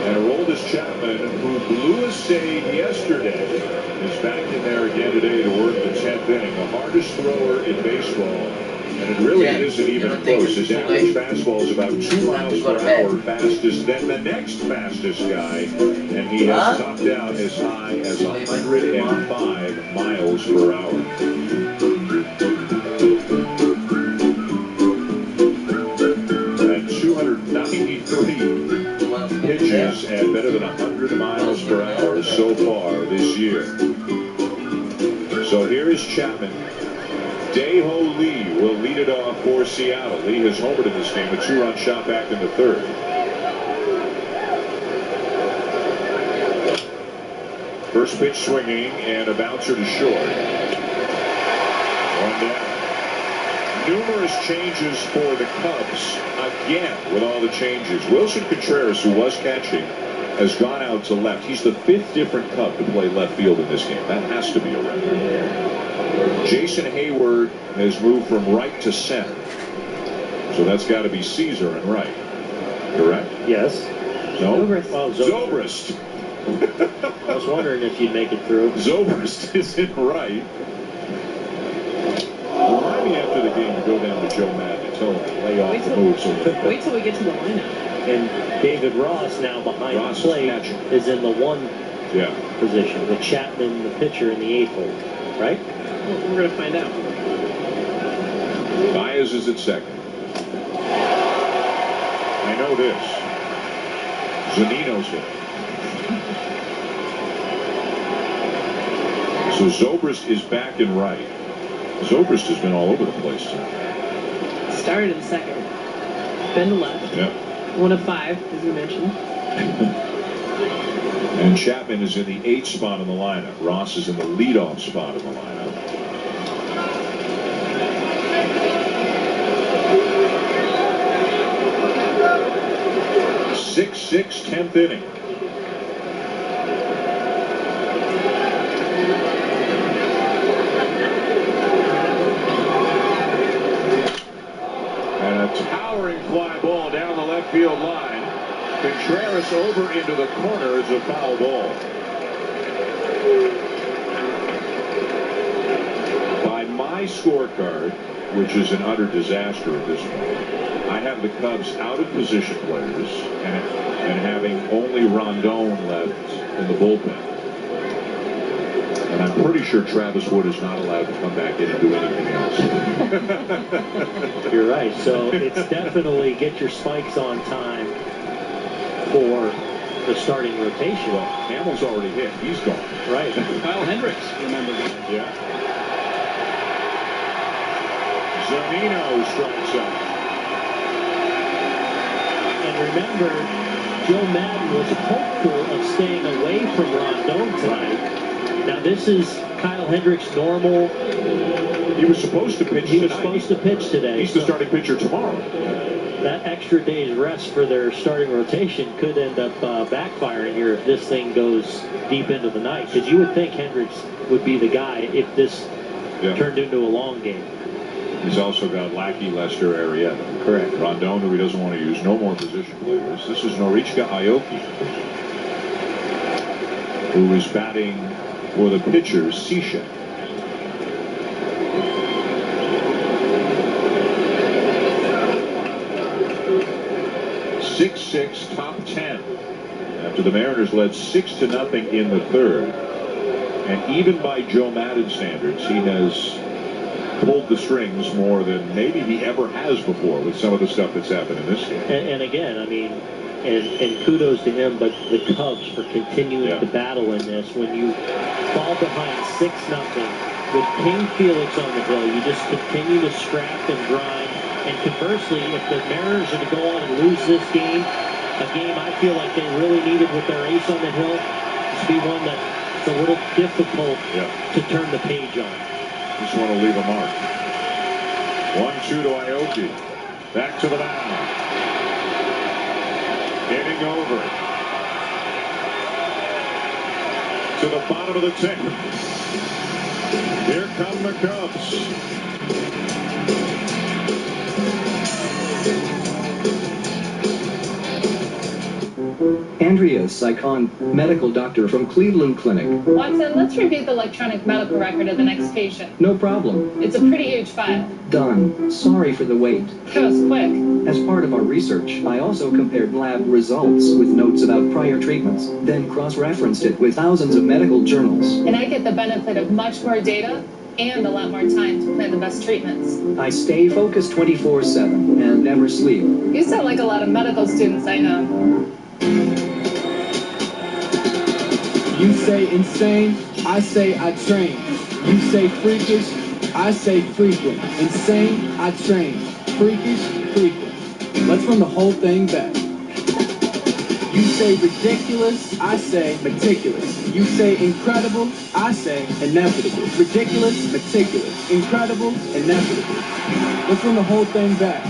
And Aroldis Chapman, who blew a save yesterday, is back in there again today to work the 10th inning. The hardest thrower in baseball. And it really isn't even close. His average fastball is about 2 miles per hour fastest than the next fastest guy. And he has topped out as high as 105 miles per hour. And 293 pitches at better than 100 miles per hour so far this year. So here is Chapman. Dae-Ho Lee will lead it off for Seattle. Lee has homered in this game, a 2-run shot back in the 3rd. First pitch swinging and a bouncer to short. 1 down. Numerous changes for the Cubs again with all the changes. Wilson Contreras, who was catching, has gone out to left. He's the 5th different Cub to play left field in this game. That has to be a record. Jason Hayward has moved from right to center. So that's got to be Caesar and right. Correct? Yes. No? Zobrist. Oh, Zobrist. I was wondering if you'd make it through. Zobrist is in right. Remind me after the game to go down to Joe Madden and tell him to lay off the moves. Wait till we get to the lineup. And David Ross now behind the plate is in the 1 position, with Chapman, the pitcher, in the 8th hole. Right? Well, we're going to find out. Baez is at 2nd. I know this. Zunino's hit. So Zobrist is back in right. Zobrist has been all over the place tonight. Started in 2nd. Been to left. Yep. 1 of 5, as you mentioned. And Chapman is in the 8th spot in the lineup. Ross is in the leadoff spot in the lineup. 6, 10th inning. And a towering fly ball down the left field line. Contreras over into the corner is a foul ball. By my scorecard, which is an utter disaster at this point, I have the Cubs out of position players and having only Rondon left in the bullpen. And I'm pretty sure Travis Wood is not allowed to come back in and do anything else. You're right. So it's definitely get your spikes on time for the starting rotation. Well, Hamill's already hit. He's gone. Right. Kyle Hendricks, remember that. Yeah. Zunino strikes out. And remember, Joe Madden was hopeful of staying away from Rondon tonight. Now this is Kyle Hendricks' normal. He was supposed to pitch He was supposed to pitch today. He's the starting pitcher tomorrow. That extra day's rest for their starting rotation could end up backfiring here if this thing goes deep into the night. Because you would think Hendricks would be the guy if this turned into a long game. He's also got Lackey, Lester, Arrieta. Correct. Rondon, who he doesn't want to use. No more position players. This is Norichika Aoki, who is batting for the pitcher, Cishek. Six, top 10. After the Mariners led 6-0 in the third. And even by Joe Madden standards, he has pulled the strings more than maybe he ever has before with some of the stuff that's happened in this game. And again, I mean, and kudos to him, but the Cubs for continuing to battle in this. When you fall behind 6-0 with King Felix on the hill, you just continue to scrap and grind. And conversely, if the Mariners are to go on and lose this game, a game I feel like they really needed with their ace on the hill, to be one that's a little difficult to turn the page on. Just want to leave a mark. 1-2 to Aoki. Back to the mound. Inning over. To the bottom of the 10th. Here come the Cubs. Andrea Sycon, medical doctor from Cleveland Clinic. Watson, let's review the electronic medical record of the next patient. No problem. It's a pretty huge file. Done. Sorry for the wait. That was quick. As part of our research, I also compared lab results with notes about prior treatments, then cross-referenced it with thousands of medical journals. And I get the benefit of much more data and a lot more time to plan the best treatments. I stay focused 24/7 and never sleep. You sound like a lot of medical students I know. You say insane, I say I train. You say freakish, I say frequent. Insane, I train. Freakish, frequent. Let's run the whole thing back. You say ridiculous, I say meticulous. You say incredible, I say inevitable. Ridiculous, meticulous. Incredible, inevitable. Let's run the whole thing back.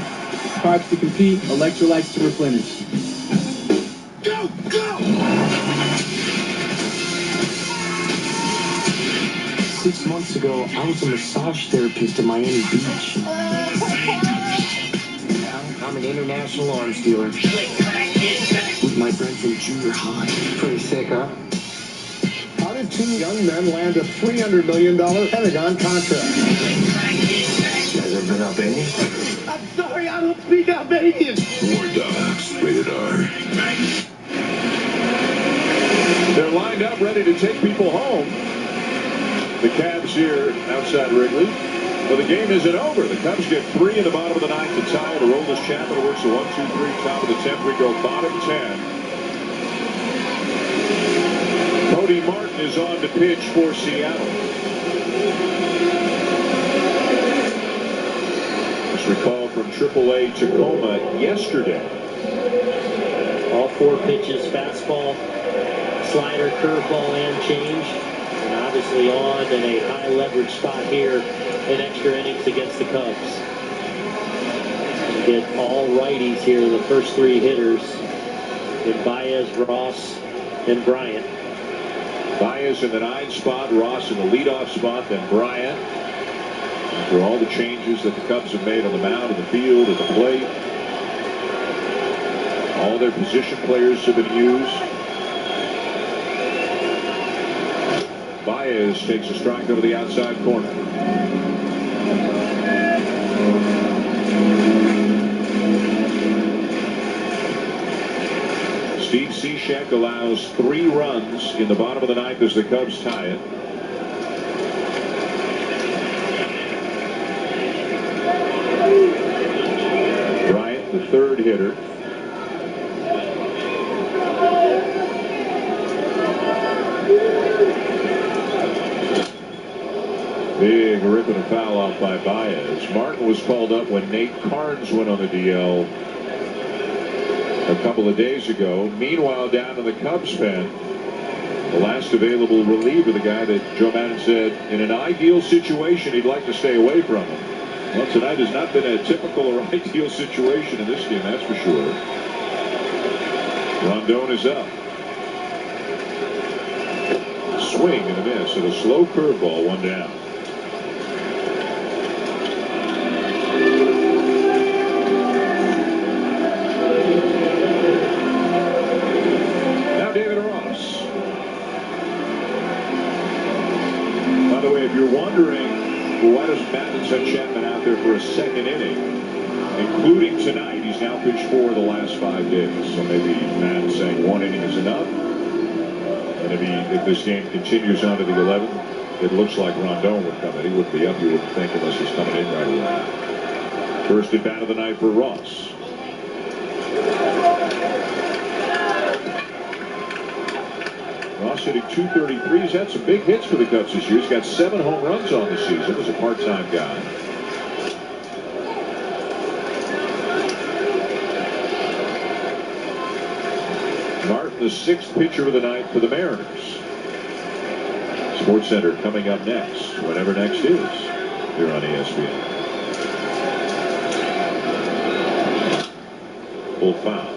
Carbs to compete, electrolytes to replenish. Go, go! 6 months ago, I was a massage therapist at Miami Beach. I'm an international arms dealer with my friend from junior high. Pretty sick, huh? How did two young men land a $300 million Pentagon contract? You guys ever been Albanian? I'm sorry, I don't speak Albanian. War Dogs, rated R. They're lined up, ready to take people home. The Cavs here outside Wrigley. Well, the game isn't over. The Cubs get 3 in the bottom of the 9th to tie it. Aroldis Chapman works the 1-2-3, top of the 10th. We go bottom 10. Cody Martin is on to pitch for Seattle. As recalled from AAA Tacoma yesterday. All 4 pitches, fastball, slider, curveball, and change. And obviously on in a high leverage spot here in extra innings against the Cubs. You get all righties here, the first 3 hitters. in Baez, Ross, and Bryant. Baez in the 9 spot, Ross in the leadoff spot, then Bryant. After all the changes that the Cubs have made on the mound, in the field, at the plate, all their position players have been used. Baez takes a strike over the outside corner. Steve Cishek allows 3 runs in the bottom of the 9th as the Cubs tie it. Bryant, the 3rd hitter. Big rip and a foul off by Baez. Martin was called up when Nate Carnes went on the DL a couple of days ago. Meanwhile, down in the Cubs pen, the last available reliever, the guy that Joe Maddon said in an ideal situation he'd like to stay away from him. Well, tonight has not been a typical or ideal situation in this game, that's for sure. Rondon is up. Swing and a miss and a slow curveball, 1 down. If you're wondering, well, why doesn't Maddon send Chapman out there for a 2nd inning, including tonight? He's now pitched 4 of the last 5 days. So maybe Maddon's saying 1 inning is enough. And if this game continues on to the 11th, it looks like Rondon would come in. He wouldn't be up, you wouldn't think, unless he's coming in right away. First at bat of the night for Ross. Ross hitting .233. He's had some big hits for the Cubs this year. He's got 7 home runs on the season as a part-time guy. Martin, the 6th pitcher of the night for the Mariners. SportsCenter coming up next, whenever next is, here on ESPN. Full foul.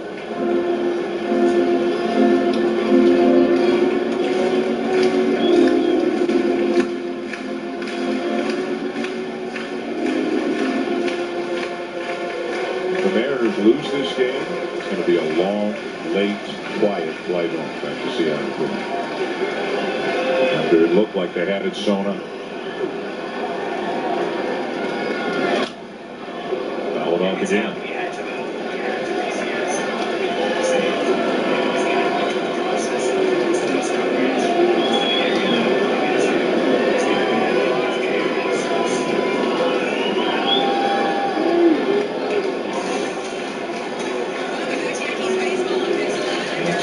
Lose this game, it's going to be a long, late, quiet flight home back to Seattle. After it looked like they had it sewn up. Foul it off again.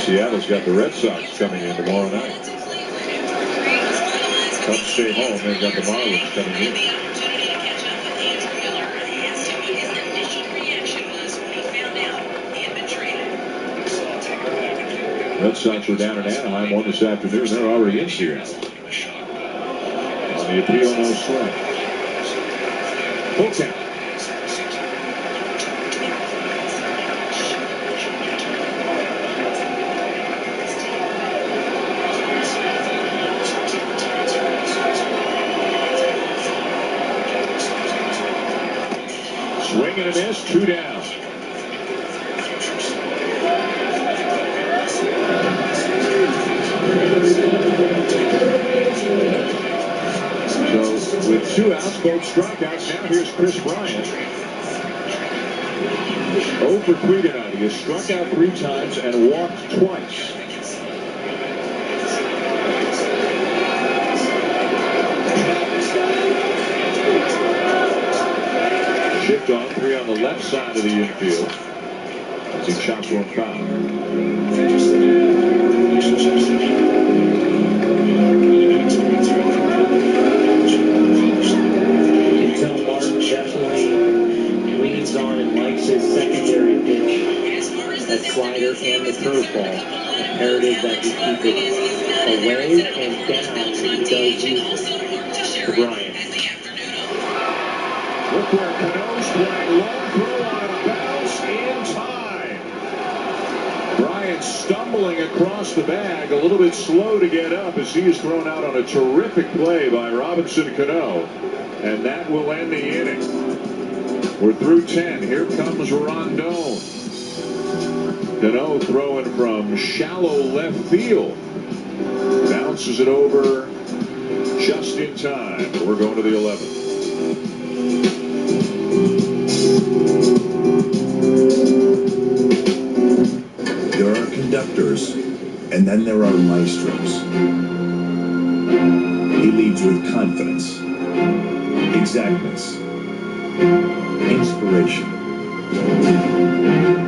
Seattle's got the Red Sox coming in tomorrow night. Cubs stay home. They've got the Marlins coming in. Red Sox were down in Anaheim, won this afternoon. They're already in Seattle. On the appeal, no swing. Full count. Swing and a miss, 2 down. So with 2 outs, both strikeouts, now here's Chris Bryant. 0 for 3 tonight. He has struck out 3 times and walked twice. Shift on 3 on the left side of the infield as he chops one foul. You can tell Martin definitely leans on and likes his secondary pitch, that slider and the curveball. Imperative that he keep it away and down. He does use it for Bryant. Look where Cano's playing. Long throw out of bounds in time. Bryant stumbling across the bag, a little bit slow to get up as he is thrown out on a terrific play by Robinson Cano. And that will end the inning. We're through 10. Here comes Rondon. Cano throwing from shallow left field. Bounces it over just in time. We're going to the 11th. There are conductors, and then there are maestros. He leads with confidence, exactness, inspiration.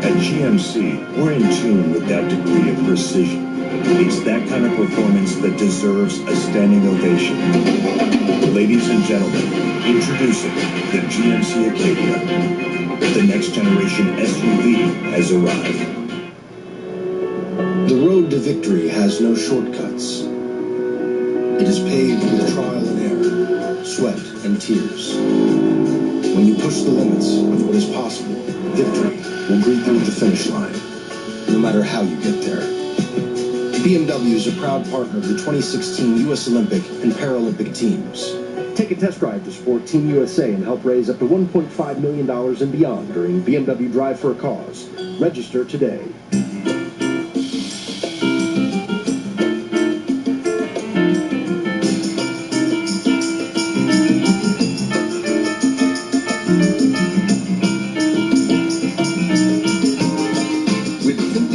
At GMC, we're in tune with that degree of precision. It's that kind of performance that deserves a standing ovation. Ladies and gentlemen, introducing the GMC Acadia. The next generation SUV has arrived. The road to victory has no shortcuts. It is paved with trial and error, sweat and tears. When you push the limits of what is possible, victory will greet you at the finish line, no matter how you get there. BMW is a proud partner of the 2016 U.S. Olympic and Paralympic teams. Take a test drive to support Team USA and help raise up to $1.5 million and beyond during BMW Drive for a Cause. Register today.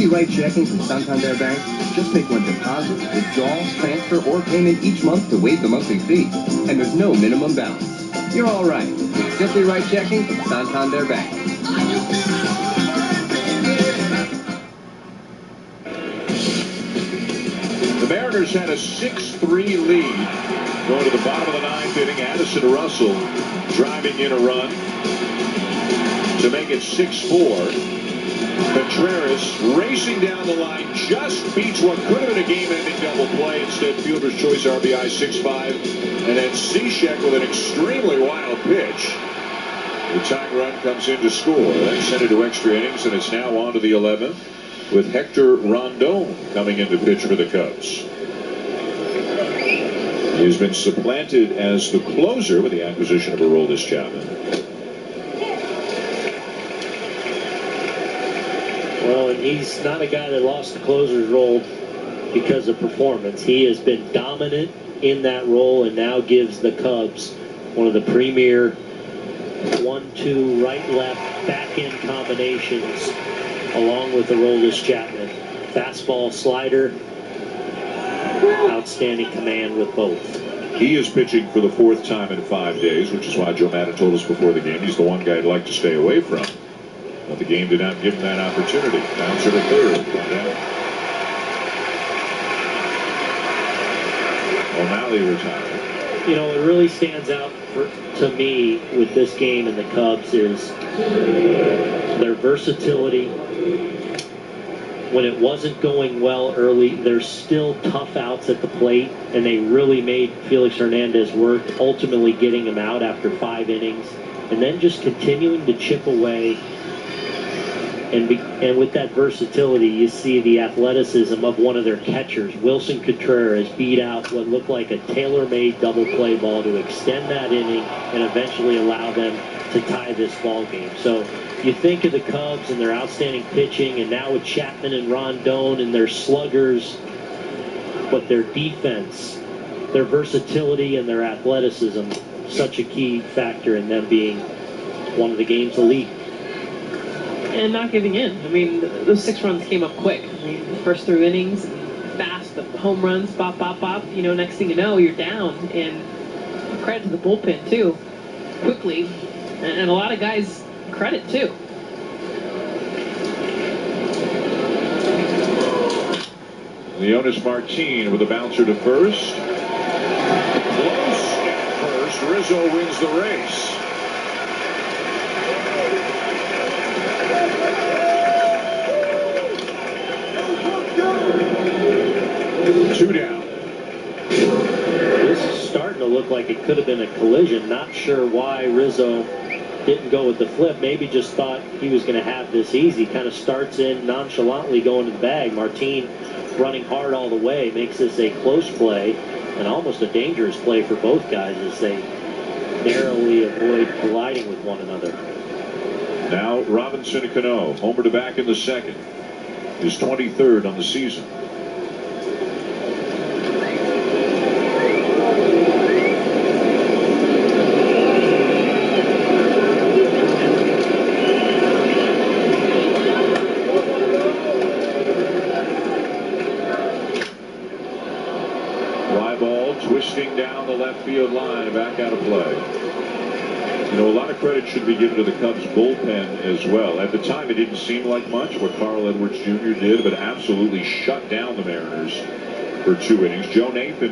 Right checking from Santander Bank, just make one deposit, withdrawal, transfer, or payment each month to waive the monthly fee. And there's no minimum balance. You're all right. Simply Right Checking from Santander Bank. The Mariners had a 6-3 lead. Going to the bottom of the 9th inning, Addison Russell driving in a run to make it 6-4. Contreras racing down the line, just beats what could have been a game-ending double play. Instead, fielder's choice RBI 6-5. And then Cishek with an extremely wild pitch. The tying run comes in to score. Then sent it to extra innings, and it's now on to the 11th with Hector Rondon coming in to pitch for the Cubs. He has been supplanted as the closer with the acquisition of Aroldis Chapman. Well, and he's not a guy that lost the closer's role because of performance. He has been dominant in that role and now gives the Cubs one of the premier 1-2 right-left back-end combinations along with Aroldis Chapman. Fastball, slider, outstanding command with both. He is pitching for the 4th time in 5 days, which is why Joe Maddon told us before the game he's the one guy I'd like to stay away from. But the game did not give him that opportunity. Bouncer to third. O'Malley retired. You know, it really stands out to me with this game and the Cubs is their versatility. When it wasn't going well early, there's still tough outs at the plate, and they really made Felix Hernandez work, ultimately getting him out after 5 innings, and then just continuing to chip away. And with that versatility, you see the athleticism of one of their catchers. Wilson Contreras beat out what looked like a tailor-made double play ball to extend that inning and eventually allow them to tie this ball game. So you think of the Cubs and their outstanding pitching, and now with Chapman and Rondon and their sluggers, but their defense, their versatility, and their athleticism, such a key factor in them being one of the game's elite. And not giving in. I mean, those 6 runs came up quick. I mean, the first 3 innings, fast, the home runs, bop, bop, bop. You know, next thing you know, you're down. And credit to the bullpen, too, quickly. And a lot of guys credit, too. Leonis Martin with a bouncer to first. Close at first. Rizzo wins the race. Two down. This is starting to look like it could have been a collision. Not sure why Rizzo didn't go with the flip. Maybe just thought he was going to have this easy. Kind of starts in nonchalantly going to the bag. Martin running hard all the way makes this a close play and almost a dangerous play for both guys as they narrowly avoid colliding with one another. Now Robinson Cano, homer to back in the second. His 23rd on the season. Fly ball twisting down the left field line, back out of play. You know, a lot of credit should be given to the Cubs bullpen as well. At the time, it didn't seem like much what Carl Edwards Jr. did, but absolutely shut down the Mariners for 2 innings. Joe Nathan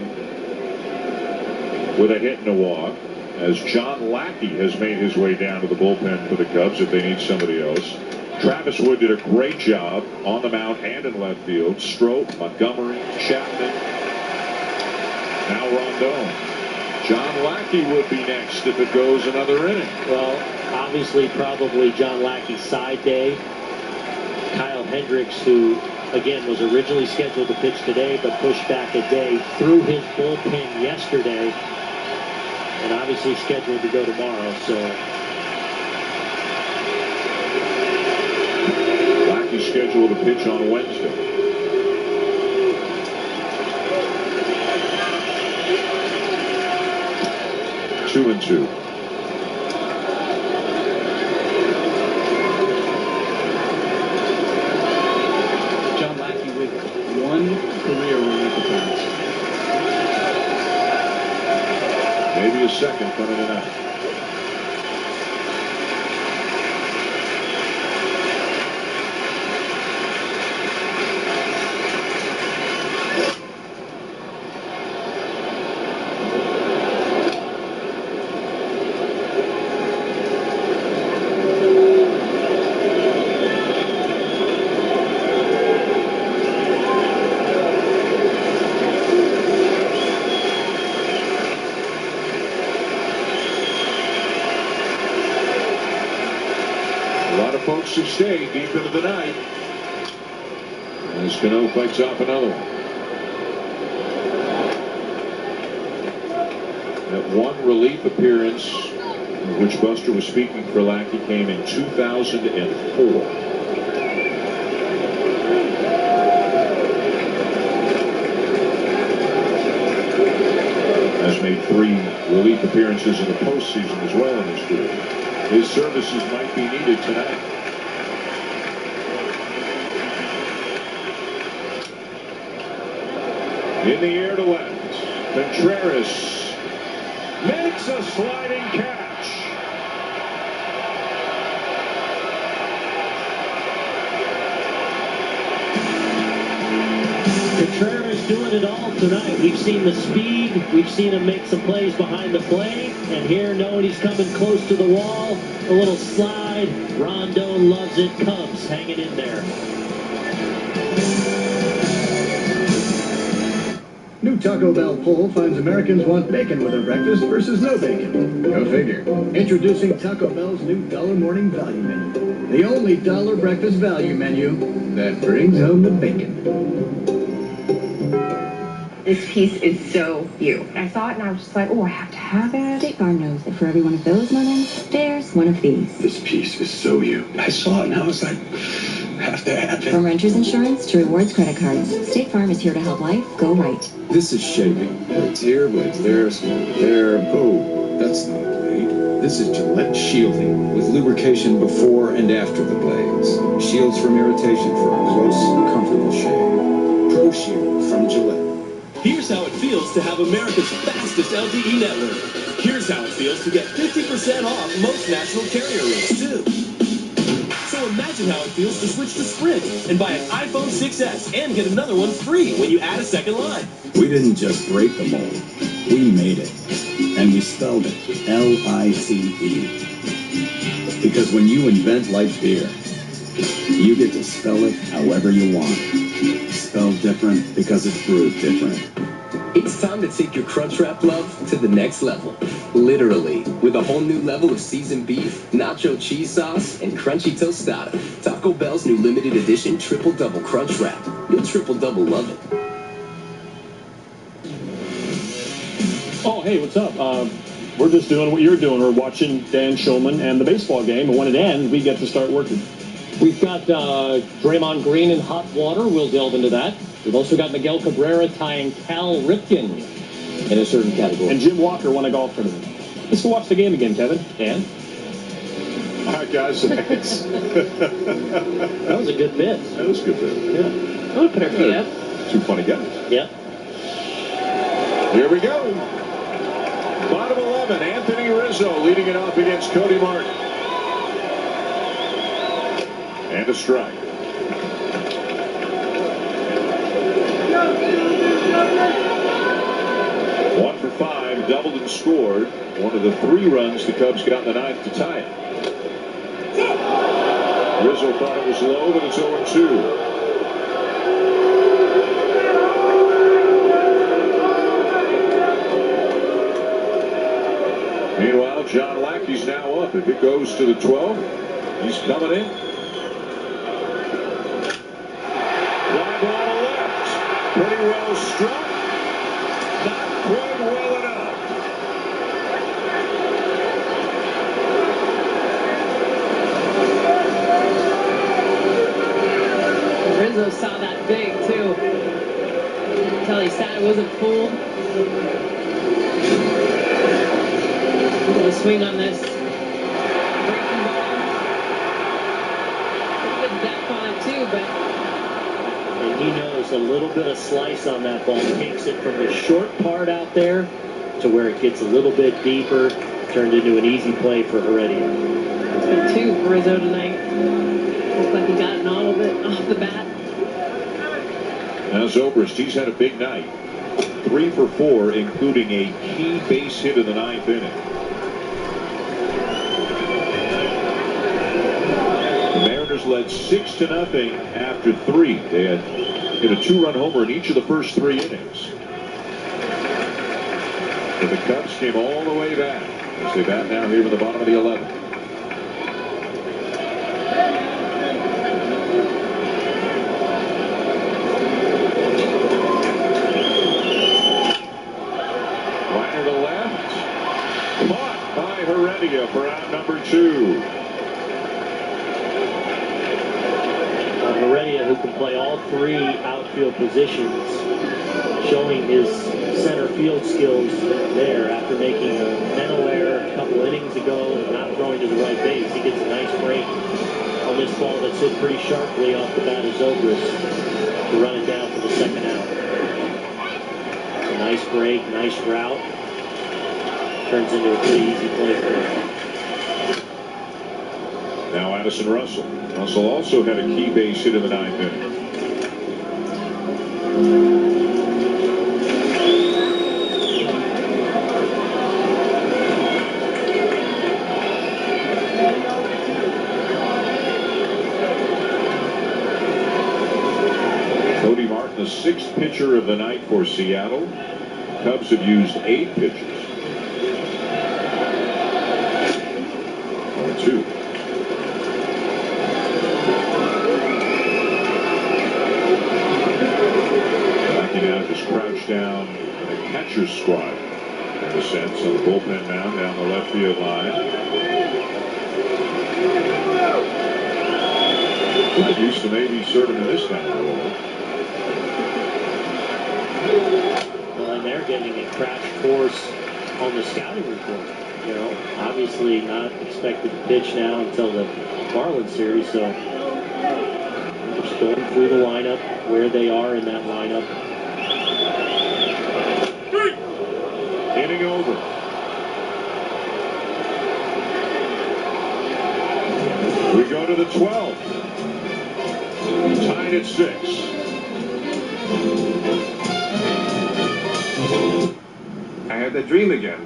with a hit and a walk, as John Lackey has made his way down to the bullpen for the Cubs if they need somebody else. Travis Wood did a great job on the mound and in left field. Strope, Montgomery, Chapman, now Rondon. John Lackey would be next if it goes another inning. Well, obviously, probably John Lackey's side day. Kyle Hendricks, who, again, was originally scheduled to pitch today, but pushed back a day, threw his bullpen yesterday, and obviously scheduled to go tomorrow, so. Lackey scheduled to pitch on Wednesday. 2-2. John Lackey with 1 career relief appearance. Maybe a second coming tonight. Folks who stay deep into the night as Cano fights off another one. That one relief appearance, in which Buster was speaking for Lackey, came in 2004. Has made 3 relief appearances in the postseason as well in his career. His services might be needed tonight. In the air to left, Contreras makes a sliding catch. Contreras doing it all tonight. We've seen the speed. We've seen him make some plays behind the plate. And here, knowing he's coming close to the wall, a little slide. Rondon loves it. Cubs hanging in there. New Taco Bell poll finds Americans want bacon with their breakfast versus no bacon. Go figure. Introducing Taco Bell's new $1 morning value menu. The only $1 breakfast value menu that brings home the bacon. This piece is so you. I saw it and I was just like, oh, I have to have it. State Farm knows that for every one of those moments, there's one of these. This piece is so you. I saw it and I was like, have to have it. From renters insurance to rewards credit cards, State Farm is here to help life go right. This is shaving. Blades here, blades there, there. Oh, that's not a blade. This is Gillette shielding with lubrication before and after the blades. Shields from irritation for a close, comfortable shave. Pro Shield from Gillette. Here's how it feels to have America's fastest LTE network. Here's how it feels to get 50% off most national carrier rates, too. So imagine how it feels to switch to Sprint and buy an iPhone 6S and get another one free when you add a second line. We didn't just break the mold. We made it. And we spelled it L-I-C-E. Because when you invent light beer, you get to spell it however you want. Spelled different because it's brewed different. It's time to take your Crunchwrap love to the next level. Literally, with a whole new level of seasoned beef, nacho cheese sauce, and crunchy tostada. Taco Bell's new limited edition Triple Double Crunch Wrap. You'll Triple Double love it. Oh, hey, what's up? We're just doing what you're doing. We're watching Dan Shulman and the baseball game, and when it ends, we get to start working. We've got Draymond Green in hot water. We'll delve into that. We've also got Miguel Cabrera tying Cal Ripken in a certain category. And Jim Walker won a golf tournament. Let's go watch the game again, Kevin. Dan? All right, guys. Thanks. That was a good bit. That was a good bit. Yeah. I want to put our feet up. Two funny guys. Yeah. Here we go. Bottom 11, Anthony Rizzo leading it off against Cody Martin. And a strike. One for 5, doubled and scored. One of the 3 runs the Cubs got in the ninth to tie it. Rizzo thought it was low, but it's 0-2. Meanwhile, John Lackey's now up. If it goes to the 12th, he's coming in. Fly ball to left. Pretty well struck. Not quite well enough. Rizzo saw that big, too. Until he said it wasn't full. A swing on this breaking ball. Pretty good depth on it too, but. And he knows a little bit of slice on that ball takes it from the short part out there to where it gets a little bit deeper, turned into an easy play for Heredia. It's been 2 for Rizzo tonight. Looks like he got it a little bit off the bat. Now Zobrist, he's had a big night. 3 for 4, including a key base hit in the 9th inning. Led 6-0 after 3. They had hit a 2-run homer in each of the first 3 innings. But the Cubs came all the way back as they bat now here in the bottom of the 11th. Liner to left. Caught by Heredia for out number 2. Heredia, who can play all 3 outfield positions, showing his center field skills there after making a mental error a couple innings ago, not throwing to the right base. He gets a nice break on this ball that's hit pretty sharply off the bat of Zobrist to run it down for the second out. It's a nice break, nice route. Turns into a pretty easy play for him. Now Addison Russell. Russell also had a key base hit in the 9th inning. Cody Martin, the 6th pitcher of the night for Seattle. Cubs have used 8 pitchers. 1-2. Crouched down in a catcher's squat in a sense on the bullpen mound down the left field line. Not used to maybe serving in this kind of role. Well, and they're getting a crash course on the scouting report. You know, obviously not expected to pitch now until the Marlins series, so just going through the lineup, where they are in that lineup. Inning over. We go to the 12th. Tied at 6. I had that dream again.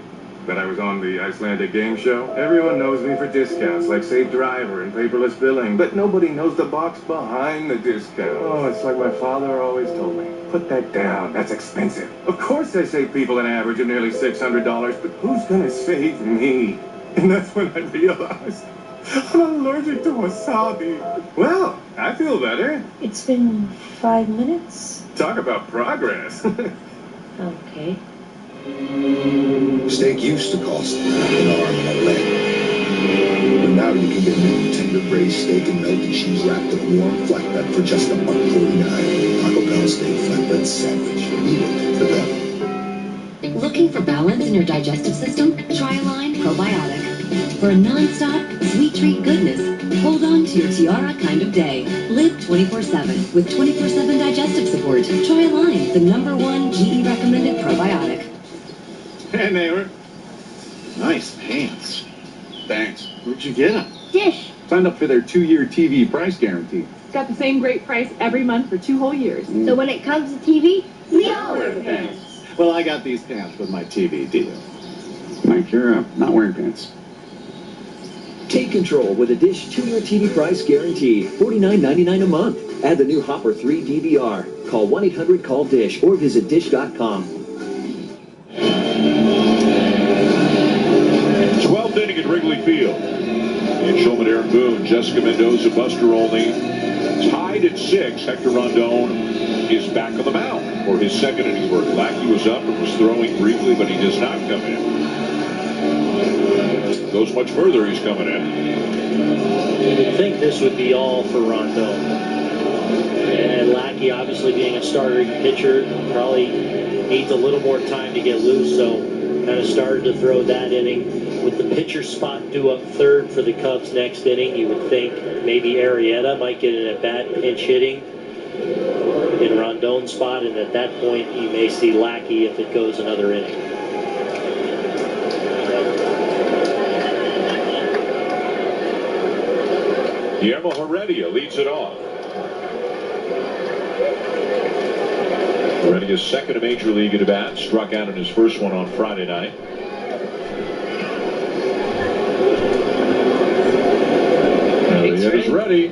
that I was on the Icelandic game show? Everyone knows me for discounts like Safe Driver and paperless billing, but nobody knows the box behind the discount. Oh, it's like my father always told me. Put that down. That's expensive. Of course I save people an average of nearly $600, but who's gonna save me? And that's when I realized I'm allergic to wasabi. Well, I feel better. It's been 5 minutes. Talk about progress. Okay. Steak used to cost an arm and a leg. But now you can get new tender braised steak and melted cheese wrapped in warm flatbread for just $1.49. Taco Bell steak flatbread sandwich. Eat it for them. Looking for balance in your digestive system? Try Align Probiotic. For a non-stop, sweet treat goodness, hold on to your Tiara kind of day. Live 24/7 with 24/7 digestive support. Try Align, the #1 GE recommended probiotic. Hey, neighbor. Nice pants. Thanks. Where'd you get them? Dish. Signed up for their 2-year TV price guarantee. It's got the same great price every month for 2 whole years. So when it comes to TV, we all wear the pants. Well, I got these pants with my TV deal. Mike, you're not wearing pants. Take control with a Dish 2-year TV price guarantee, $49.99 a month. Add the new Hopper 3 DVR. Call 1-800-CALL-DISH or visit dish.com. 12th inning at Wrigley Field. And Shulman, Aaron Boone, Jessica Mendoza, Buster Olney. Tied at 6. Hector Rondon is back on the mound for his second inning work. Lackey was up and was throwing briefly, but he does not come in. Goes much further, he's coming in. You would think this would be all for Rondon. And Lackey, obviously being a starting pitcher, probably needs a little more time to get loose, so kind of started to throw that inning. With the pitcher spot due up third for the Cubs next inning, you would think maybe Arrieta might get an at-bat pinch hitting in Rondon's spot, and at that point you may see Lackey if it goes another inning. Guillermo Heredia leads it off. Heredia's second of Major League at bat, struck out in his first one on Friday night. Heredia is ready.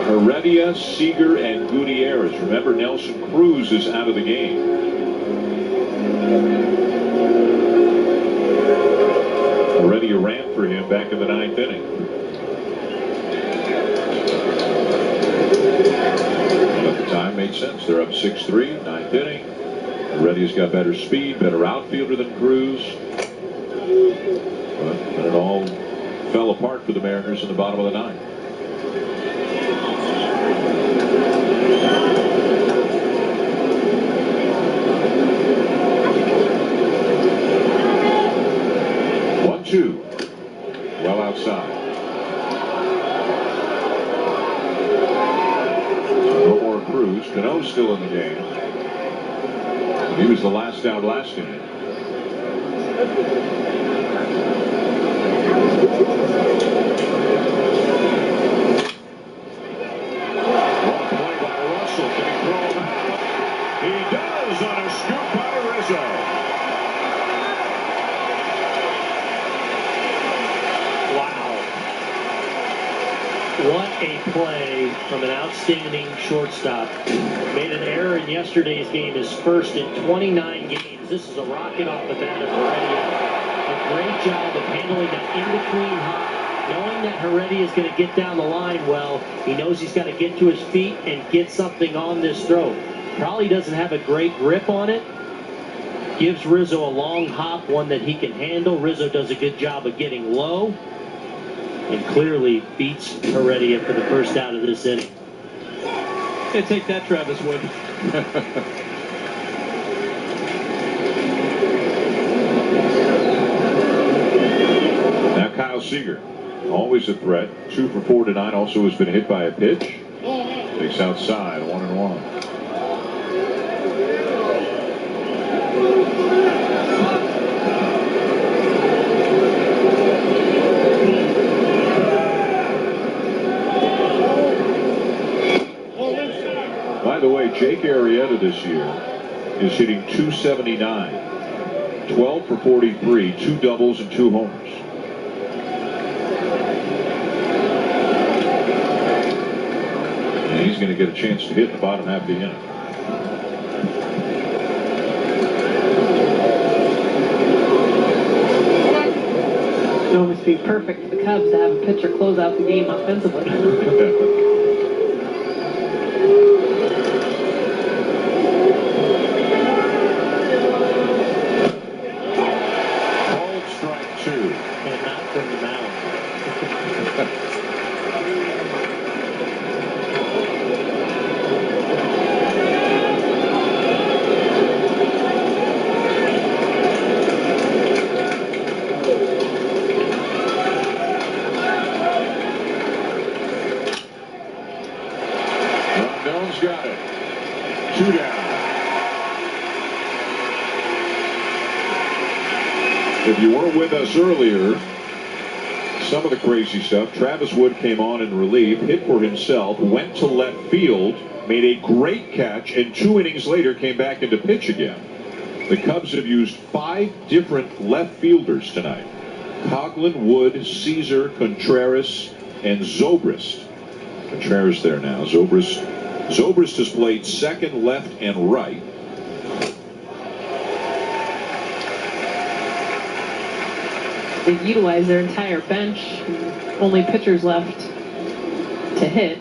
Heredia, Seager, and Gutierrez. Remember, Nelson Cruz is out of the game. Heredia ran for him back in the 9th inning. And at the time, made sense. They're up 6-3, 9th inning. Heredia's got better speed, better outfielder than Cruz. But it all fell apart for the Mariners in the bottom of the 9th. Well outside. No more Cruz. Cano's still in the game. He was the last out last inning. One play by Russell. Can he throw him out? He does on a scoop by Rizzo. What a play from an outstanding shortstop. Made an error in yesterday's game, his first in 29 games. This is a rocket off the bat of Heredia. A great job of handling that in-between hop. Knowing that Heredia is going to get down the line well, he knows he's got to get to his feet and get something on this throw. Probably doesn't have a great grip on it. Gives Rizzo a long hop, one that he can handle. Rizzo does a good job of getting low. And clearly beats Heredia for the first out of this inning. Yeah, take that, Travis Wood. Now Kyle Seager, always a threat. 2 for 4 tonight. Also has been hit by a pitch. Takes outside, 1-1. By the way, this year is hitting .279. 12 for 43, 2 doubles and 2 homers. And he's going to get a chance to hit the bottom half of the inning. It would almost be perfect for the Cubs to have a pitcher close out the game offensively. Called strike 2. And not from the mound. Rondon's got it. 2 down. If you weren't with us earlier, some of the crazy stuff. Travis Wood came on in relief, hit for himself, went to left field, made a great catch, and 2 innings later came back into pitch again. The Cubs have used 5 different left fielders tonight. Coghlan, Wood, Caesar, Contreras, and Zobrist. Contreras there now. Zobrist has played second, left, and right. They've utilized their entire bench. Only pitchers left to hit.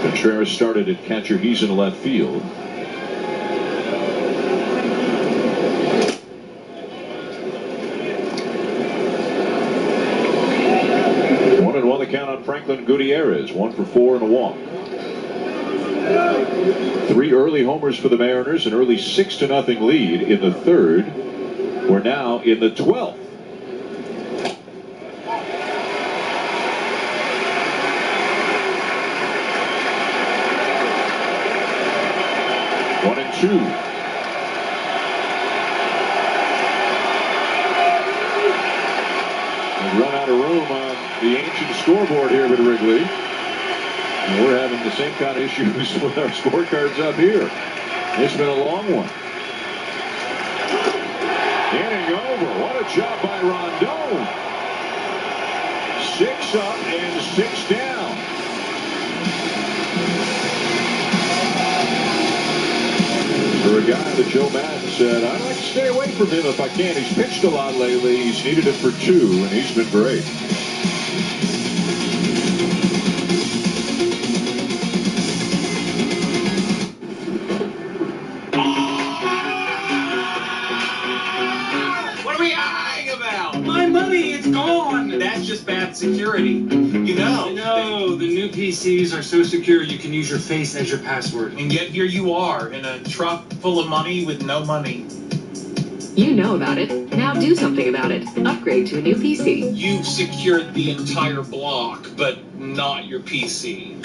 Contreras started at catcher. He's in left field. The count on Franklin Gutierrez, 1 for 4 and a walk. 3 early homers for the Mariners, an early 6-0 lead in the 3rd. We're now in the 12th. One and 2. Run out of room on the ancient scoreboard here at Wrigley. And we're having the same kind of issues with our scorecards up here. It's been a long one. Inning over. What a job by Rondon. 6 up and 6 down. For a guy that Joe Madden said, I'd like to stay away from him if I can. He's pitched a lot lately. He's needed it for 2, and he's been great. What are we eyeing about? My money, it's gone. That's just bad security. You know. No, the new PCs are so secure you can use your face as your password. And yet here you are in a truck full of money with no money. You know about it. Now do something about it. Upgrade to a new PC. You've secured the entire block, but not your PC.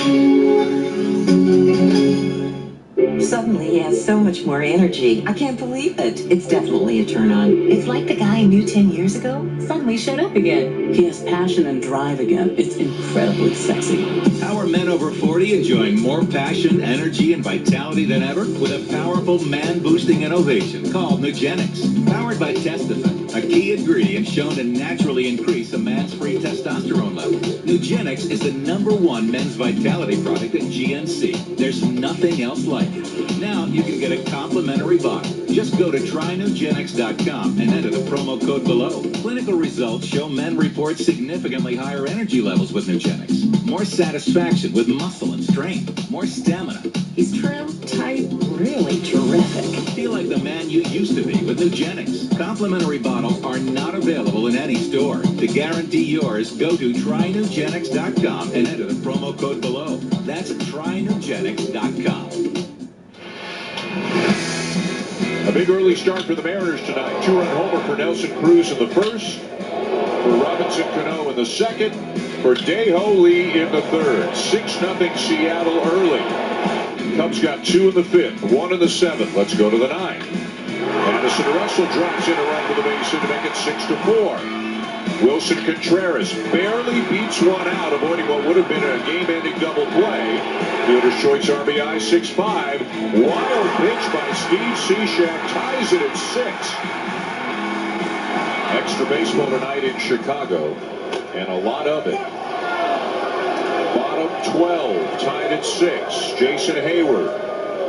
Suddenly he has so much more energy. I can't believe it. It's definitely a turn on. It's like the guy I knew 10 years ago suddenly showed up again. He has passion and drive again. It's incredibly sexy. How are men over 40 enjoying more passion, energy, and vitality than ever with a powerful man-boosting innovation called Nugenix? Powered by Testofen, a key ingredient shown to naturally increase a man's free testosterone levels. Nugenix is the #1 men's vitality product at GNC. There's nothing else like it. Now you can get a complimentary bottle. Just go to trynugenix.com and enter the promo code below. Clinical results show men report significantly higher energy levels with Nugenix. More satisfaction with muscle and strength. More stamina. He's trim, tight, really terrific. Feel like the man you used to be with Nugenix. Complimentary bottles are not available in any store. To guarantee yours, go to trynugenix.com and enter the promo code below. That's trynugenix.com. A big early start for the Mariners tonight. 2-run homer for Nelson Cruz in the first. For Robinson Cano in the second. For Dae-Ho Lee in the third. 6-0 Seattle early. Cubs got 2 in the 5th, 1 in the 7th. Let's go to the 9th. Addison Russell drives in a run for the base hit to make it 6-4. Wilson Contreras barely beats one out, avoiding what would have been a game-ending double play. Fielder Schultz RBI 6-5. Wild pitch by Steve Cishek ties it at 6. Extra baseball tonight in Chicago, and a lot of it. Bottom 12, tied at 6. Jason Hayward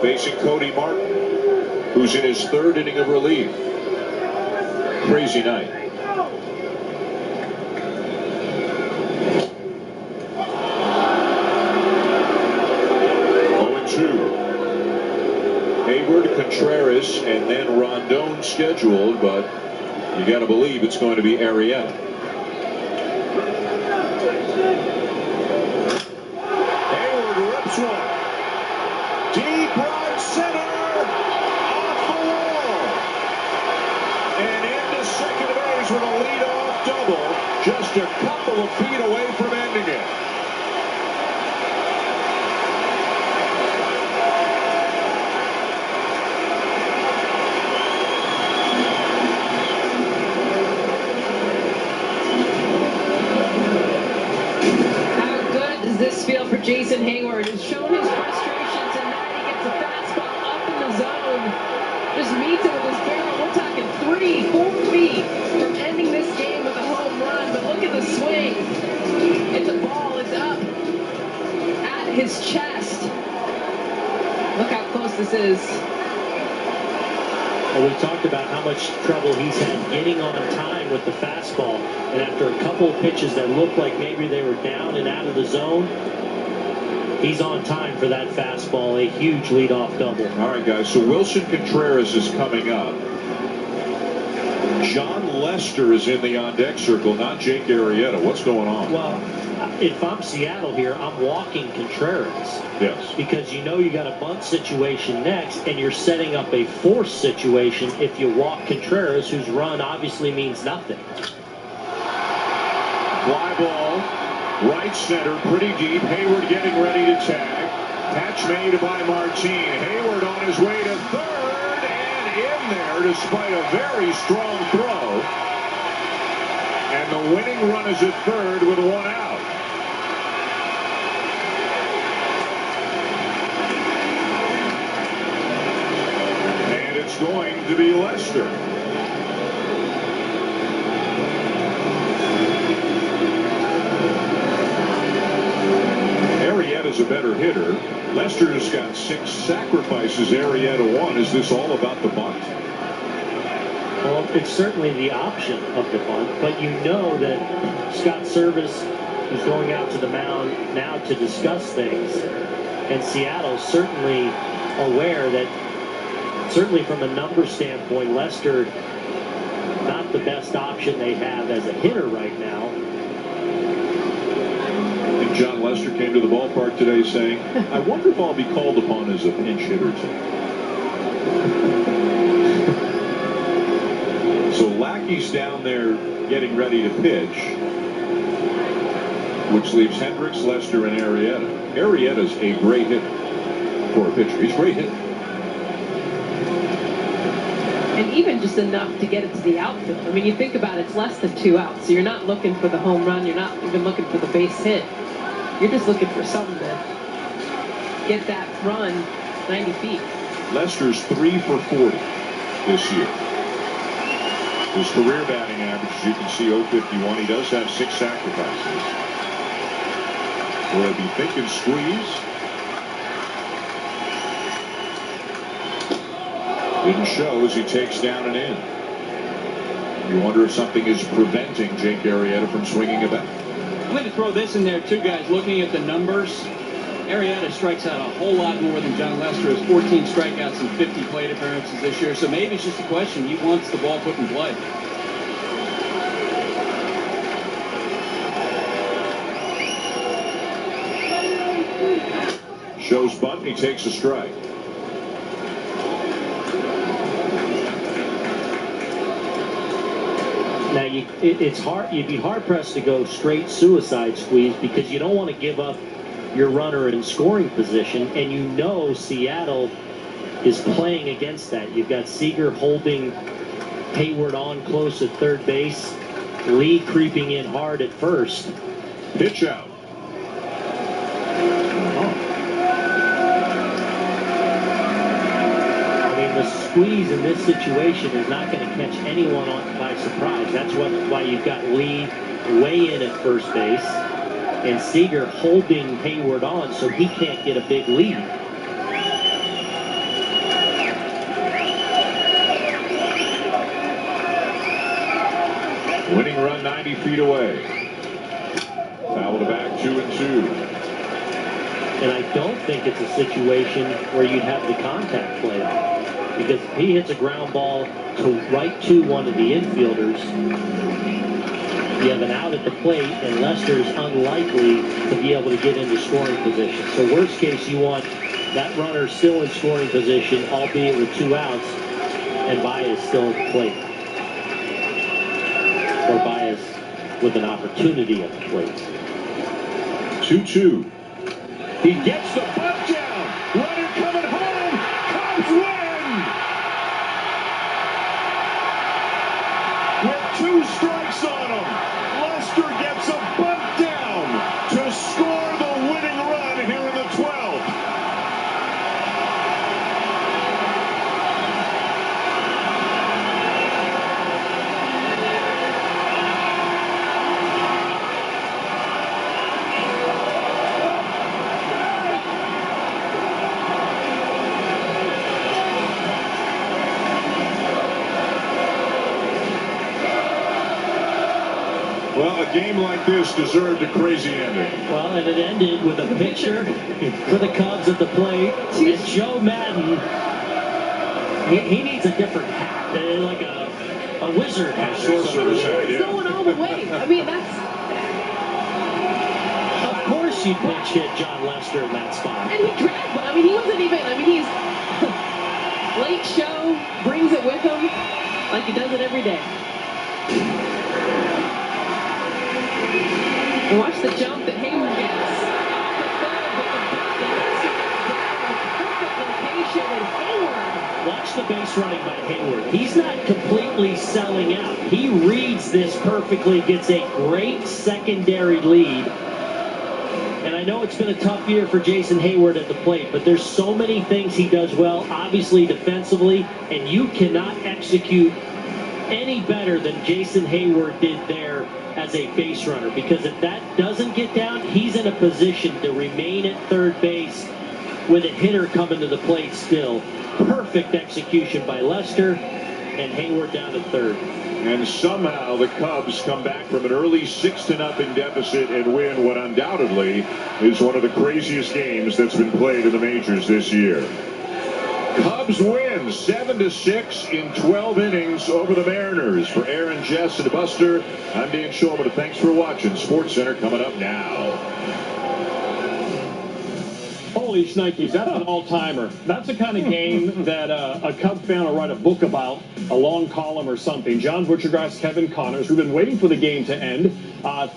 facing Cody Martin, who's in his 3rd inning of relief. Crazy night. Hayward, Contreras, and then Rondon scheduled, but you got to believe it's going to be Arrieta. Hayward rips one. Deep right center. Off the wall. And into second base with a leadoff double. Just a couple of feet away from ending it. This feel for Jason Hayward has shown his frustrations, and now he gets a fastball up in the zone. Just meets it with his barrel. We're talking 3-4 feet from ending this game with a home run. But look at the swing. It's a ball. It's up at his chest. Look how close this is. Well, we talked about how much trouble he's had getting on time with the fastball. And after a couple of pitches that looked like maybe they were down and out of the zone, he's on time for that fastball. A huge leadoff double. All right, guys, so Wilson Contreras is coming up. John Lester is in the on-deck circle, not Jake Arrieta. What's going on? Well, if I'm Seattle here, I'm walking Contreras. Yes. Because you know you got a bunt situation next, and you're setting up a force situation if you walk Contreras, whose run obviously means nothing. Fly ball, right center, pretty deep. Hayward getting ready to tag. Catch made by Martin. Hayward on his way to third, and in there despite a very strong throw. And the winning run is at third with 1 out. And it's going to be Lester. Arrieta's a better hitter. Lester's got 6 sacrifices. Arrieta 1. Is this all about the bunt? Well, it's certainly the option of the bunt, but you know that Scott Service is going out to the mound now to discuss things, and Seattle's certainly aware that, certainly from a number standpoint, Lester not the best option they have as a hitter right now. And John Lester came to the ballpark today saying, I wonder if I'll be called upon as a pinch hitter today. So Lackey's down there getting ready to pitch, which leaves Hendricks, Lester, and Arrieta. Arrieta's a great hitter for a pitcher. He's a great hitter. And even just enough to get it to the outfield. I mean, you think about it, it's less than 2 outs. So you're not looking for the home run. You're not even looking for the base hit. You're just looking for something to get that run 90 feet. Lester's 3 for 40 this year. His career batting average, as you can see, .051. He does have 6 sacrifices. Will they be thinking squeeze? Didn't show as he takes down and in. You wonder if something is preventing Jake Arrieta from swinging a bat. I'm going to throw this in there too, guys. Looking at the numbers, Arrieta strikes out a whole lot more than John Lester has. 14 strikeouts and 50 plate appearances this year. So maybe it's just a question. He wants the ball put in play. Shows bunt, he takes a strike. Now, it's hard. You'd be hard-pressed to go straight suicide squeeze because you don't want to give up your runner in scoring position, and you know Seattle is playing against that. You've got Seager holding Hayward on close at third base. Lee creeping in hard at first. Pitch out. I mean, the squeeze in this situation is not going to catch anyone by surprise. That's why you've got Lee way in at first base and Seager holding Hayward on so he can't get a big lead. Winning run 90 feet away. Foul to back, 2-2. And I don't think it's a situation where you'd have the contact play off. Because if he hits a ground ball right to one of the infielders, you have an out at the plate, and Lester's unlikely to be able to get into scoring position. So worst case, you want that runner still in scoring position, albeit with 2 outs, and Baez still at the plate. Or Baez with an opportunity at the plate. 2-2. He gets the bunt down. Runner coming home. Cubs win. With 2 strikes on him, Lester gets a bunt down to score the winning run here in the 12th. Well, a game like this deserved a crazy ending. Well, and it ended with a pitcher for the Cubs at the plate. And Joe Madden, he needs a different hat, like a wizard hat. Sorcerer's hat, It's going all the way. I mean, that's... Of course you pitch hit John Lester in that spot. And he dragged one. I mean, he wasn't even... I mean, he's... late show, brings it with him like he does it every day. And watch the jump that Hayward gets. Watch the base running by Hayward. He's not completely selling out. He reads this perfectly, gets a great secondary lead. And I know it's been a tough year for Jason Hayward at the plate, but there's so many things he does well, obviously defensively, and you cannot execute any better than Jason Hayward did there as a base runner, because if that doesn't get down, he's in a position to remain at third base with a hitter coming to the plate still. Perfect execution by Lester, and Hayward down at third. And somehow the Cubs come back from an early 6-0 deficit and win what undoubtedly is one of the craziest games that's been played in the majors this year. Cubs win 7-6 in 12 innings over the Mariners. For Aaron, Jess, and Buster, I'm Dan Shulman. Thanks for watching. SportsCenter coming up now. Holy shnikes, that's an all-timer. That's the kind of game that a Cub fan will write a book about, a long column or something. John Butchergrass, Kevin Connors, we've been waiting for the game to end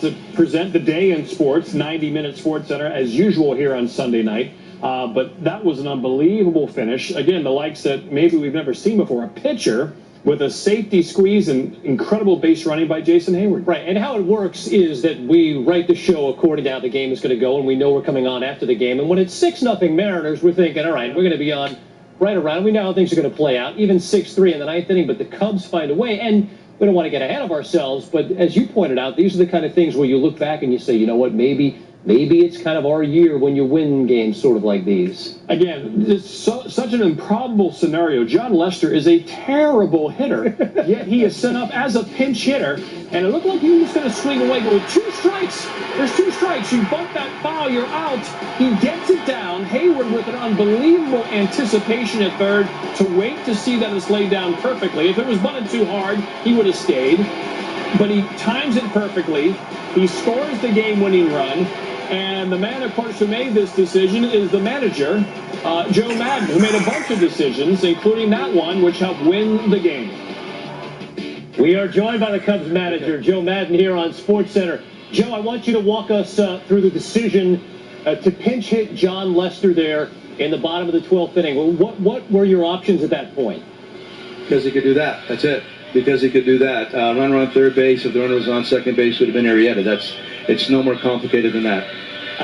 to present the day in sports, 90-minute SportsCenter as usual here on Sunday night. But that was an unbelievable finish. Again, the likes that maybe we've never seen before. A pitcher with a safety squeeze and incredible base running by Jason Hayward. Right, and how it works is that we write the show according to how the game is going to go, and we know we're coming on after the game. And when it's 6-0 Mariners, we're thinking, all right, we're going to be on right around. We know how things are going to play out, even 6-3 in the 9th inning, but the Cubs find a way. And we don't want to get ahead of ourselves, but as you pointed out, these are the kind of things where you look back and you say, you know what, maybe it's kind of our year when you win games sort of like these. Again, it's such an improbable scenario. John Lester is a terrible hitter, yet he is set up as a pinch hitter, and it looked like he was going to swing away, but with 2 strikes, there's 2 strikes. You bunt that foul, you're out. He gets it down. Hayward with an unbelievable anticipation at third to wait to see that it's laid down perfectly. If it was bunted too hard, he would have stayed, but he times it perfectly. He scores the game-winning run. And the man, of course, who made this decision is the manager, Joe Madden, who made a bunch of decisions, including that one, which helped win the game. We are joined by the Cubs manager, Joe Madden, here on SportsCenter. Joe, I want you to walk us through the decision to pinch hit John Lester there in the bottom of the 12th inning. What were your options at that point? Because he could do that. That's it. because he could do that. Runner on third base, if the runner was on second base, would have been Arrieta. It's no more complicated than that.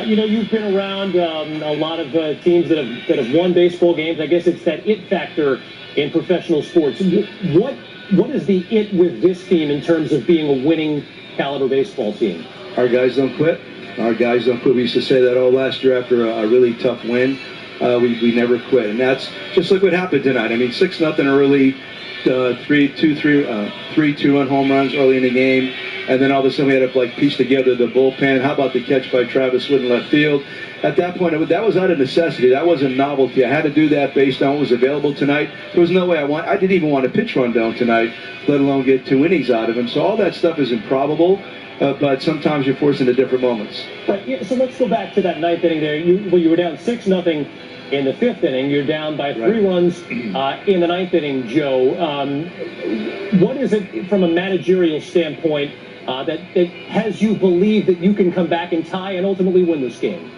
You've been around a lot of teams that have won baseball games. I guess it's that it factor in professional sports. What is the it with this team in terms of being a winning caliber baseball team? Our guys don't quit. Our guys don't quit. We used to say that all last year after a really tough win. We never quit. And that's just like what happened tonight. I mean, 6-0 early, 3-2-run home runs early in the game. And then all of a sudden we had to piece together the bullpen. How about the catch by Travis Wood in left field? At that point, that was out of necessity. That wasn't novelty. I had to do that based on what was available tonight. There was no way I didn't even want a pitch rundown tonight, let alone get 2 innings out of him. So all that stuff is improbable, but sometimes you're forced into different moments. Right. Yeah, so let's go back to that 9th inning there. You were down 6-0 in the 5th inning. You're down by 3 runs in the 9th inning, Joe. What is it from a managerial standpoint that has you believe that you can come back and tie and ultimately win this game?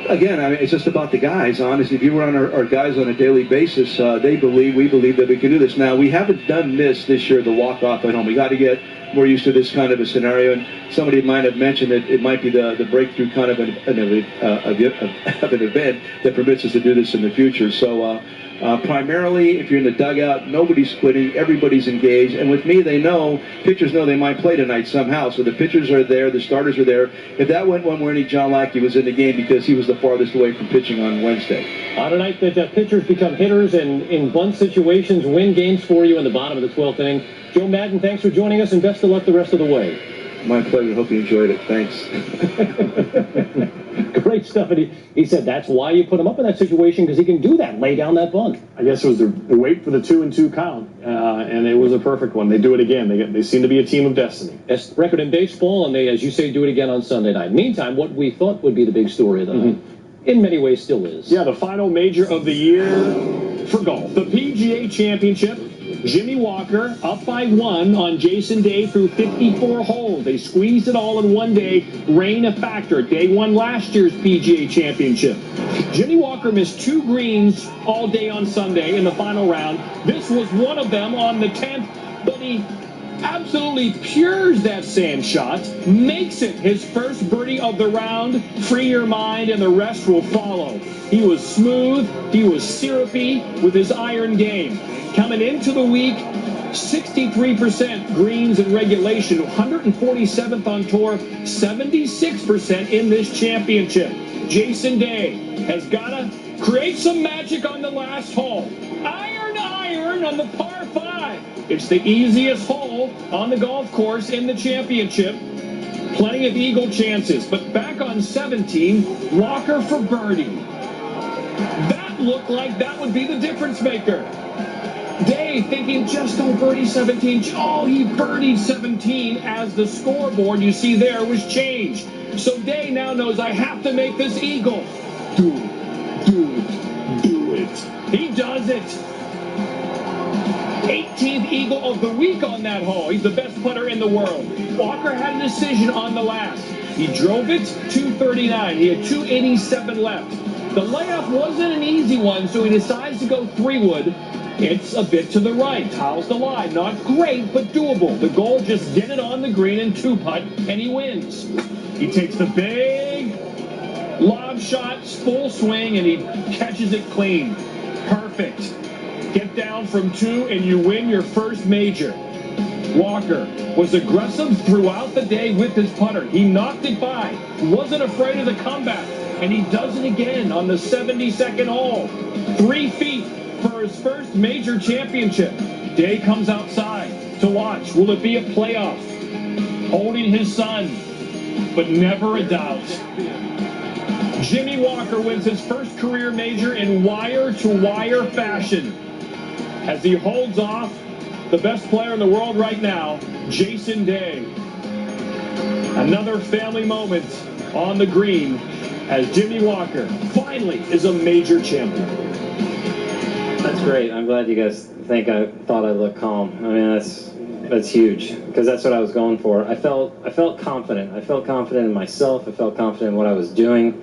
Again, I mean, it's just about the guys. Honestly, if you were on our guys on a daily basis, we believe that we can do this. Now, we haven't done this year, the walk-off at home. We got to get more used to this kind of a scenario. And somebody might have mentioned that it might be the breakthrough kind of an event that permits us to do this in the future. So primarily, if you're in the dugout, nobody's quitting, everybody's engaged. And with me, pitchers know they might play tonight somehow. So the pitchers are there, the starters are there. If that went one way, John Lackey was in the game because he was the farthest away from pitching on Wednesday. Tonight, that pitchers become hitters and in bunt situations win games for you in the bottom of the 12th inning. Joe Maddon, thanks for joining us, and best of luck the rest of the way. My pleasure. Hope you enjoyed it. Thanks. Great stuff. And he said that's why you put him up in that situation, because he can do that, lay down that bunt. I guess it was the wait for the 2-2 count, and it was a perfect one. They do it again. They seem to be a team of destiny. Best record in baseball, and they, as you say, do it again on Sunday night. Meantime, what we thought would be the big story of the night, in many ways still is. Yeah, the final major of the year for golf. The PGA Championship. Jimmy Walker up by 1 on Jason Day through 54 holes. They squeezed it all in one day. Rain a factor. Day 1 last year's PGA Championship. Jimmy Walker missed 2 greens all day on Sunday in the final round. This was one of them on the 10th, but he absolutely pures that sand shot, makes it his first birdie of the round. Free your mind, and the rest will follow. He was smooth, he was syrupy with his iron game. Coming into the week, 63% greens in regulation, 147th on tour, 76% in this championship. Jason Day has got to create some magic on the last hole. Iron on the par 5. It's the easiest hole on the golf course in the championship. Plenty of eagle chances, but back on 17, Walker for birdie. That looked like that would be the difference maker. Day thinking just don't birdie 17. Oh, he birdied 17 as the scoreboard you see there was changed. So Day now knows I have to make this eagle. Do it. He does it. 18th eagle of the week on that hole. He's the best putter in the world. Walker had a decision on the last. He drove it 239. He had 287 left. The layup wasn't an easy one, so he decides to go 3-wood. It's a bit to the right. How's the lie? Not great, but doable. The goal, just get it on the green and 2-putt, and he wins. He takes the big lob shot, full swing, and he catches it clean. Perfect. Get down from 2, and you win your first major. Walker was aggressive throughout the day with his putter. He knocked it by. Wasn't afraid of the comeback. And he does it again on the 72nd hole. 3 feet for his first major championship. Day comes outside to watch. Will it be a playoff? Holding his son, but never a doubt. Jimmy Walker wins his first career major in wire-to-wire fashion as he holds off the best player in the world right now, Jason Day. Another family moment on the green as Jimmy Walker finally is a major champion. That's great. I'm glad you guys thought I looked calm. I mean, that's huge, because that's what I was going for. I felt confident. I felt confident in myself. I felt confident in what I was doing.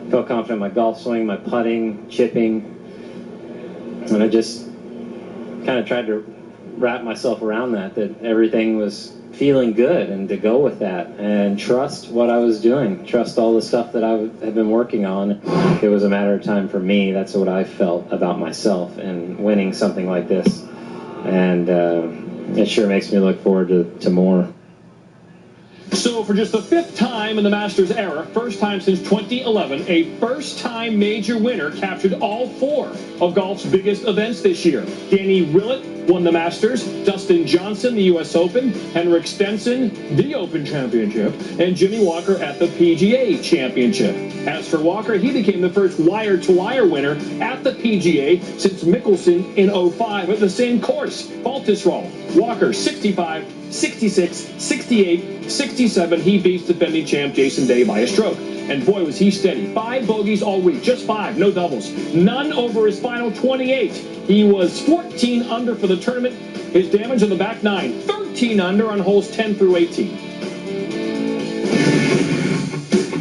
I felt confident in my golf swing, my putting, chipping, and I just kind of tried to wrap myself around that everything was feeling good, and to go with that and trust what I was doing, trust all the stuff that I have been working on. It was a matter of time for me. That's what I felt about myself and winning something like this. And it sure makes me look forward to more. So for just the 5th time in the Masters era, first time since 2011, a first-time major winner captured all 4 of golf's biggest events this year. Danny Willett won the Masters, Dustin Johnson the U.S. Open, Henrik Stenson the Open Championship, and Jimmy Walker at the PGA Championship. As for Walker, he became the first wire-to-wire winner at the PGA since Mickelson in 05 at the same course, Baltusrol. Walker 65, 66, 68, 67. He beats defending champ Jason Day by a stroke. And boy, was he steady. 5 bogeys all week. Just 5. No doubles. None over his final 28. He was 14 under for the tournament. His damage on the back 9. 13 under on holes 10 through 18.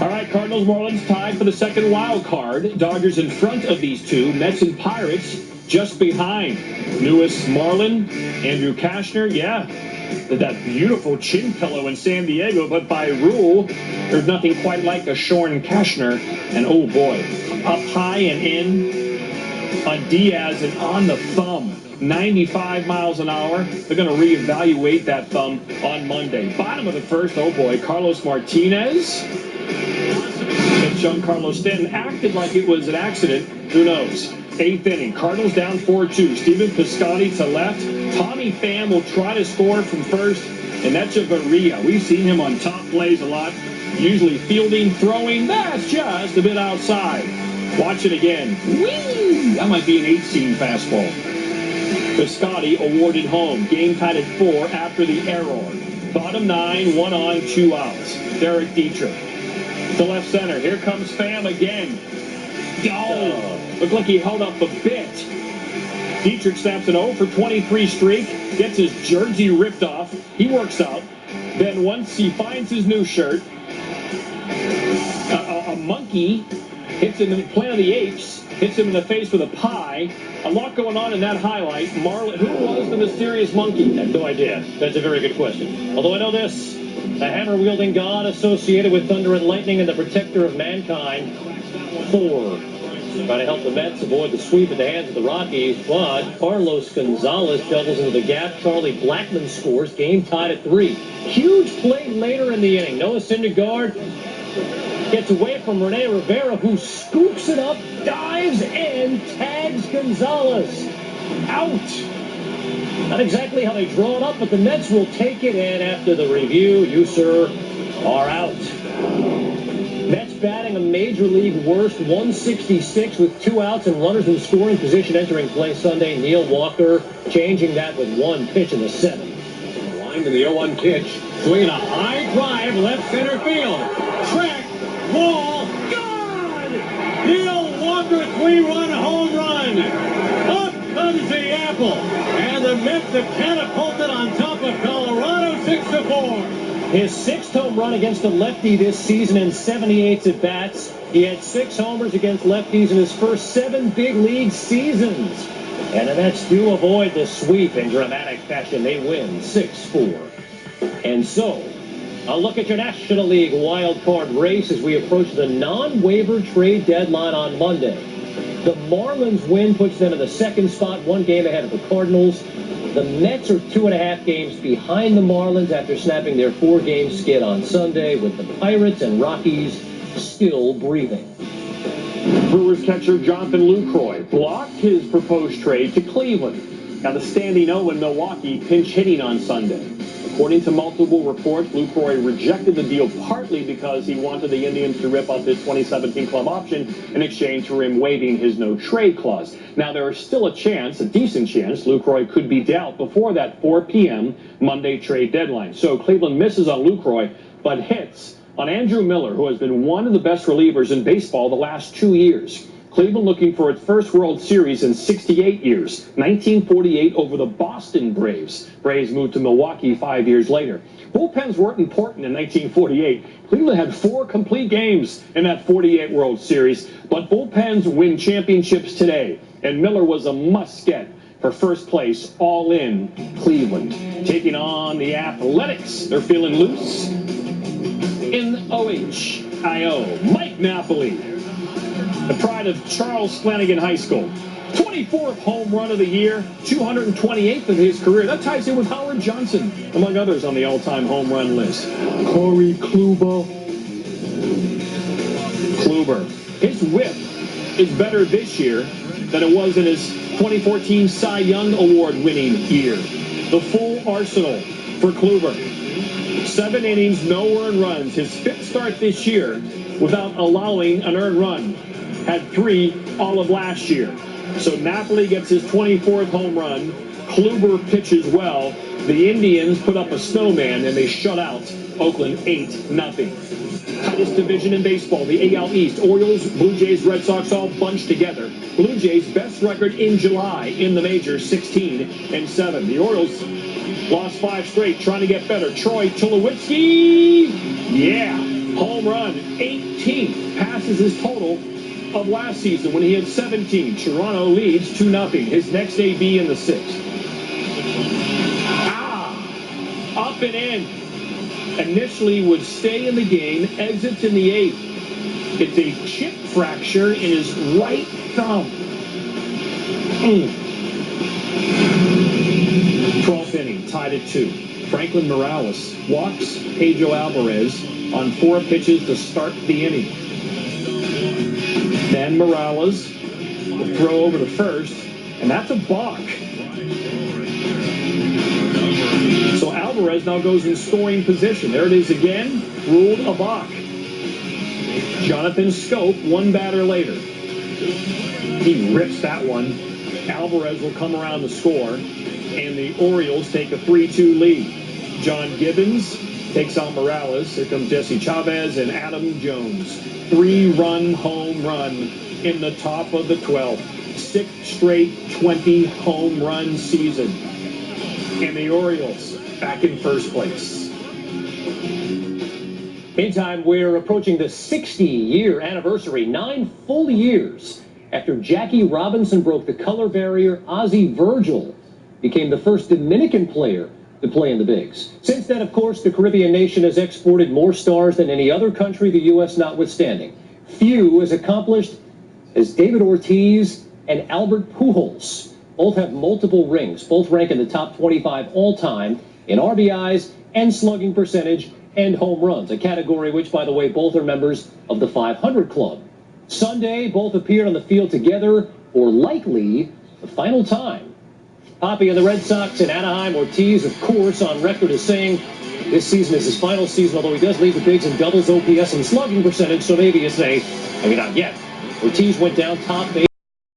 All right, Cardinals, Marlins tied for the second wild card. Dodgers in front of these two. Mets and Pirates just behind. Newest Marlin, Andrew Kashner. Yeah. That beautiful chin pillow in San Diego, but by rule, there's nothing quite like a Shorn Kashner. And oh boy, up high and in on Diaz and on the thumb, 95 miles an hour. They're going to reevaluate that thumb on Monday. Bottom of the first, oh boy, Carlos Martinez and Giancarlo Stanton acted like it was an accident. Who knows? 8th inning, Cardinals down 4-2. Stephen Piscotty to left. Tommy Pham will try to score from first. And that's Echeverria. We've seen him on top plays a lot. Usually fielding, throwing. That's just a bit outside. Watch it again. Whee! That might be an 8-seam fastball. Piscotty awarded home. Game tied at 4 after the error. Bottom 9, 1 on, 2 outs. Derek Dietrich to left center. Here comes Pham again. Oh, looked like he held up a bit. Dietrich snaps an 0 for 23 streak, gets his jersey ripped off. He works out. Then once he finds his new shirt, a monkey hits him in the Planet of the Apes, hits him in the face with a pie. A lot going on in that highlight. Marlin, who was the mysterious monkey? I have no idea. That's a very good question. Although I know this, the hammer-wielding god associated with thunder and lightning and the protector of mankind, Thor. Trying to help the Mets avoid the sweep at the hands of the Rockies, but Carlos Gonzalez doubles into the gap. Charlie Blackmon scores. Game tied at 3. Huge play later in the inning. Noah Syndergaard gets away from Rene Rivera, who scoops it up, dives in, tags Gonzalez. Out. Not exactly how they draw it up, but the Mets will take it in after the review. You, sir, are out. Mets batting a major league worst 166 with 2 outs and runners in scoring position entering play Sunday. Neil Walker changing that with 1 pitch in the 7th. Line to the 0-1 pitch. Swinging a high drive left center field. Track, wall, gone! Neil Walker 3-run home run. Up comes the apple. And the Mets have catapulted on top of Colorado 6-4. His 6th home run against a lefty this season in 78 at-bats. He had 6 homers against lefties in his first 7 big league seasons. And the Mets do avoid the sweep in dramatic fashion. They win 6-4. And so, a look at your National League wild card race as we approach the non-waiver trade deadline on Monday. The Marlins win puts them in the 2nd spot, 1 game ahead of the Cardinals. The Mets are 2.5 games behind the Marlins after snapping their 4-game skid on Sunday, with the Pirates and Rockies still breathing. Brewers catcher Jonathan Lucroy blocked his proposed trade to Cleveland. Now the standing 0 in Milwaukee pinch hitting on Sunday. According to multiple reports, Lucroy rejected the deal partly because he wanted the Indians to rip up his 2017 club option in exchange for him waiving his no-trade clause. Now, there is still a chance, a decent chance, Lucroy could be dealt before that 4 p.m. Monday trade deadline. So Cleveland misses on Lucroy, but hits on Andrew Miller, who has been one of the best relievers in baseball the last 2 years. Cleveland looking for its first World Series in 68 years, 1948 over the Boston Braves. Braves moved to Milwaukee 5 years later. Bullpens weren't important in 1948. Cleveland had 4 complete games in that 48 World Series, but bullpens win championships today, and Miller was a must-get. for first place, all in Cleveland. Taking on the Athletics. They're feeling loose. In OHIO, Mike Napoli, the pride of Charles Flanagan High School. 24th home run of the year, 228th of his career. That ties in with Howard Johnson, among others on the all-time home run list. Corey Kluber. His whip is better this year than it was in his 2014 Cy Young Award winning year. The full arsenal for Kluber. 7 innings, no earned runs. His 5th start this year without allowing an earned run. Had 3 all of last year. So Napoli gets his 24th home run. Kluber pitches well. The Indians put up a snowman and they shut out Oakland 8-0. Tightest division in baseball, the AL East. Orioles, Blue Jays, Red Sox all bunched together. Blue Jays best record in July in the majors, 16-7. The Orioles lost 5 straight, trying to get better. Troy Tulowitzki, yeah, home run, 18th, passes his total of last season when he had 17. Toronto leads 2-0. His next AB in the 6th. Up and in. Initially would stay in the game, exits in the 8th. It's a chip fracture in his right thumb. 12th inning, tied at 2. Franklin Morales walks Pedro Alvarez on 4 pitches to start the inning. Then Morales will throw over to first, and that's a balk. So Alvarez now goes in scoring position. There it is again, ruled a balk. Jonathan Scope, 1 batter later. He rips that one. Alvarez will come around to score, and the Orioles take a 3-2 lead. John Gibbons takes on Morales. Here comes Jesse Chavez and Adam Jones. 3-run home run in the top of the 12th. 6th straight 20 home run season. And the Orioles back in first place. Meantime, we're approaching the 60-year anniversary, 9 full years after Jackie Robinson broke the color barrier. Ozzie Virgil became the first Dominican player to play in the bigs. Since then, of course, the Caribbean nation has exported more stars than any other country, the U.S. notwithstanding. Few as accomplished as David Ortiz and Albert Pujols. Both have multiple rings. Both rank in the top 25 all-time in RBIs and slugging percentage and home runs, a category which, by the way, both are members of the 500 Club. Sunday, both appeared on the field together for likely the final time. Poppy and the Red Sox in Anaheim. Ortiz, of course, on record as saying this season is his final season, although he does lead the bigs in doubles, OPS, and slugging percentage, so maybe you say, maybe not yet. Ortiz went down top 8.